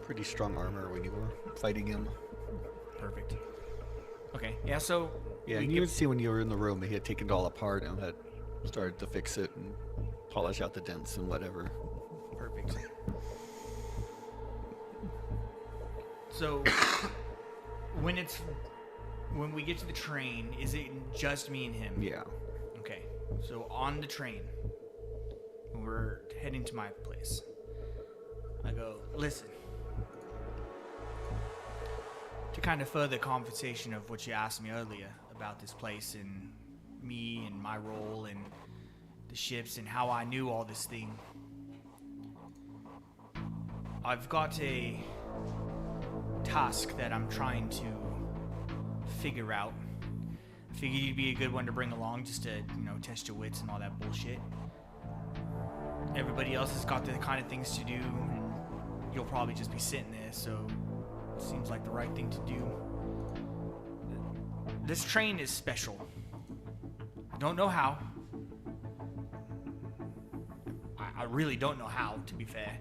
pretty strong armor when you were fighting him? Perfect. Okay, yeah, so... Yeah, and you would see when you were in the room, he had taken it all apart and had started to fix it and polish out the dents and whatever. Perfect. So, when we get to the train, is it just me and him? Yeah. Okay, so on the train, when we're heading to my place, I go, listen, to kind of further conversation of what you asked me earlier about this place and me and my role and the ships and how I knew all this thing, I've got a task that I'm trying to figure out. I figured you'd be a good one to bring along just to, you know, test your wits and all that bullshit. Everybody else has got the kind of things to do, and you'll probably just be sitting there, so it seems like the right thing to do. This train is special. I don't know how. I really don't know how, to be fair.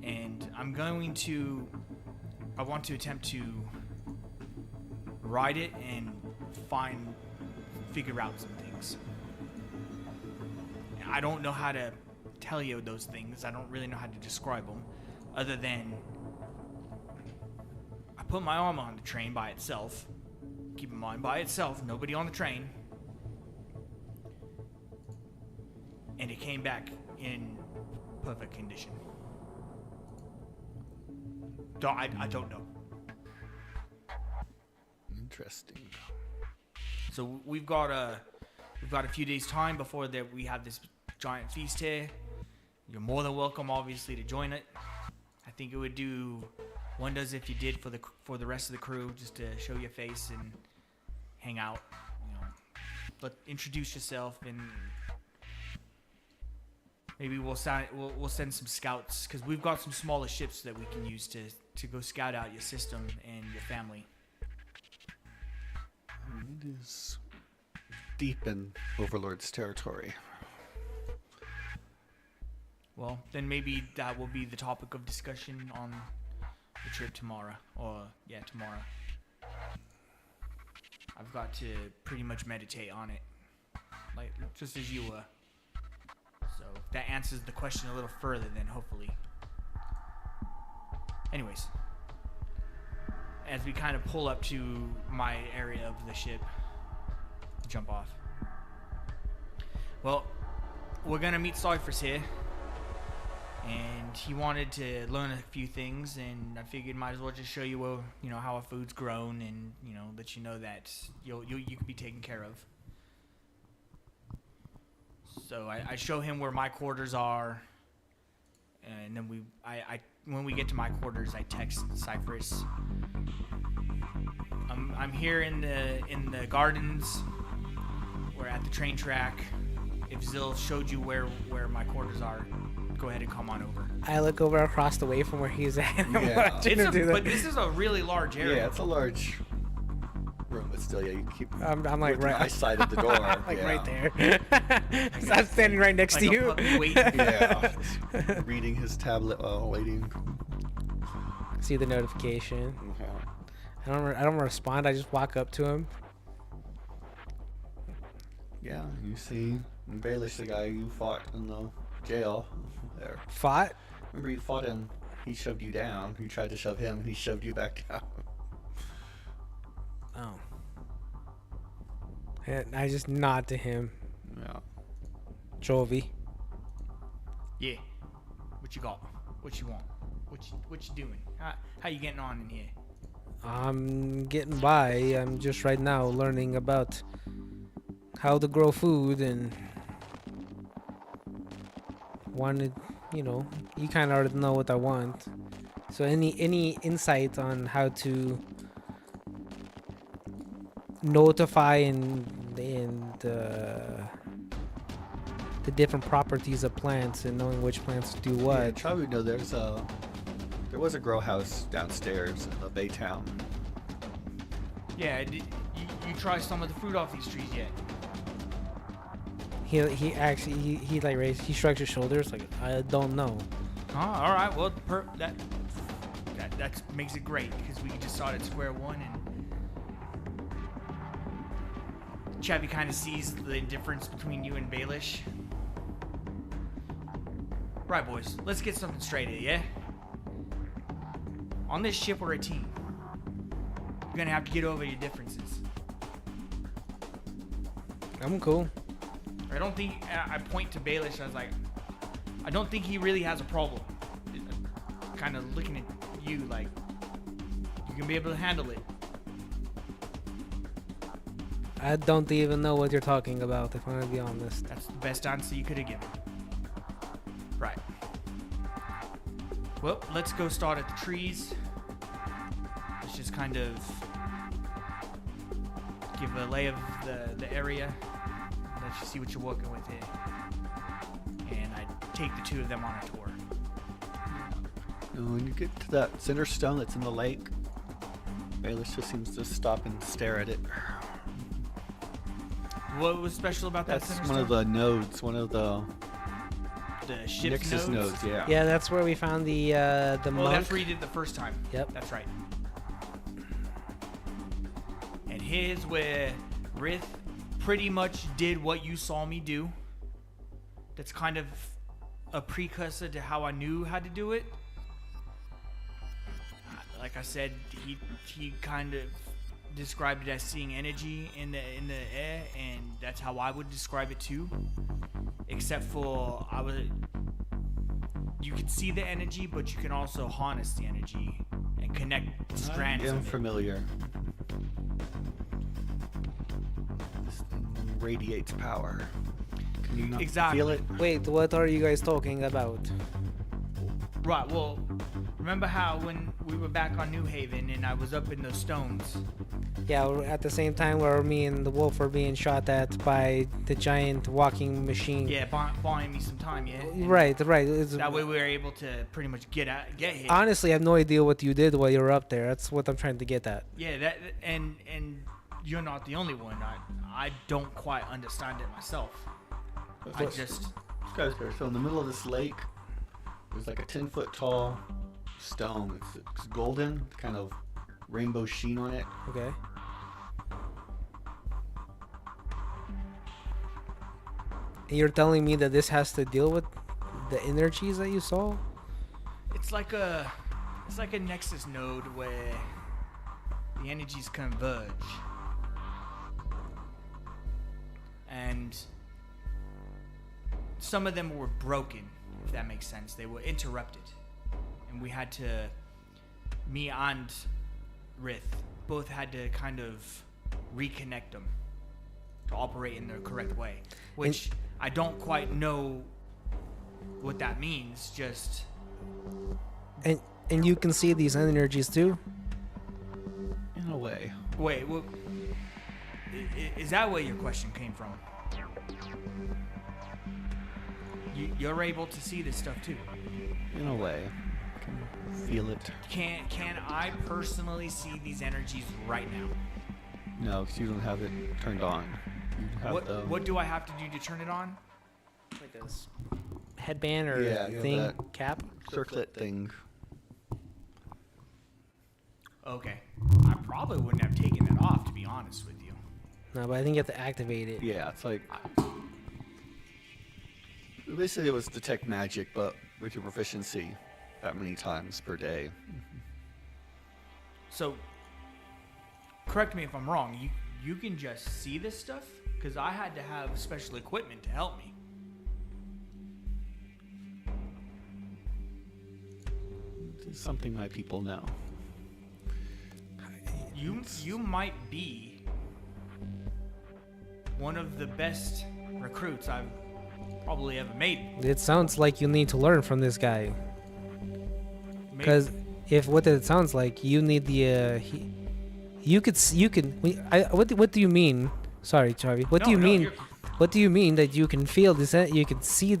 And I want to attempt to ride it and figure out some things. I don't know how to tell you those things. I don't really know how to describe them, other than I put my arm on the train by itself. Keep in mind, by itself, nobody on the train. And it came back in perfect condition. I don't know. Interesting. So we've got a few days time before that we have this giant feast here. You're more than welcome, obviously, to join it. I think it would do wonders if you did for the rest of the crew, just to show your face and hang out. You know, but introduce yourself, and maybe we'll send some scouts, because we've got some smaller ships that we can use to go scout out your system and your family. It is deep in Overlord's territory. Well, then maybe that will be the topic of discussion on the trip tomorrow. Tomorrow. I've got to pretty much meditate on it, like just as you were. So if that answers the question a little further, then hopefully. Anyways, as we kind of pull up to my area of the ship, jump off. Well, we're gonna meet Cyphers here. And he wanted to learn a few things, and I figured might as well just show you, how our food's grown, and let you know that you can be taken care of. So I show him where my quarters are, and then when we get to my quarters, I text Cypress. I'm here in the gardens. We're at the train track. If Zill showed you where my quarters are, go ahead and come on over. I look over across the way from where he's at. And I'm Yeah. watching him do that. But this is a really large area. Yeah, it's a large room, but still, you keep. I'm like with right my side of the door. like yeah. right there. So I'm standing right next Like to a you. puppy waiting. Yeah, just reading his tablet while waiting. See the notification. I don't respond. I just walk up to him. Yeah, you see Baelish, the guy you fought in the jail there. Fought? Remember you fought him, he shoved you down. You tried to shove him, and he shoved you back down. Oh. And I just nod to him. Yeah. Jovi. Yeah. What you got? What you want? What you doing? How you getting on in here? I'm getting by. I'm just right now learning about how to grow food and wanted, you kind of already know what I want. So any insight on how to notify and the different properties of plants and knowing which plants do Yeah, what. probably know there was a grow house downstairs in the Baytown. Yeah, you try some of the fruit off these trees yet? He actually he shrugs his shoulders like I don't know. Oh, all right. Well, that makes it great, because we can just start at square one, and Chappie kind of sees the difference between you and Baelish. Right, boys. Let's get something straight here, yeah? On this ship, we're a team. You're gonna have to get over your differences. I'm cool. I don't think I point to Baelish. I was like, I don't think he really has a problem. Kind of looking at you like you can be able to handle it. I don't even know what you're talking about, if I'm gonna be honest. That's the best answer you could have given. Right. Well, let's go start at the trees. Let's just kind of give a lay of the area. Let you see what you're working with here. And I take the two of them on a tour. And when you get to that center stone that's in the lake, Baelish just seems to stop and stare at it. What was special about that That's center one of stone? the nodes, one of the ship's Nix's nodes, yeah. Yeah, that's where we found the Well, monk. that's where you did the first time. Yep. That's right. And here's where Rith pretty much did what you saw me do. That's kind of a precursor to how I knew how to do it. Like I said, he kind of described it as seeing energy in the air, and that's how I would describe it too. Except for you could see the energy, but you can also harness the energy and connect strands I am of it. familiar. This thing radiates power. Can you not Exactly. feel it? Wait, what are you guys talking about? Right, well, remember how when we were back on New Haven and I was up in those stones? Yeah, at the same time where me and the wolf were being shot at by the giant walking machine. Yeah, buying me some time, yeah? And Right. It's, that way we were able to pretty much get hit. honestly, I have no idea what you did while you were up there. That's what I'm trying to get at. Yeah, that and you're not the only one. I don't quite understand it myself. I just Guys, so in the middle of this lake, there's like a 10-foot tall stone. It's golden, kind of rainbow sheen on it. Okay. And you're telling me that this has to deal with the energies that you saw? it's like a nexus node where the energies converge. And some of them were broken, if that makes sense. They were interrupted. And we had to, me and Rith, both had to kind of reconnect them to operate in the correct way. Which I don't quite know what that means, just... And you can see these energies too? In a way. Wait, well, is that where your question came from? You're able to see this stuff too. In a way. I can feel it. Can I personally see these energies right now? No, because you don't have it turned on. You have What do I have to do to turn it on? Like a headband or Yeah, you have thing, that. cap? circlet thing. Okay. I probably wouldn't have taken that off, to be honest with you. No, but I think you have to activate it. Yeah, it's like... Basically, it was detect magic, but with your proficiency that many times per day. So, correct me if I'm wrong. You can just see this stuff? Because I had to have special equipment to help me. It's something my people know. You might be one of the best recruits I've probably ever made. It sounds like you need to learn from this guy. Maybe- Because if what it sounds like, you need the what do you mean? Sorry, Charlie. What do you mean? you're- What do you mean that you can feel this? You can see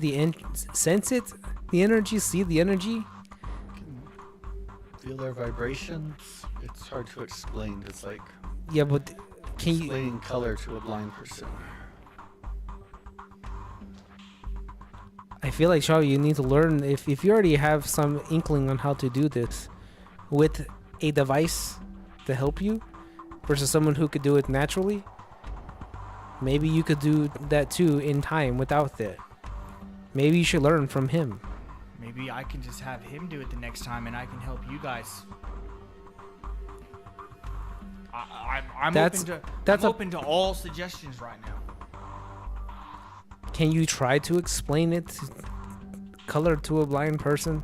sense it, the energy, see the energy. Feel their vibrations. It's hard to explain. It's like Yeah, but can you? explaining color to a blind person. I feel like Charlie, you need to learn if you already have some inkling on how to do this with a device to help you versus someone who could do it naturally. Maybe you could do that too in time without it. Maybe you should learn from him. Maybe I can just have him do it the next time, and I can help you guys. I'm open to all suggestions right now. Can you try to explain it color to a blind person?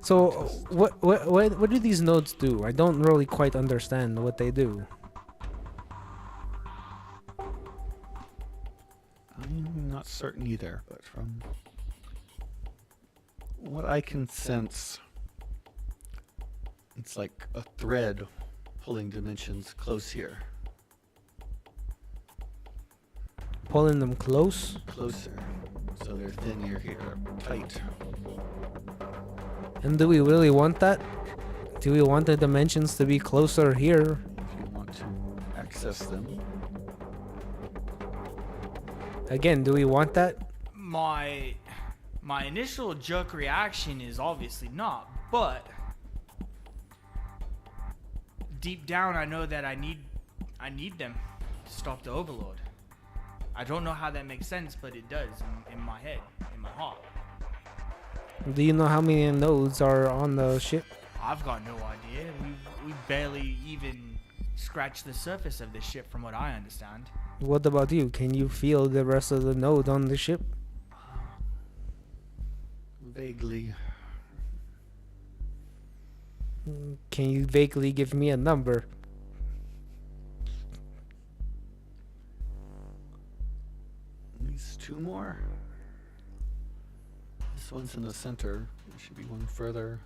So what do these nodes do? I don't really quite understand what they do. I'm not certain either, but from what I can sense, it's like a thread pulling dimensions close here. Pulling them close. Closer. So they're thin here, tight. And do we really want that? Do we want the dimensions to be closer here? If you want to access them. Again, do we want that? My initial jerk reaction is obviously not, but deep down I know that I need them to stop the Overlord. I don't know how that makes sense, but it does in my head, in my heart. Do you know how many nodes are on the ship? I've got no idea. We barely even scratched the surface of this ship from what I understand. What about you? Can you feel the rest of the node on the ship? Vaguely. Can you vaguely give me a number? At least 2 more. This one's in the center. There should be one further.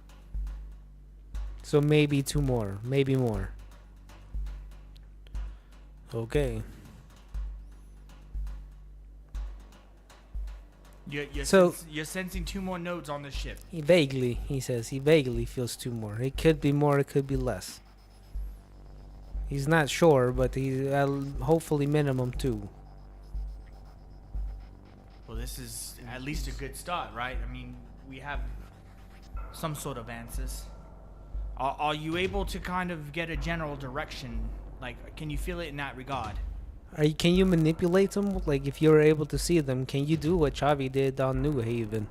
So maybe 2 more, maybe more. Okay. You're sensing 2 more nodes on the ship. He vaguely feels 2 more. It could be more, it could be less. He's not sure, but he's hopefully minimum 2. Well, this is at least a good start, right? I mean, we have some sort of answers. Are you able to kind of get a general direction? Like, can you feel it in that regard? Can you manipulate them? Like, if you're able to see them, can you do what Chavi did on New Haven?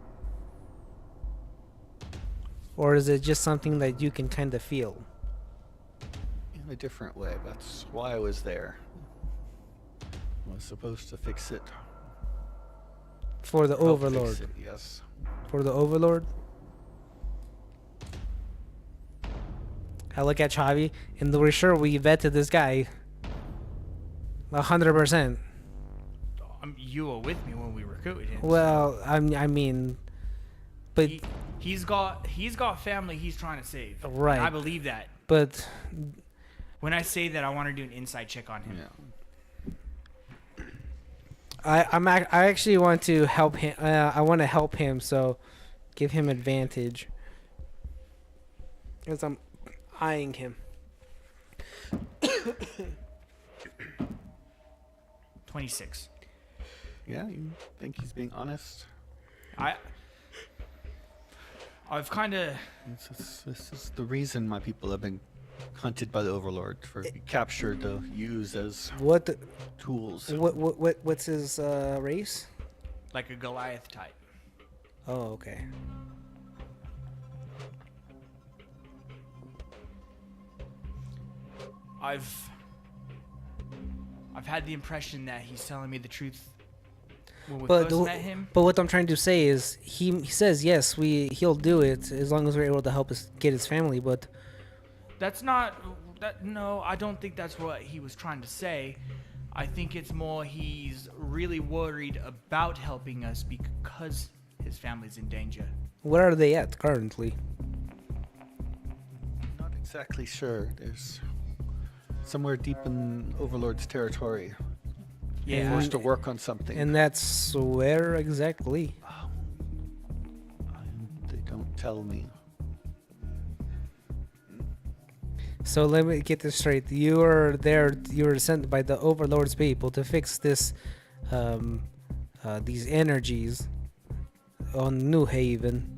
Or is it just something that you can kind of feel? In a different way. That's why I was there. I was supposed to fix it. For the Help Overlord. fix it, yes. For the Overlord? I look at Chavi, and we're sure we vetted this guy 100%. You were with me when we recruited him. Well, I mean, but he's got family he's trying to save. Right. And I believe that. but When I say that, I want to do an inside check on him. Yeah. I actually want to help him. I want to help him, so give him advantage. Because I'm eyeing him. 26. Yeah, you think he's being honest? I've kind of. This is the reason my people have been hunted by the Overlord, for captured to use as tools. What's his race? Like a Goliath type. Oh, okay. I've had the impression that he's telling me the truth when we But first met him. but what I'm trying to say is he says yes, he'll do it as long as we're able to help us get his family. But That's not that. No, I don't think that's what he was trying to say. I think it's more he's really worried about helping us because his family's in danger. where are they at currently? Not exactly sure. There's somewhere deep in Overlord's territory. Yeah. Forced to work on something. And that's where exactly? They don't tell me. So let me get this straight. You were there. You were sent by the Overlord's people to fix this, these energies on New Haven.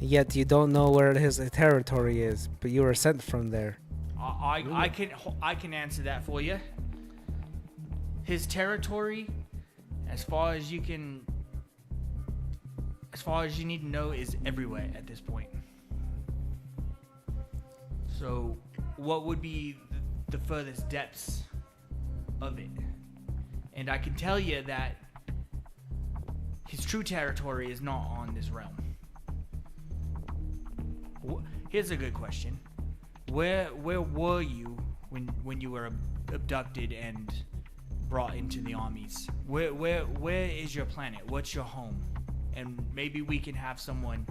Yet you don't know where his territory is, but you were sent from there. I can answer that for you. His territory, as far as you need to know, is everywhere at this point. So, what would be the furthest depths of it? And I can tell you that his true territory is not on this realm. Here's a good question. Where were you when you were abducted and brought into the armies? Where is your planet? What's your home? And maybe we can have someone.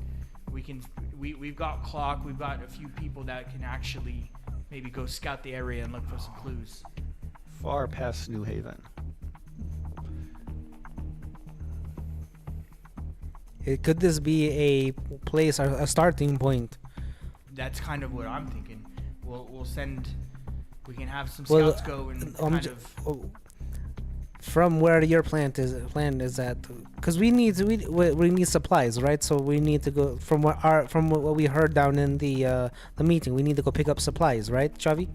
We've got Clark. We've got a few people that can actually maybe go scout the area and look for some clues. Far past New Haven. Could this be a place, a starting point? That's kind of what I'm thinking. We'll send. We can have some Well, scouts go and kind of. From where your plan is at, because we need supplies, right? So we need to go from what we heard down in the meeting. We need to go pick up supplies, right, Chavi?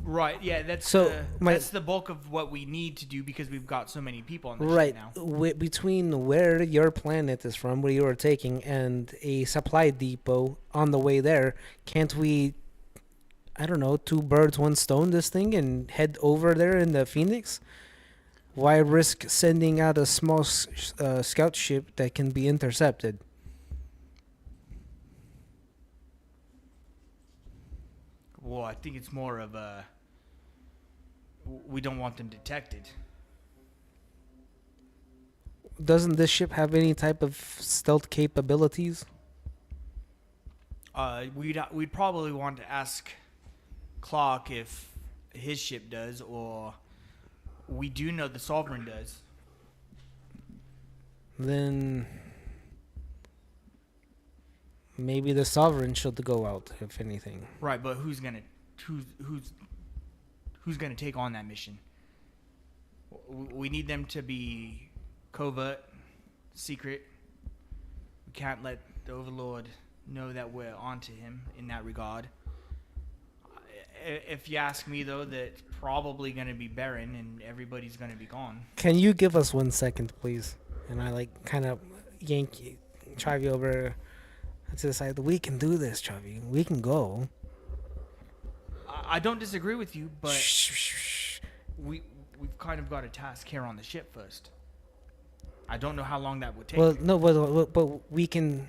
Right. Yeah. That's that's the bulk of what we need to do because we've got so many people on the ship now. Between where your planet is from, where you are taking, and a supply depot on the way there, can't we? I don't know, 2 birds, 1 stone this thing and head over there in the Phoenix? Why risk sending out a small scout ship that can be intercepted? Well, I think it's more of a we don't want them detected. Doesn't this ship have any type of stealth capabilities? We'd probably want to ask Clark if his ship does, or we do know the Sovereign does. Then maybe the Sovereign should go out, if anything. Right, but who's gonna take on that mission? We need them to be covert, secret. We can't let the Overlord know that we're onto him in that regard. If you ask me, though, that's probably going to be barren and everybody's going to be gone. Can you give us 1 second, please? And I kind of yank Chavi over to the side. We can do this, Chavi. We can go. I don't disagree with you, but Shh. we've kind of got a task here on the ship first. I don't know how long that would take. Well, no, but we can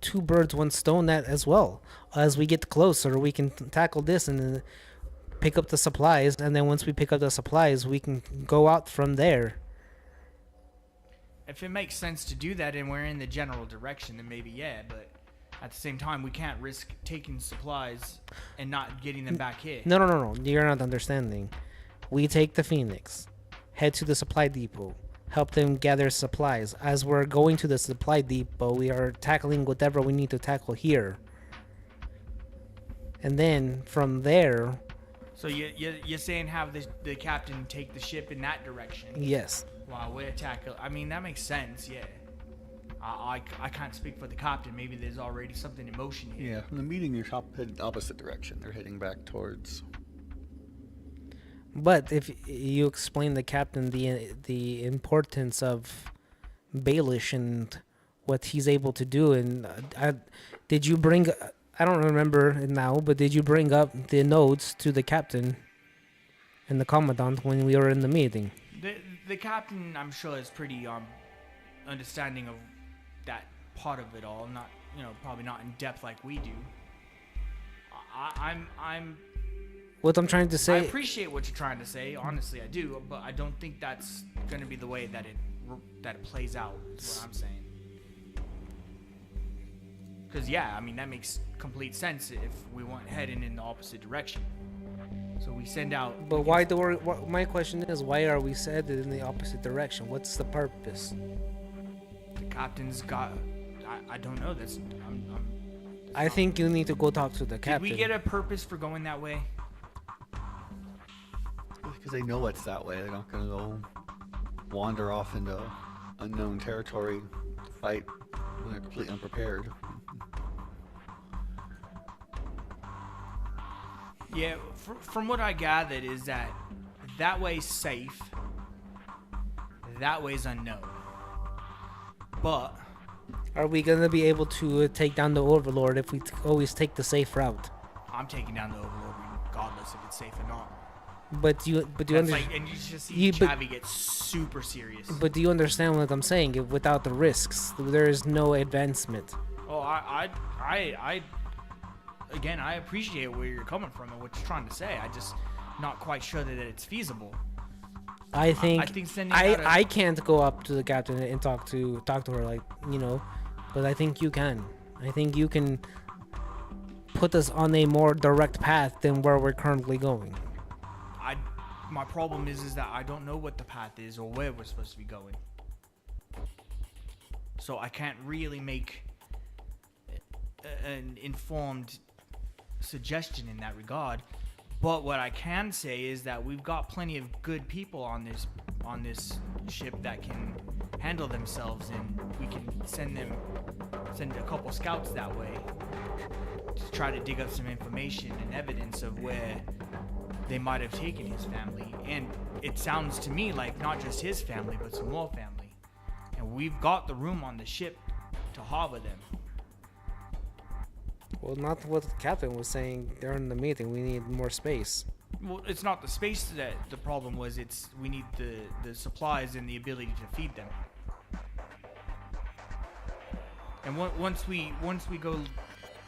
two birds, one stone that as well. As we get closer, we can tackle this and then pick up the supplies. And then once we pick up the supplies, we can go out from there. If it makes sense to do that and we're in the general direction, then maybe yeah, but at the same time, we can't risk taking supplies and not getting them back here. No. You're not understanding. We take the Phoenix, head to the supply depot, help them gather supplies. As we're going to the supply depot, we are tackling whatever we need to tackle here. And then from there, So you're saying have the captain take the ship in that direction yes. while we're tackling? I mean, that makes sense, yeah. I can't speak for the captain. Maybe there's already something in motion here. Yeah, from the meeting, you're heading opposite direction. They're heading back towards. But if you explain the captain the importance of Baelish and what he's able to do, and did you bring? I don't remember it now, but did you bring up the notes to the captain and the commandant when we were in the meeting? The captain, I'm sure, is pretty understanding of that part of it all. Not, probably not in depth like we do. I'm. What I'm trying to I say. appreciate what you're trying to say. Honestly, I do, but I don't think that's going to be the way that it plays out. Is what I'm saying. Because yeah, I mean that makes complete sense if we want heading in the opposite direction. So we send out. But my question is, why are we headed in the opposite direction? What's the purpose? The captain's got. I don't know. I think you need to go talk to the Did captain. we get a purpose for going that way? Because they know it's that way. They're not going to go wander off into unknown territory to fight when they're completely unprepared. Yeah, from what I gathered is that way's safe, that way's unknown. But Are we gonna be able to take down the Overlord if we always take the safe route? I'm taking down the Overlord regardless if it's safe or not. But you That's understand? and you just see you- but- Chavi get super serious. But do you understand what I'm saying? Without the risks, there is no advancement. Oh, again, I appreciate where you're coming from and what you're trying to say. I just not quite sure that it's feasible. I think sending out a- I can't go up to the captain and talk to her but I think you can. I think you can put us on a more direct path than where we're currently going. My problem is that I don't know what the path is or where we're supposed to be going. So I can't really make an informed suggestion in that regard. But what I can say is that we've got plenty of good people on this ship that can handle themselves, and we can send a couple scouts that way to try to dig up some information and evidence of where they might have taken his family. And it sounds to me like not just his family, but some more family. And we've got the room on the ship to harbor them. Well, not what the captain was saying during the meeting. We need more space. Well, it's not the space that the problem was. It's we need the supplies and the ability to feed them. And once we go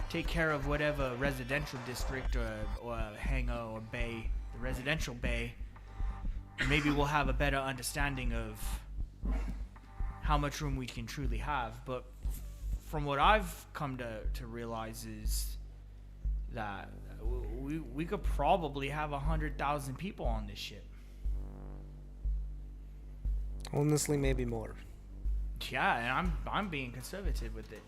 take care of whatever residential district or hangar or bay, the residential bay, maybe we'll have a better understanding of how much room we can truly have. But from what I've come to realize is that we could probably have 100,000 people on this ship. Honestly, maybe more. Yeah, and I'm being conservative with it.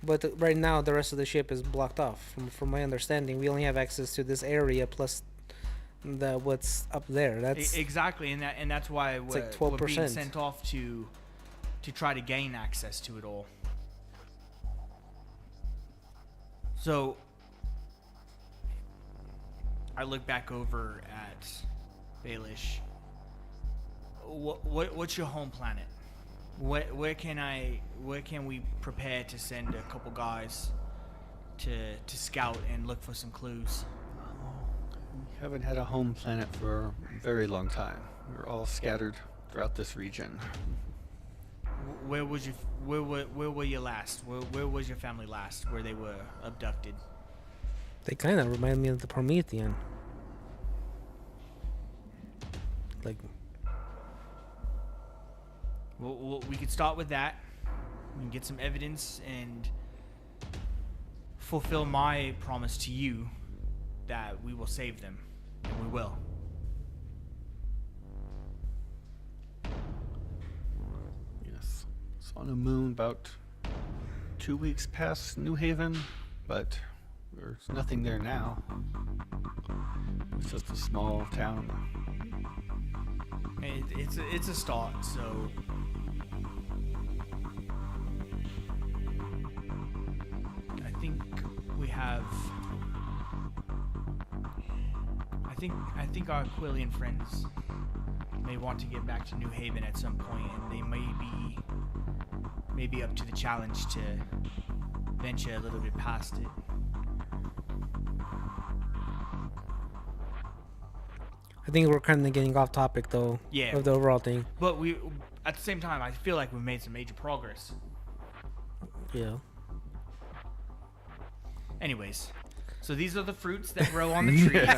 But right now, the rest of the ship is blocked off. From my understanding, we only have access to this area plus what's up there. That's Exactly, and that's why It's like we're being 12%. sent off to try to gain access to it all. So I look back over at Baelish. What's your home planet? Where can we prepare to send a couple guys to scout and look for some clues? We haven't had a home planet for a very long time. We're all scattered throughout this region. Where were you last? Where was your family last? Where they were abducted? they kind of remind me of the Promethean. Like, We could start with that. We can get some evidence and fulfill my promise to you that we will save them, and we will. Yes. It's on a moon about 2 weeks past New Haven, but there's nothing there now. It's just a small town. It's a start. So I think we have. I think our Aquilian friends may want to get back to New Haven at some point, and they may be up to the challenge to venture a little bit past it. I think we're kind of getting off topic though. Yeah. Of the overall thing. But at the same time, I feel like we've made some major progress. Yeah. Anyways, so these are the fruits that grow on the trees.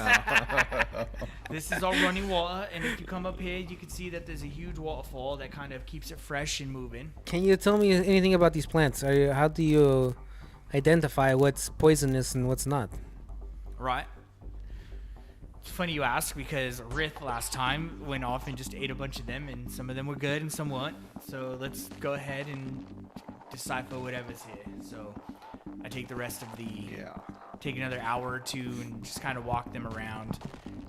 This is all running water, and if you come up here, you can see that there's a huge waterfall that kind of keeps it fresh and moving. Can you tell me anything about these plants? How do you identify what's poisonous and what's not? Right. It's funny you ask, because Rith last time went off and just ate a bunch of them, and some of them were good and some weren't. So let's go ahead and decipher whatever's here. So I take the rest of take another hour or two and just kind of walk them around,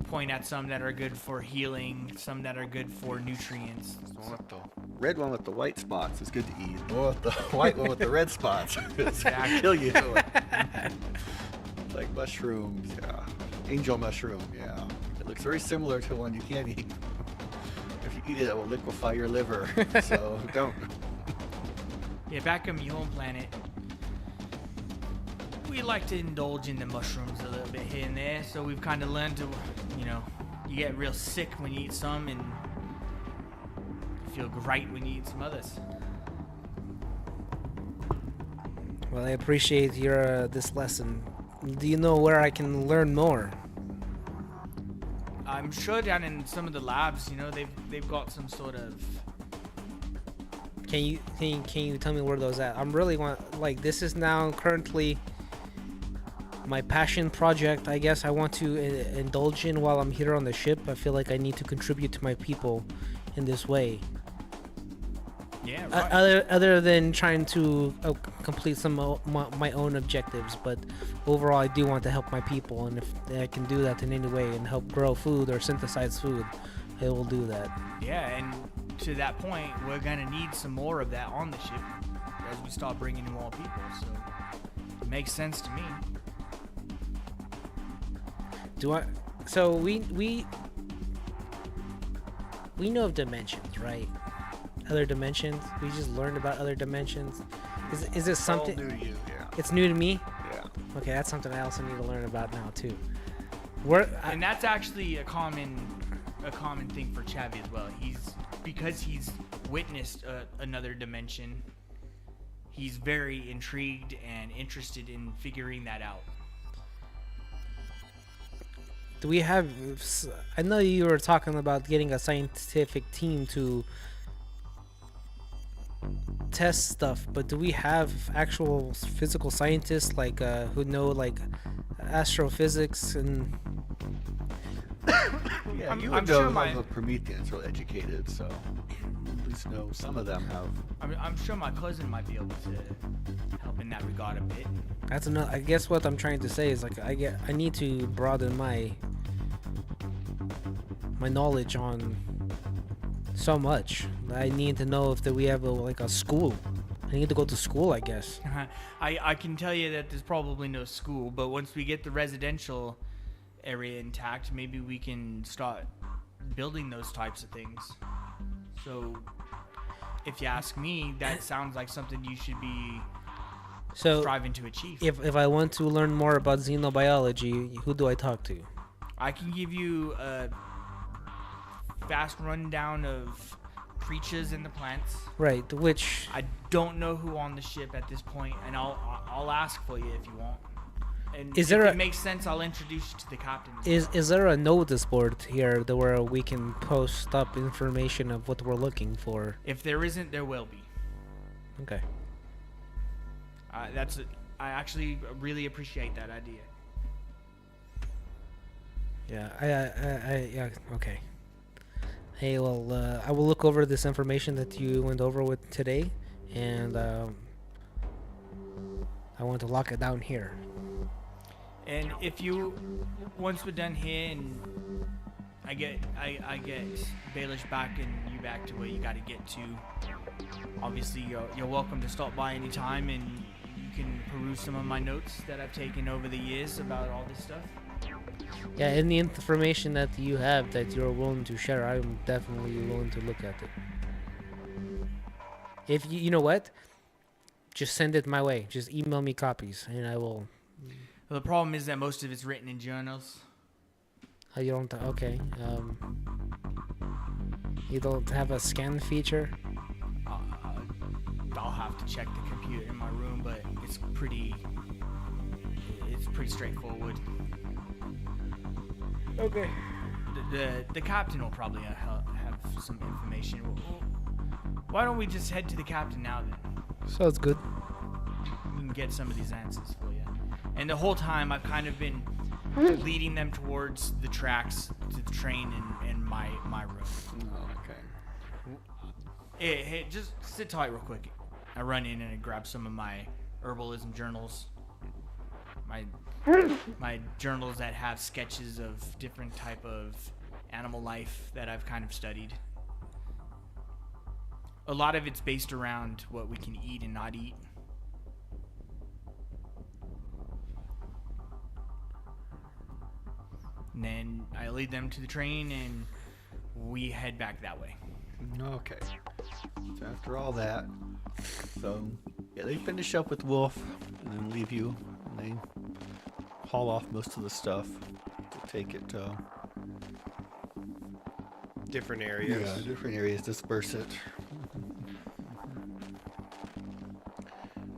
point at some that are good for healing, some that are good for nutrients. The one with the red one with the white spots is good to eat. The one with the white one with the red spots is gonna kill you. It's like mushrooms, yeah. Angel mushroom, yeah. It looks very similar to one you can't eat. If you eat it, it will liquefy your liver. So don't. Yeah, back on your home planet, we like to indulge in the mushrooms a little bit here and there, so we've kind of learned to, you get real sick when you eat some, and you feel great when you eat some others. Well, I appreciate your this lesson. Do you know where I can learn more? I'm sure down in some of the labs, they've got some sort of. Can you tell me where those at? I'm really this is now currently my passion project. I guess I want to indulge in while I'm here on the ship. I feel like I need to contribute to my people in this way. Yeah. Right. Other than trying to complete some of my own objectives, but overall I do want to help my people, and if I can do that in any way and help grow food or synthesize food, I will do that. Yeah, and to that point, we're gonna need some more of that on the ship as we start bringing in more people. So it makes sense to me. So we know of dimensions, right? Other dimensions. We just learned about other dimensions. Is it something? All new to you, yeah. It's new to me. Yeah. Okay, that's something I also need to learn about now too. And that's actually a common thing for Chavi as well. Because he's witnessed another dimension. He's very intrigued and interested in figuring that out. Do we have? I know you were talking about getting a scientific team to test stuff, but do we have actual physical scientists like who know like astrophysics and? Yeah, I'm you would sure know my- the Prometheans are educated, so at least know some of them have. I'm sure my cousin might be able to help in that regard a bit. That's another. I guess what I'm trying to say is like I need to broaden my knowledge on so much. I need to know if we have a school. I need to go to school, I guess. I can tell you that there's probably no school, but once we get the residential area intact, maybe we can start building those types of things. So, if you ask me, that sounds like something you should be striving to achieve. If I want to learn more about xenobiology, who do I talk to? I can give you a fast rundown of creatures and the plants. Right, which I don't know who on the ship at this point, and I'll ask for you if you want. And Is if there it a- makes sense, I'll introduce you to the captain. is there a notice board here where we can post up information of what we're looking for? If there isn't, there will be. Okay. I actually really appreciate that idea. Yeah, yeah, okay. Hey, well, I will look over this information that you went over with today, and I want to lock it down here. And if you, once we're done here, and I get Baelish back and you back to where you got to get to, obviously you're welcome to stop by anytime, and you can peruse some of my notes that I've taken over the years about all this stuff. Yeah, any information that you have that you're willing to share, I'm definitely willing to look at it. If you know what, just send it my way. Just email me copies, and I will. Well, the problem is that most of it's written in journals. You don't. Okay. You don't have a scan feature. I'll have to check the computer in my room, but it's pretty straightforward. Okay. The captain will probably have some information. Why don't we just head to the captain now then? Sounds good. We can get some of these answers for you. And the whole time I've kind of been leading them towards the tracks to the train in my room. Oh, okay. Hey, just sit tight real quick. I run in and I grab some of my herbalism journals. My journals that have sketches of different type of animal life that I've kind of studied. A lot of it's based around what we can eat and not eat. And then I lead them to the train and we head back that way. Okay. So after all that, yeah, they finish up with Wolf and then leave you, and they haul off most of the stuff to take it to Different areas. different areas, disperse it.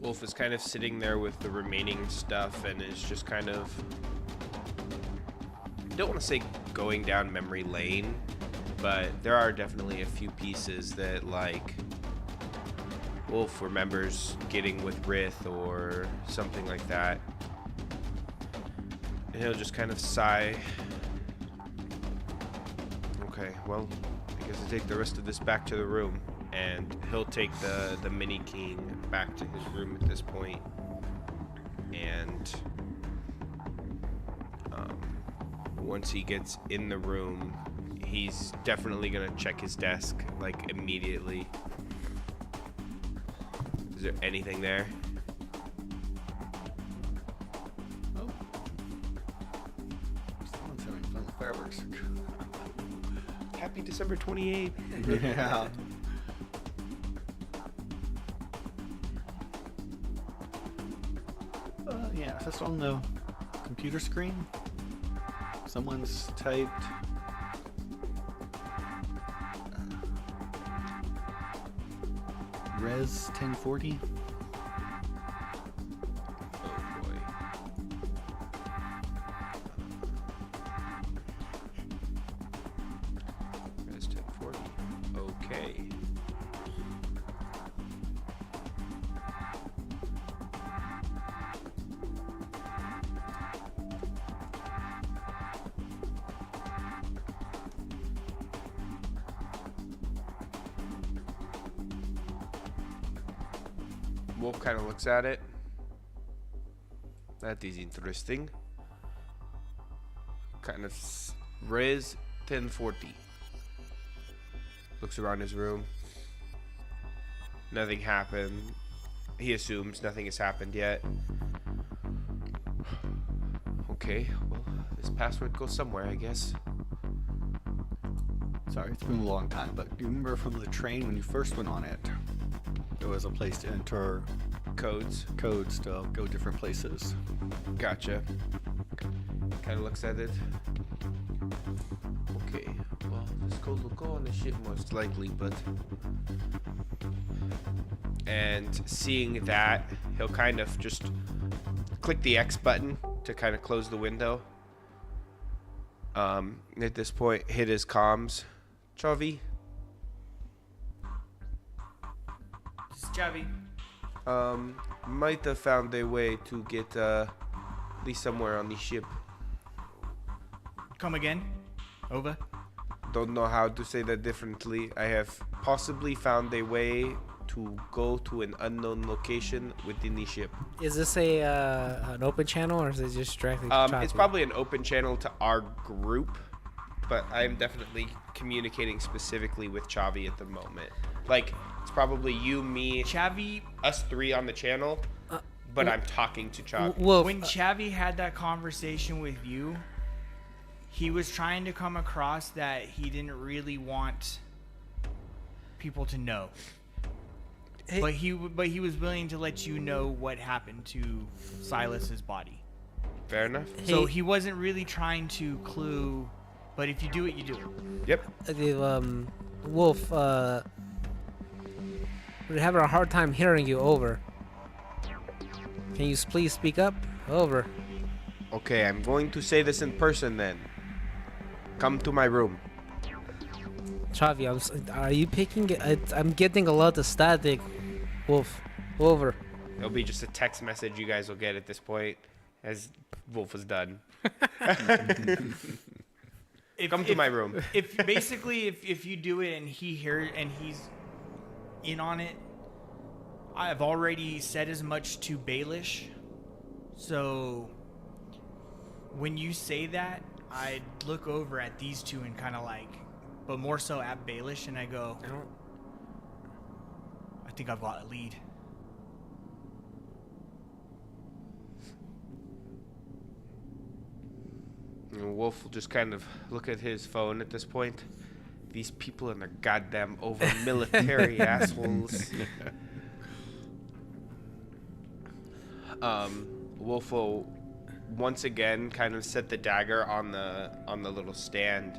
Wolf is kind of sitting there with the remaining stuff and is just kind of, I don't want to say going down memory lane, but there are definitely a few pieces that, like, Wolf remembers getting with Rith or something like that. And he'll just kind of sigh. Okay, well, I guess I'll take the rest of this back to the room. And he'll take the Mini King back to his room at this point. And once he gets in the room, he's definitely gonna check his desk, like, immediately. Is there anything there? Oh. Someone's having fun with fireworks. Happy December 28th. Yeah. Yeah, just on the computer screen. Someone's typed. Res 1040. Oh boy. Res 1040. Okay. Wolf kind of looks at it. That is interesting. Kind of res 1040. Looks around his room. Nothing happened. He assumes nothing has happened yet. Okay, well, this password goes somewhere, I guess. Sorry, it's been a long time, but do you remember from the train when you first went on it? There was a place to enter Codes. codes to go different places. Gotcha. Kind of looks at it. Okay, well, this code will go on the ship most likely, but... And seeing that, he'll kind of just click the X button to kind of close the window. At this point, hit his comms. Chavi? This is Chavi. Might have found a way to get, at least somewhere on the ship. Come again. Over. Don't know how to say that differently. I have possibly found a way to go to an unknown location within the ship. Is this a an open channel or is it just directly? To It's probably an open channel to our group, but I'm definitely communicating specifically with Chavi at the moment. Like, it's probably you, me, Chavi. us three on the channel, but I'm talking to Chavi. Wolf, When Chavi had that conversation with you, he was trying to come across that he didn't really want people to know. Hey- But he was willing to let you know what happened to Silas's body. Fair enough. So Hey- he wasn't really trying to clue, but if you do it, you do it. Yep. Wolf, we're having a hard time hearing you. Over. Can you please speak up? Over. Okay, I'm going to say this in person then. Come to my room. Chavi, are you picking? I'm getting a lot of static. Wolf, over. It'll be just a text message you guys will get at this point, as Wolf is done. Come to my room. If basically if you do it and he's in on it, I've already said as much to Baelish. So when you say that, I'd look over at these two and kind of like, but more so at Baelish, and I go, I think I've got a lead. And Wolf will just kind of look at his phone at this point. These people and their goddamn over military assholes. Wolf will once again kind of set the dagger on the little stand,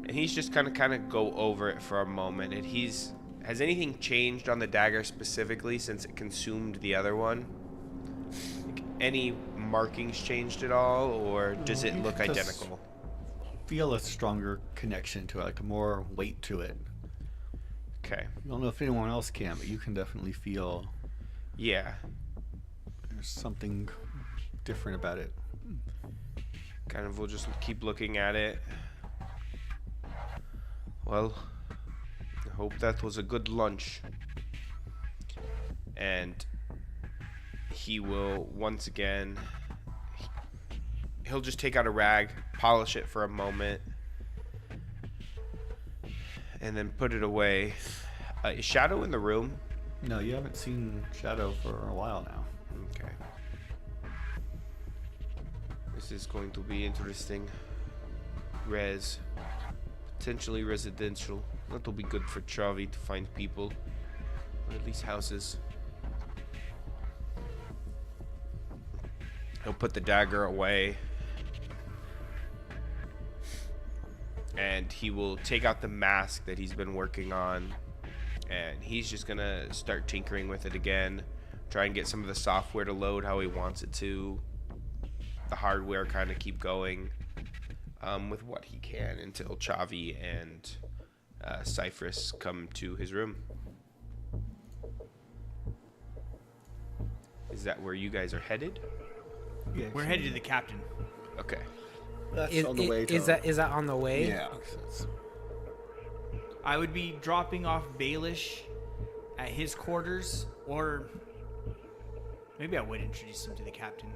and he's just kind of go over it for a moment. And has anything changed on the dagger specifically since it consumed the other one? Like, any markings changed at all, or does it look Just identical? Feel a stronger connection to it, like more weight to it. Okay. I don't know if anyone else can, but you can definitely feel Yeah. there's something different about it. Kind of, we'll just keep looking at it. Well, I hope that was a good lunch. And he will once again, he'll just take out a rag, polish it for a moment, and then put it away. Is Shadow in the room? No, you haven't seen Shadow for a while now. Okay. This is going to be interesting. Potentially residential. That'll be good for Chavi to find people. Or at least houses. He'll put the dagger away. and he will take out the mask that he's been working on, and he's just gonna start tinkering with it again, try and get some of the software to load how he wants it to, the hardware kind of keep going with what he can until Chavi and Cypress come to his room. Is that where you guys are headed? Yeah, We're headed to the captain. Okay. That's on the way to. Is that on the way? Yeah. So it's- I would be dropping off Baelish at his quarters, or maybe I would introduce him to the captain.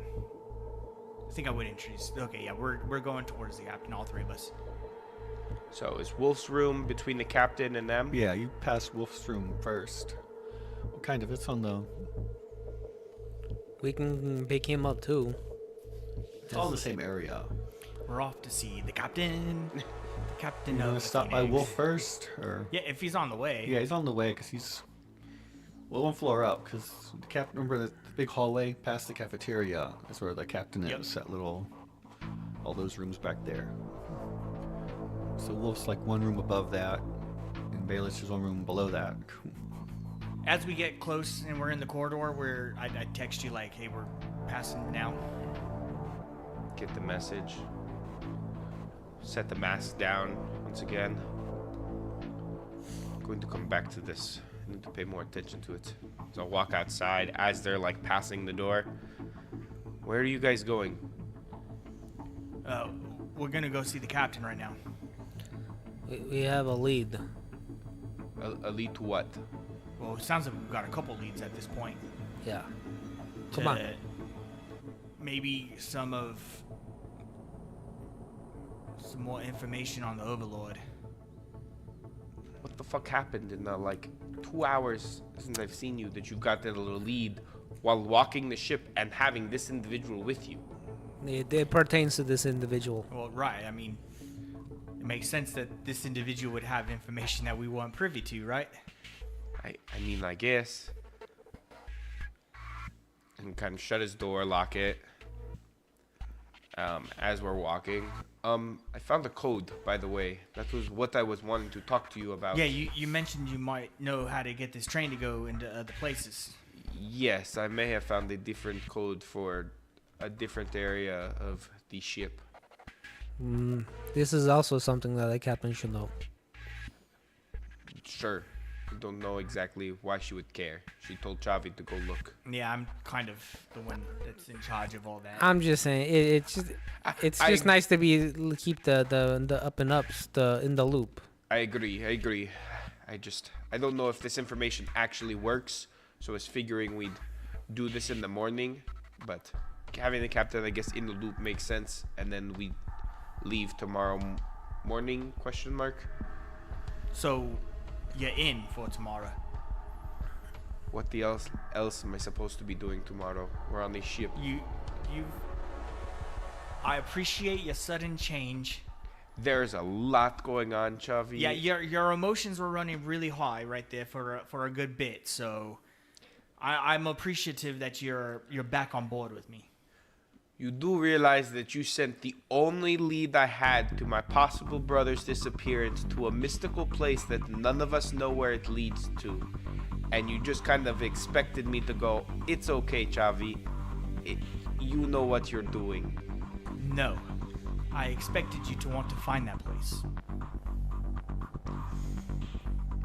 I think I would introduce. Okay, yeah, we're going towards the captain, all three of us. So is Wolf's room between the captain and them? Yeah, you pass Wolf's room first. Well, kind of. It's on the. We can pick him up too. It's all the same area. We're off to see the captain. The captain You of want the to stop by Phoenix. Wolf first, or? Yeah, if he's on the way. Yeah, he's on the way because he's. Well, one floor up because the captain. Remember the big hallway past the cafeteria is where the captain Yep. is. That little. All those rooms back there. So Wolf's like one room above that, and Baelish is one room below that. As we get close and we're in the corridor, where I text you like, "Hey, we're passing now." Get the message. Set the mask down once again. I'm going to come back to this. I need to pay more attention to it. So I'll walk outside as they're like passing the door. Where are you guys going? We're gonna go see the captain right now. We have a lead. A lead to what? Well, it sounds like we've got a couple leads at this point. Yeah. Come to on. Maybe some more information on the Overlord. What the fuck happened in the like 2 hours since I've seen you that you got that little lead while walking the ship and having this individual with you? It pertains to this individual. Well, right. I mean, it makes sense that this individual would have information that we weren't privy to, right? I mean, I guess. And kind of shut his door, lock it. As we're walking. I found a code, by the way. That was what I was wanting to talk to you about. Yeah, you mentioned you might know how to get this train to go into other places. Yes, I may have found a different code for a different area of the ship. This is also something that the captain should know. Sure. I don't know exactly why she would care. She told Chavi to go look. Yeah, I'm kind of the one that's in charge of all that. I'm just saying it's just nice to keep the up and ups in the loop. I agree. I don't know if this information actually works, so I was figuring we'd do this in the morning, but having the captain, I guess, in the loop makes sense, and then we leave tomorrow morning, question mark? So, you're in for tomorrow. What the else am I supposed to be doing tomorrow? We're on the ship. I appreciate your sudden change. There's a lot going on, Chavi. Yeah, your emotions were running really high right there for a good bit. So, I'm appreciative that you're back on board with me. You do realize that you sent the only lead I had to my possible brother's disappearance to a mystical place that none of us know where it leads to. And you just kind of expected me to go, it's okay, Chavi. You know what you're doing. No, I expected you to want to find that place.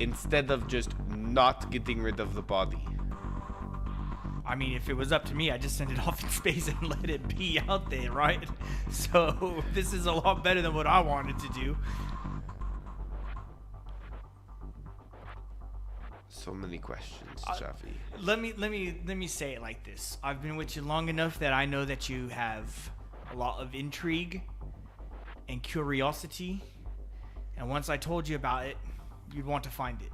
Instead of just not getting rid of the body. I mean, if it was up to me, I'd just send it off in space and let it be out there, right? So this is a lot better than what I wanted to do. So many questions, Chavi. Let me say it like this. I've been with you long enough that I know that you have a lot of intrigue and curiosity. And once I told you about it, you'd want to find it.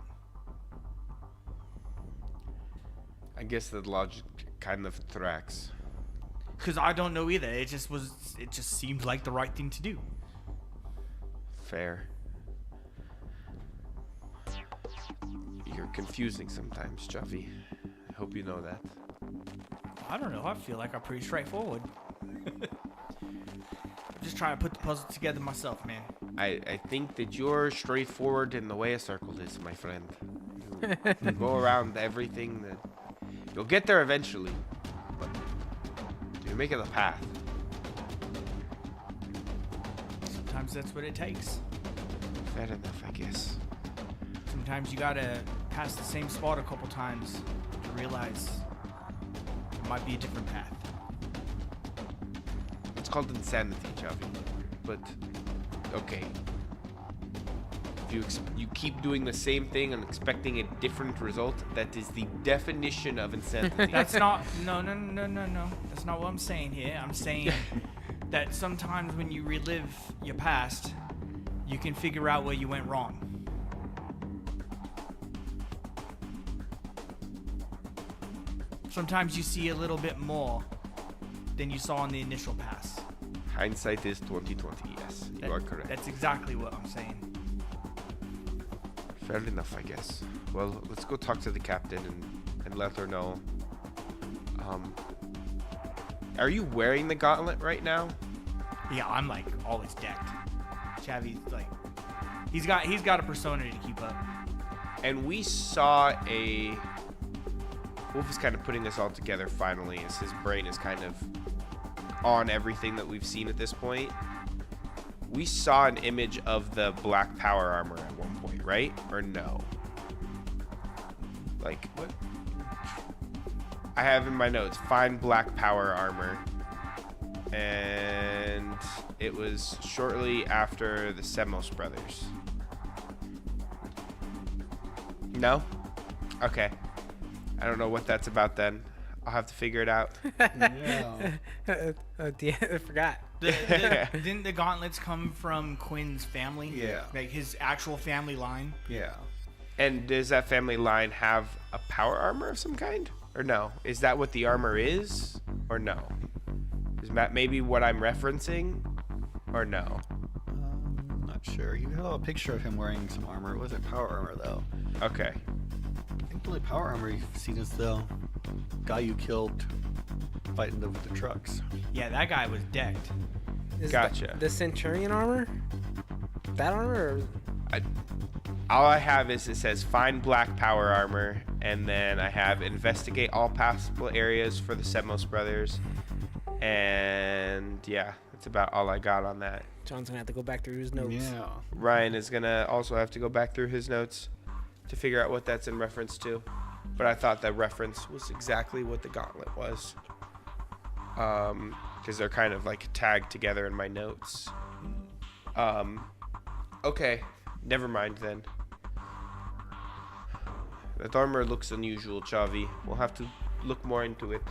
I guess that logic kind of tracks. Because I don't know either. It just seemed like the right thing to do. Fair. You're confusing sometimes, Chavi. I hope you know that. I don't know. I feel like I'm pretty straightforward. I'm just trying to put the puzzle together myself, man. I think that you're straightforward in the way a circle is, my friend. You go around everything that you'll get there eventually, but you make it a path. Sometimes that's what it takes. Fair enough, I guess. Sometimes you gotta pass the same spot a couple times to realize it might be a different path. It's called insanity, Chavi. But okay. If you keep doing the same thing and expecting a different result, that is the definition of insanity. That's not. No. That's not what I'm saying here. I'm saying that sometimes when you relive your past, you can figure out where you went wrong. Sometimes you see a little bit more than you saw in the initial pass. Hindsight is 20/20. Yes, you are correct. That's exactly what I'm saying. Fair enough, I guess. Well, let's go talk to the captain and let her know. Are you wearing the gauntlet right now? Yeah, I'm like always decked. Chavi's like, he's got a persona to keep up. And we saw a... Wolf is kind of putting this all together finally, as his brain is kind of on everything that we've seen at this point. We saw an image of the black power armor at one point, right? Or no? Like, what? I have in my notes, find black power armor. And it was shortly after the Semos brothers. No? Okay. I don't know what that's about then. I'll have to figure it out. Yeah. I forgot. Didn't the gauntlets come from Quinn's family? Yeah. Like his actual family line? Yeah. And does that family line have a power armor of some kind? Or no? Is that what the armor is? Or no? Is that maybe what I'm referencing? Or no? Not sure. You have a picture of him wearing some armor. It wasn't power armor, though. Okay. I think the only power armor you've seen is the guy you killed fighting with the trucks. Yeah, that guy was decked. Is Gotcha. The Centurion armor? That armor? Or? All I have is it says find black power armor, and then I have investigate all possible areas for the Semos brothers, and yeah, that's about all I got on that. John's gonna have to go back through his notes. Yeah. Ryan is gonna also have to go back through his notes to figure out what that's in reference to, but I thought that reference was exactly what the gauntlet was, because they're kind of like tagged together in my notes. Okay, never mind then. That armor looks unusual, Chavi. We'll have to look more into it.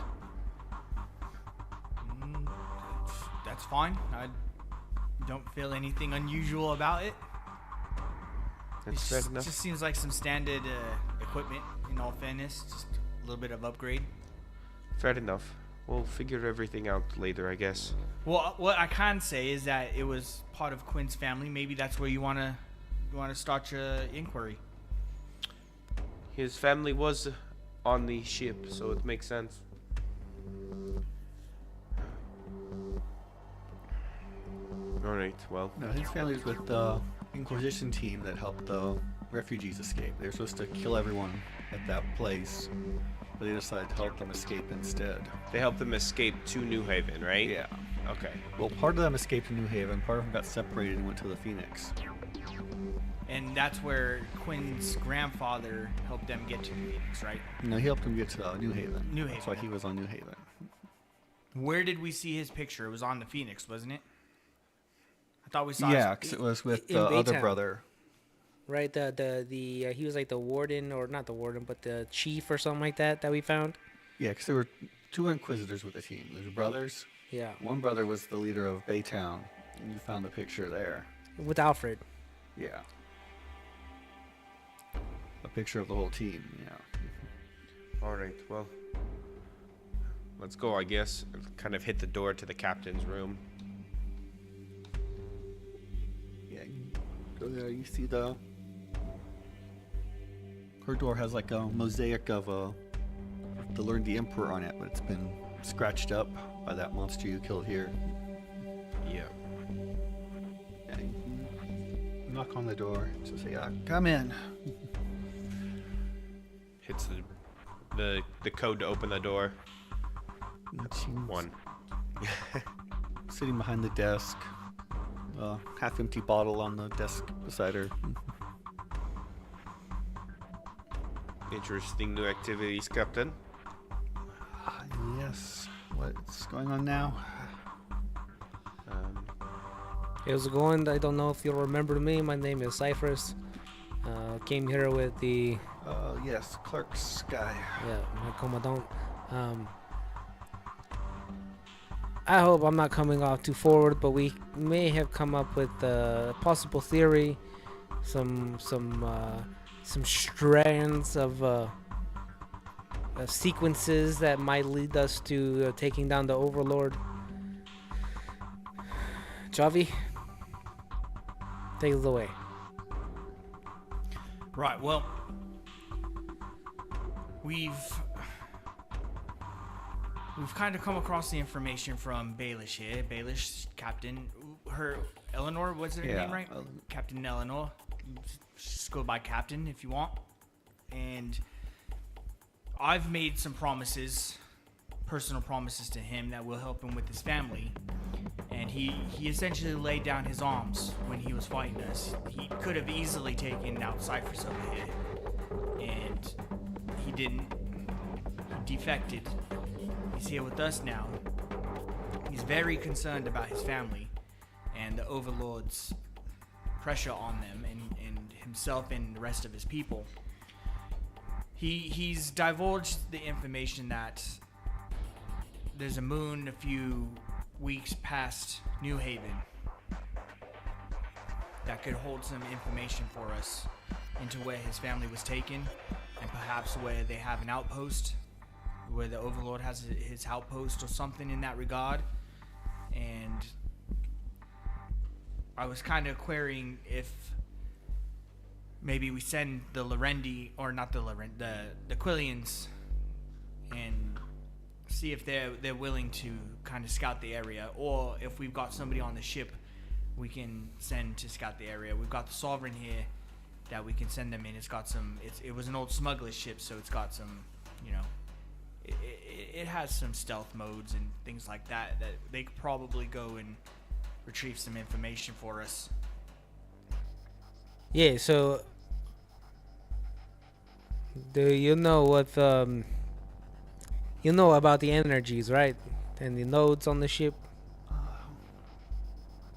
That's fine. I don't feel anything unusual about it. That's It fair just, enough. just seems like some standard equipment, in all fairness. Just a little bit of upgrade. Fair enough. We'll figure everything out later, I guess. Well, what I can say is that it was part of Quinn's family. Maybe that's where you wanna start your inquiry. His family was on the ship, so it makes sense. Alright, well, No, his family's with the Inquisition team that helped the refugees escape. They were supposed to kill everyone at that place, but they decided to help them escape instead. they helped them escape to New Haven, right? Yeah. Okay. Well, part of them escaped to New Haven, part of them got separated and went to the Phoenix. And that's where Quinn's grandfather helped them get to New Phoenix, right? No, he helped them get to New Haven. New That's why Haven. he was on New Haven. Where did we see his picture? It was on the Phoenix, wasn't it? I thought we saw. Yeah, his, because it was with in the other Baytown. brother. Right, he was like the warden, or not the warden, but the chief or something like that we found. Yeah, because there were two Inquisitors with the team. There's brothers. Yeah, One brother was the leader of Baytown, and you found the picture there. with Alfred. Yeah. A picture of the whole team, yeah. Alright, well. Let's go, I guess. Kind of hit the door to the captain's room. Yeah, you go there, you see her door has like a mosaic of the Learn the Emperor on it, but it's been scratched up by that monster you killed here. Yeah. Yeah, you knock on the door. So say, come in. Hits the code to open the door. And she's 1. sitting behind the desk. Half-empty bottle on the desk beside her. Interesting new activities, Captain. Yes. What's going on now? How's it going? I don't know if you'll remember me. My name is Cypress. Came here with the Yes, Clark's guy. my commandant. I hope I'm not coming off too forward, but we may have come up with a possible theory, some strands of sequences that might lead us to taking down the Overlord. Javi, take it away. Right, well, we've kind of come across the information from Baelish here. Baelish, Captain, Eleanor, was her name right? Captain Eleanor. Just go by Captain if you want. And I've made some promises, personal promises to him that will help him with his family. And he essentially laid down his arms when he was fighting us. He could have easily taken out Cypress over here. And he didn't. He defected. He's here with us now. He's very concerned about his family and the Overlord's pressure on them and himself and the rest of his people. He's divulged the information that there's a moon a few weeks past New Haven that could hold some information for us into where his family was taken and perhaps where they have an outpost, where the Overlord has his outpost or something in that regard. And I was kind of querying if maybe we send the Lorendi, or not the the Quillians, and see if they're willing to kind of scout the area, or if we've got somebody on the ship we can send to scout the area. We've got the Sovereign here that we can send them in. It's got some. It was an old smuggler ship, so it's got some, It has some stealth modes and things like that they could probably go and retrieve some information for us. Yeah, so do you know what you know about the energies, right? And the nodes on the ship?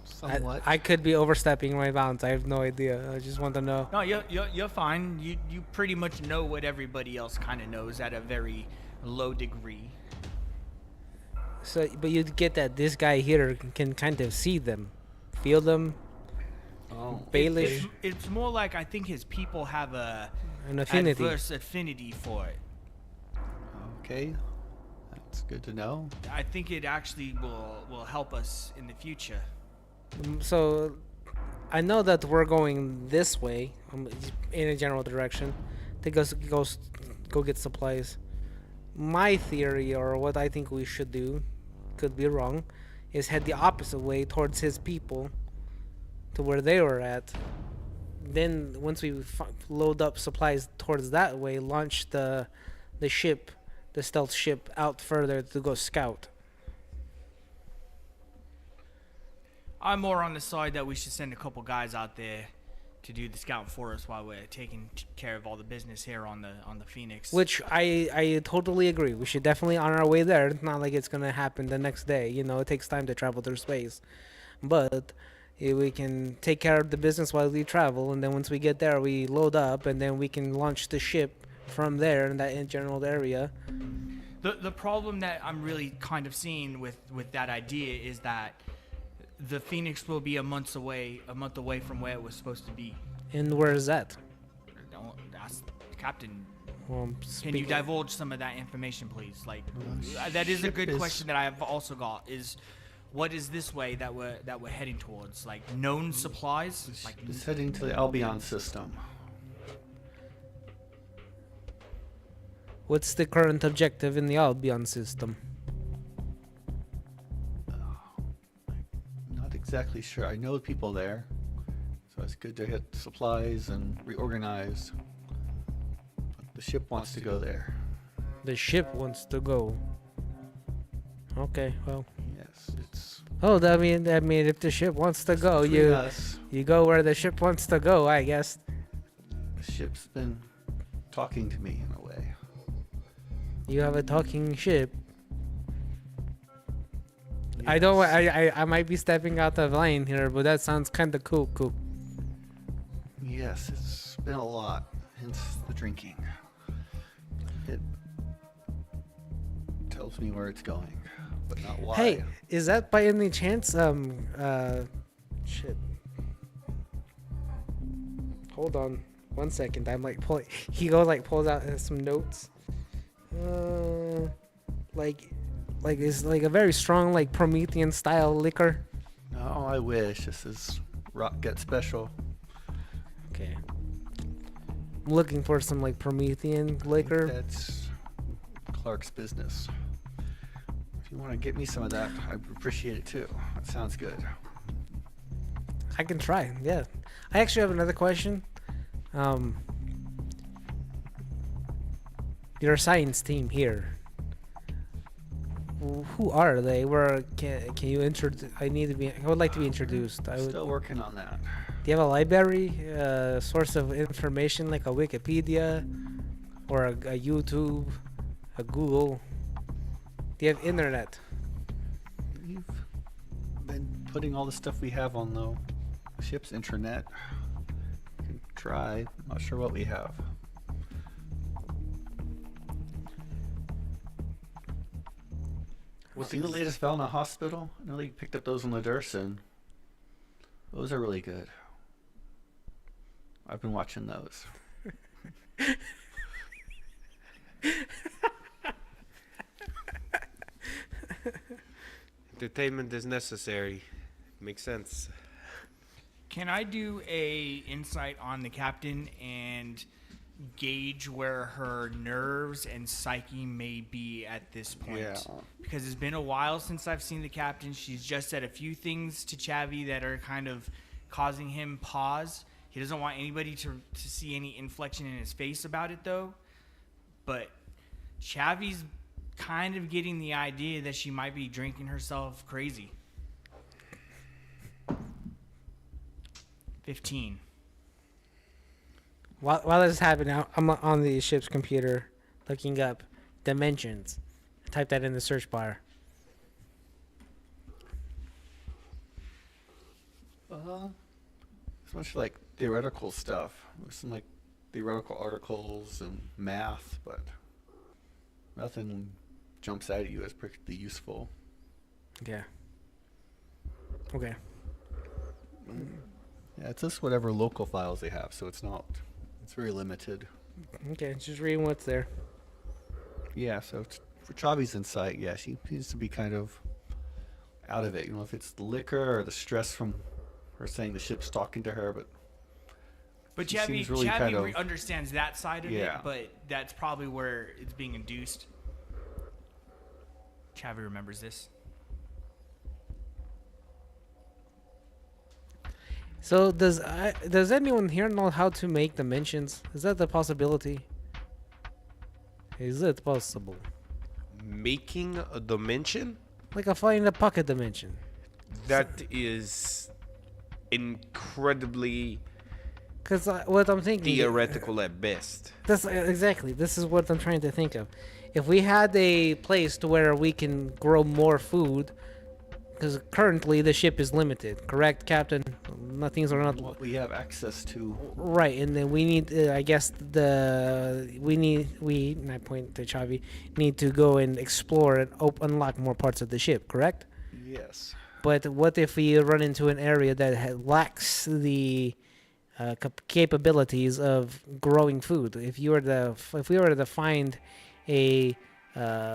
Somewhat. I could be overstepping my bounds. I have no idea. I just want to know. No, you're fine. You pretty much know what everybody else kind of knows at a very low degree. So, but you get that this guy here can kind of see them, feel them. Oh, Baelish, It's more like I think his people have an affinity. adverse affinity for it. okay. That's good to know. I think it actually will help us in the future. So, I know that we're going this way in a general direction to go get supplies. My theory, or what I think we should do, could be wrong, is head the opposite way towards his people, to where they were at. Then once we load up supplies towards that way, launch the ship, the stealth ship, out further to go scout. I'm more on the side that we should send a couple guys out there to do the scouting for us while we're taking care of all the business here on the Phoenix. Which I totally agree. We should definitely on our way there. It's not like it's gonna happen the next day. It takes time to travel through space, but we can take care of the business while we travel, and then once we get there, we load up, and then we can launch the ship from there in that general area. The problem that I'm really kind of seeing with that idea is that the Phoenix will be a month away from where it was supposed to be. And where is that? Don't ask Captain. Well, Can you divulge some of that information, please? Like, that is a ship good is- question that I've also got. Is what is this way that we're heading towards? Like known supplies? Like It's heading to the Albion system. What's the current objective in the Albion system? Not exactly sure. I know people there, so So it's good to get supplies and reorganize. But the ship wants to go there. The ship wants to go. Okay, well. Yes, it's Oh, I mean, if the ship wants to go, between us. you go where the ship wants to go, I guess. The ship's been talking to me in a way. You have a talking ship. I don't. I might be stepping out of line here, but that sounds kind of cool. Cool. Yes, it's been a lot. Hence the drinking. It tells me where it's going, but not why. Hey, is that by any chance shit? Hold on, 1 second. I'm like pulling. He pulls out some notes. Like it's like a very strong like Promethean style liquor. No, I wish. This is Rock Get Special. Okay. I'm looking for some like Promethean liquor. That's Clark's business. If you want to get me some of that, I appreciate it too. That sounds good. I can try. Yeah. I actually have another question. Your science team here. Who are they? Where can you introduce? I would like to be introduced. Still working on that. Do you have a library, source of information like a Wikipedia, or a YouTube, a Google? Do you have internet? We've been putting all the stuff we have on the ship's intranet. We can try. I'm not sure what we have. See the latest Valna Hospital? I know they picked up those on the Durson. Those are really good. I've been watching those. Entertainment is necessary. Makes sense. Can I do a insight on the captain and gauge where her nerves and psyche may be at this point? Yeah. Because it's been a while since I've seen the captain. She's just said a few things to Chavi that are kind of causing him pause. He doesn't want anybody to see any inflection in his face about it, though. But Chavi's kind of getting the idea that she might be drinking herself crazy. 15. While this is happening, I'm on the ship's computer looking up dimensions. Type that in the search bar. It's much like theoretical stuff. There's some like theoretical articles and math, but nothing jumps out at you as particularly useful. Yeah. Okay. Yeah, it's just whatever local files they have, so it's very limited. Okay, just reading what's there. Yeah, so for Chavi's insight, yeah, she needs to be kind of out of it. You know, if it's the liquor or the stress from her saying the ship's talking to her, But she Chavi, seems really kind of- understands that side of Yeah. it, but that's probably where it's being induced. Chavi remembers this. So does anyone here know how to make dimensions? Is that the possibility? Is it possible? Making a dimension? Like find a pocket dimension. That is incredibly Because what I'm thinking. theoretical at best. That's exactly. This is what I'm trying to think of. If we had a place to where we can grow more food, because currently the ship is limited, correct, Captain? Things are not what we have access to. right, and then we need, I guess, and I point to Chavi, need to go and explore and unlock more parts of the ship, correct? Yes. But what if we run into an area that lacks the capabilities of growing food? If we were to find a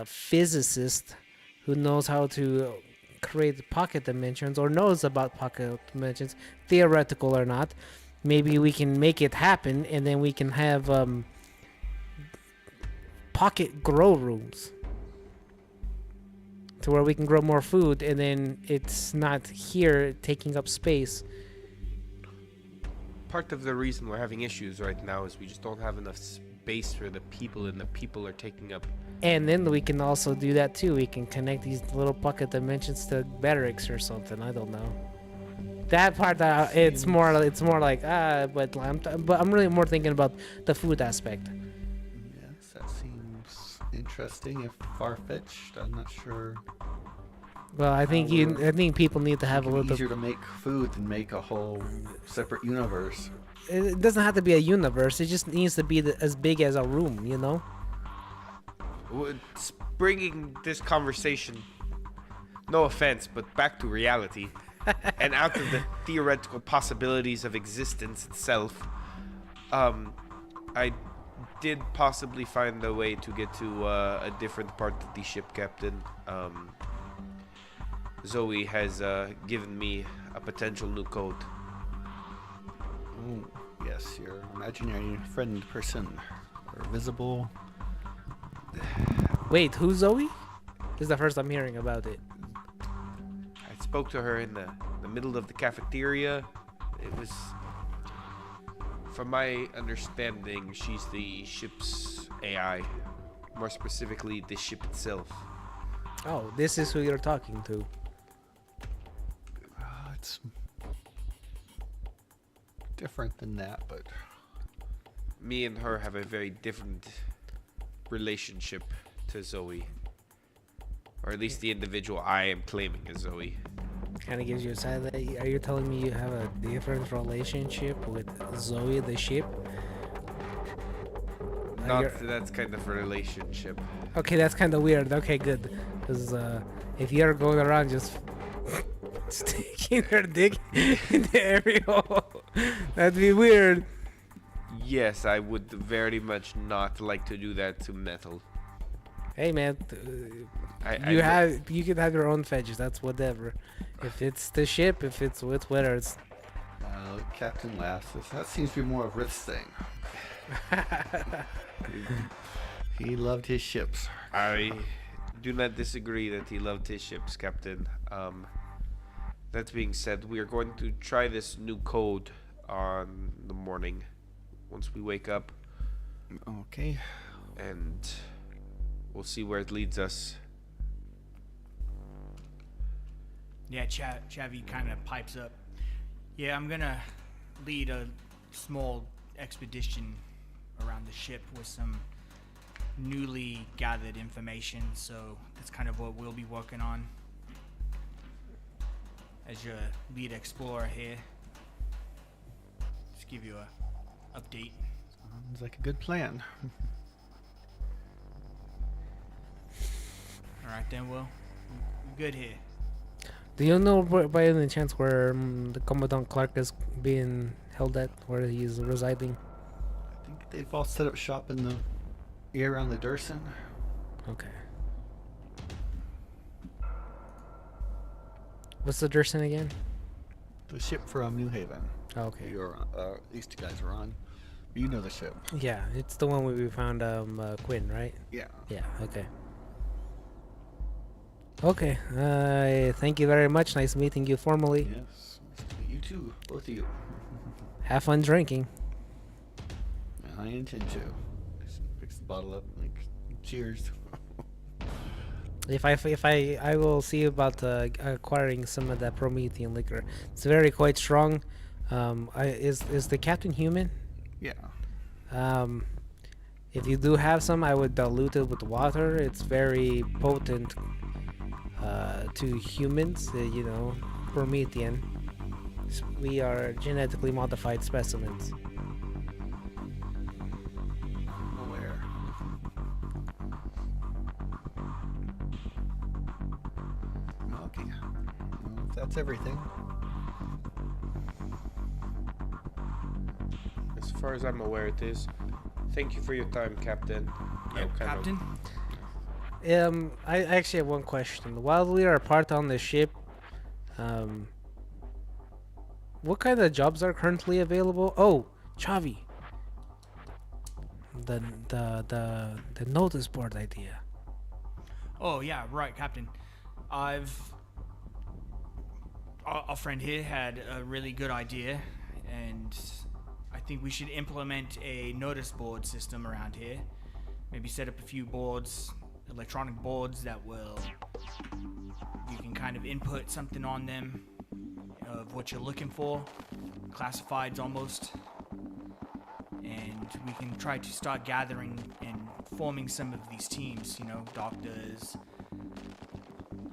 physicist who knows how to create pocket dimensions or knows about pocket dimensions, theoretical or not, maybe we can make it happen, and then we can have pocket grow rooms to where we can grow more food, and then it's not here taking up space. part of the reason we're having issues right now is we just don't have enough space for the people, and the people are taking up. And then we can also do that too. We can connect these little pocket dimensions to barracks or something. I don't know. That part, it's more like but I'm really more thinking about the food aspect. Yes, that seems interesting. If far-fetched, I'm not sure. Well, I think people need to have a Make it little. easier to make food than make a whole separate universe. It doesn't have to be a universe. It just needs to be as big as a room, you know. It's bringing this conversation, no offense, but back to reality, and out of the theoretical possibilities of existence itself. I did possibly find a way to get to a different part of the ship, Captain. Zoe has given me a potential new code. Oh, yes, your imaginary friend person. Or visible. Wait, who's Zoe? This is the first I'm hearing about it. I spoke to her in the middle of the cafeteria. It was, from my understanding, she's the ship's AI. More specifically, the ship itself. Oh, this is who you're talking to. It's different than that, but Me and her have a very different relationship to Zoe. Or at least the individual I am claiming is Zoe. Kind of gives you a side that. Are you telling me you have a different relationship with Zoe the ship? That's kind of a relationship. Okay, that's kind of weird. Okay, good. Because if you're going around just sticking her dick into every hole, that'd be weird. Yes, I would very much not like to do that to metal. Hey, man, you can have your own fetishes. That's whatever. If it's the ship, if it's with whether it's. Captain laughs. That seems to be more of Riff's thing. He loved his ships. I do not disagree that he loved his ships, Captain. That being said, we are going to try this new code on the morning once we wake up, Okay. and we'll see where it leads us. Yeah, Chavi kind of pipes up. Yeah, I'm gonna lead a small expedition around the ship with some newly gathered information, so that's kind of what we'll be working on as your lead explorer here. Just give you a update. Sounds like a good plan. All right, then, we're good here. Do you know by any chance where the Commandant Clark is being held at, where he's residing? I think they've all set up shop in the area around the Durson. Okay. What's the Durson again? The ship from New Haven. Okay. These two guys are on. You know the ship. Yeah, it's the one where we found Quinn, right? Yeah. Yeah. Okay. Okay. Thank you very much. Nice meeting you formally. Yes. Nice to meet you too, both of you. Have fun drinking. I intend to. Just picks the bottle up, like, cheers. If I will see about acquiring some of that Promethean liquor. It's very quite strong. Is the captain human? Yeah. If you do have some, I would dilute it with water. It's very potent to humans. Promethean. We are genetically modified specimens. Aware. Okay. Well, if that's everything. As far as I'm aware, it is. Thank you for your time, Captain. Yeah, Captain? I actually have one question. While we are apart on the ship, what kind of jobs are currently available? Oh, Chavi. The notice board idea. Oh, yeah, right, Captain. Our friend here had a really good idea, and I think we should implement a notice board system around here. Maybe set up a few boards, electronic boards that will, you can kind of input something on them of what you're looking for, classifieds almost, and we can try to start gathering and forming some of these teams, you know, doctors,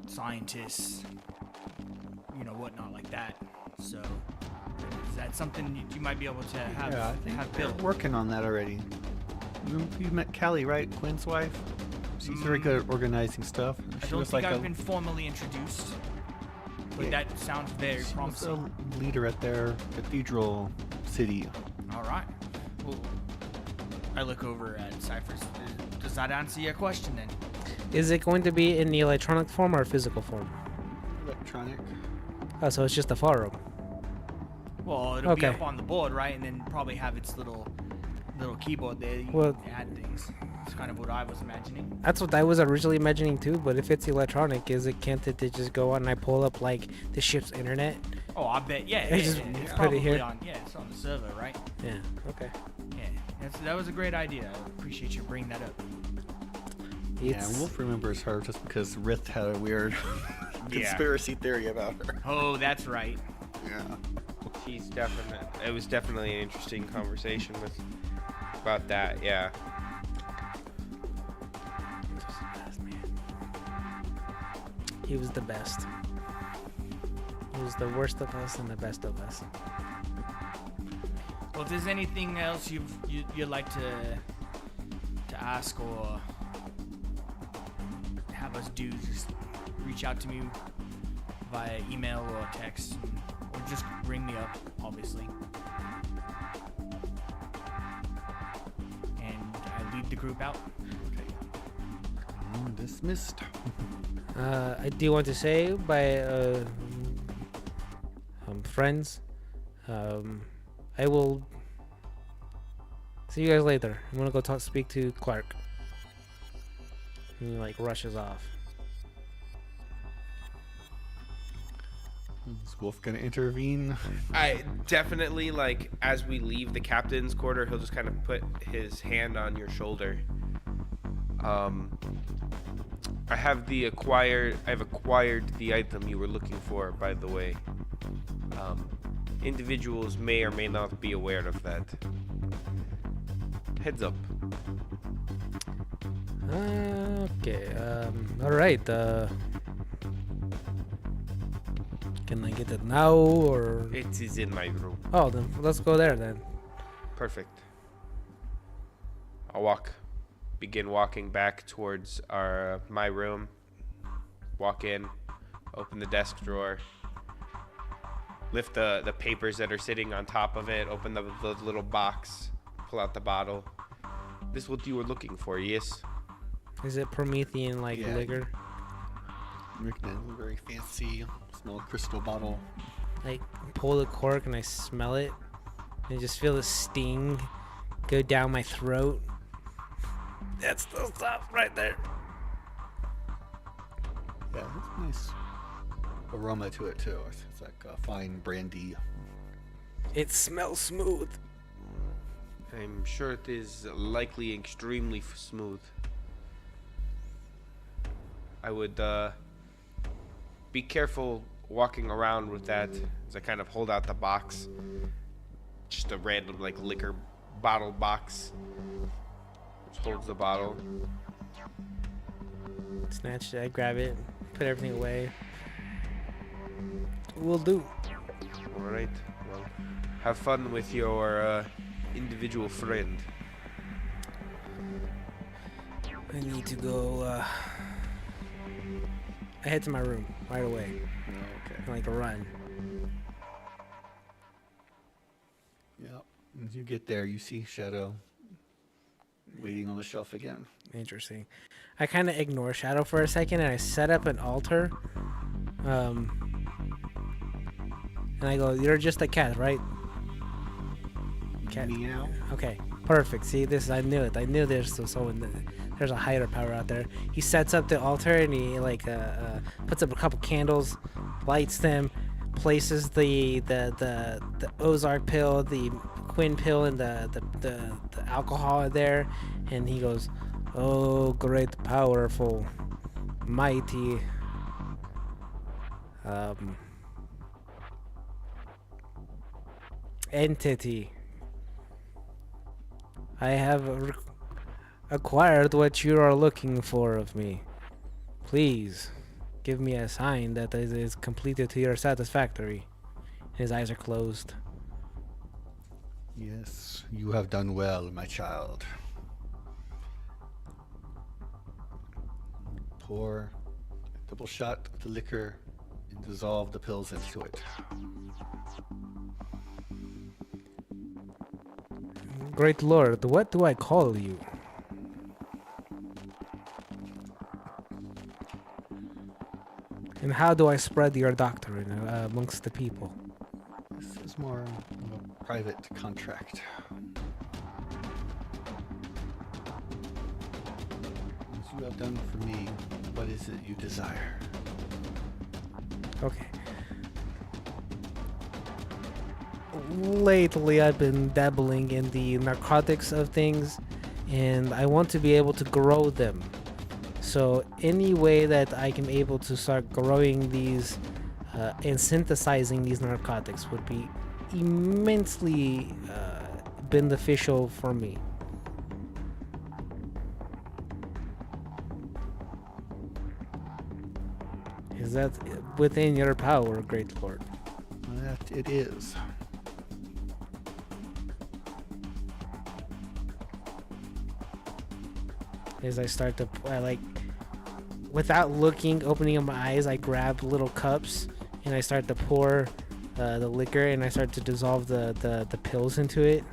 scientists, you know, whatnot like that. So is that something you might be able to have, Yeah, I think have they're built? working on that already. You met Callie, right? Quinn's wife? She's very good at organizing stuff. I She don't was think like I've a, been formally introduced, but Yeah. that sounds very she was promising. a leader at their cathedral city. All right. Well, I look over at Cypher's. Does that answer your question then? Is it going to be in the electronic form or physical form? Electronic. Oh, so it's just a file room. Well, it'll be Okay. up on the board, right? And then probably have its little keyboard there. You Well- can add things. That's kind of what I was imagining. That's what I was originally imagining too. But if it's electronic, can't it just go on and I pull up like the ship's internet? Oh, I bet. Yeah, I yeah, just yeah, it's put it probably here. on. Yeah, it's on the server, right? Yeah. Okay. Yeah, that was a great idea. I appreciate you bringing that up. Yeah, It's Wolf remembers her just because Rith had a weird conspiracy theory about her. Oh, that's right. Yeah. He's definite. It was definitely an interesting conversation about that. Yeah. he was the best. He was the worst of us and the best of us. Well, if there's anything else you'd like to ask or have us do, just reach out to me via email or text, or just ring me up, obviously. And I lead the group out. Dismissed. I do want to say, by friends, I will see you guys later. I'm gonna go speak to Clark. And he like rushes off. Is Wolf gonna intervene? I definitely, like, as we leave the captain's quarter, he'll just kind of put his hand on your shoulder. I've acquired the item you were looking for, by the way. Individuals may or may not be aware of that. Heads up. Okay. All right. Can I get it now or? It is in my room. Oh, then let's go there then. Perfect. Begin walking back towards my room. Walk in, open the desk drawer, lift the papers that are sitting on top of it, open the little box, pull out the bottle. This is what you were looking for, yes? Is it Promethean like Yeah. liquor? A very fancy, small crystal bottle. Like pull the cork and I smell it, and just feel the sting go down my throat. That's the stuff right there. Yeah, it's nice aroma to it too. It's like a fine brandy. It smells smooth. I'm sure it is likely extremely smooth. I would be careful walking around with that as I kind of hold out the box. Just a random like liquor bottle box. Just holds the bottle. Snatch it, I grab it, put everything away. Will do. All right. Well, have fun with your individual friend. I need to go. I head to my room right away. Okay. Like a run. Yep. As you get there, you see Shadow waiting on the shelf again. Interesting. I kind of ignore Shadow for a second and I set up an altar. And I go, "You're just a cat, right?" Cat. Meow. Okay, perfect. See, I knew it. I knew there's there's a higher power out there. He sets up the altar and he like puts up a couple candles, lights them, places the Ozark pill, the quin pill and the alcohol there, and he goes, "Oh, great, powerful, mighty, entity. I have acquired what you are looking for of me. Please, give me a sign that it is completed to your satisfactory." His eyes are closed. Yes, you have done well, my child. Pour a double shot of the liquor and dissolve the pills into it. Great Lord, what do I call you? And how do I spread your doctrine amongst the people? This is more of a private contract. As you have done for me, what is it you desire? Okay. Lately, I've been dabbling in the narcotics of things, and I want to be able to grow them. So any way that I can able to start growing these and synthesizing these narcotics would be immensely beneficial for me. Is that within your power, Great Lord? That it is. As I start to, without looking, opening up my eyes, I grab little cups and I start to pour the liquor, and I start to dissolve the pills into it.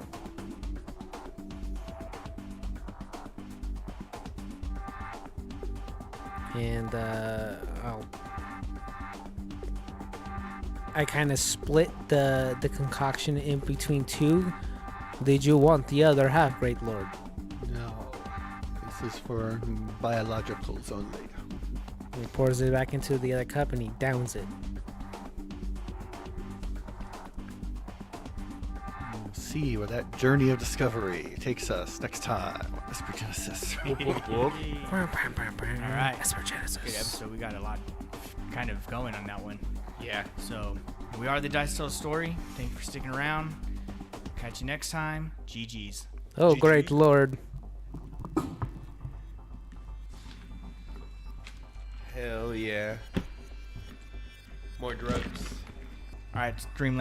And I kind of split the concoction in between two. Did you want the other half, Great Lord? No, this is for biologicals only. He pours it back into the other cup and he downs it. We'll see where that journey of discovery takes us next time on Esper Genesis. All right. Esper Genesis. Good episode. We got a lot kind of going on that one. Yeah. So we are the Dice Tell Story. Thank you for sticking around. Catch you next time. GG's. Oh, GG. Great Lord. Hell yeah. More drugs. All right, Dreamland.